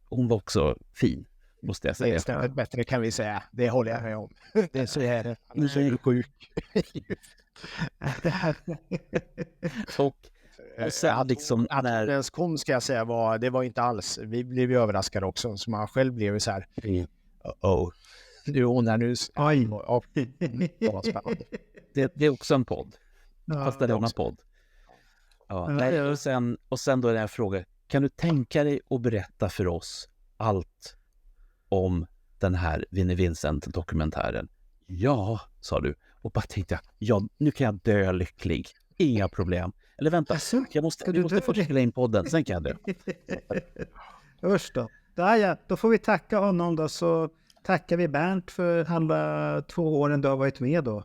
också fin. måste jag säga. Det är bättre kan vi säga. Det håller jag med om. Det är så är det. Nu så är du sjuk. Och sen liksom att det ens kom ska jag säga det var inte alls. Vi blev ju överraskade också. Så man själv blev ju så här. Du undrar nu. Oj. Det är också en podd. Fast det är en podd. Ja, nej, och sen då är det en fråga. Kan du tänka dig att berätta för oss allt om den här Vinnie Vincent-dokumentären? Ja, sa du. Och bara tänkte nu kan jag dö lycklig. Inga problem. Eller vänta, jag måste få spela in podden, sen kan jag dö. Usch då. Då får vi tacka honom då, så tackar vi Bernt för alla 2 åren du har varit med då.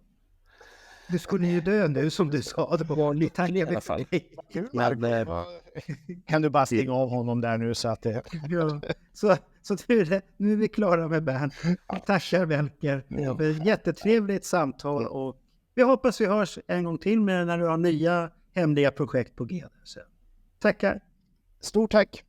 Du skulle ju dö nu som du sa. Det var lite tack i alla fall. Kan du bara stänga av honom där nu så att det... Så nu är vi klara med Bernt. Tackar Melker för ett jättetrevligt samtal och vi hoppas vi hörs en gång till med när du har nya hemliga projekt på G. Tackar. Stort tack.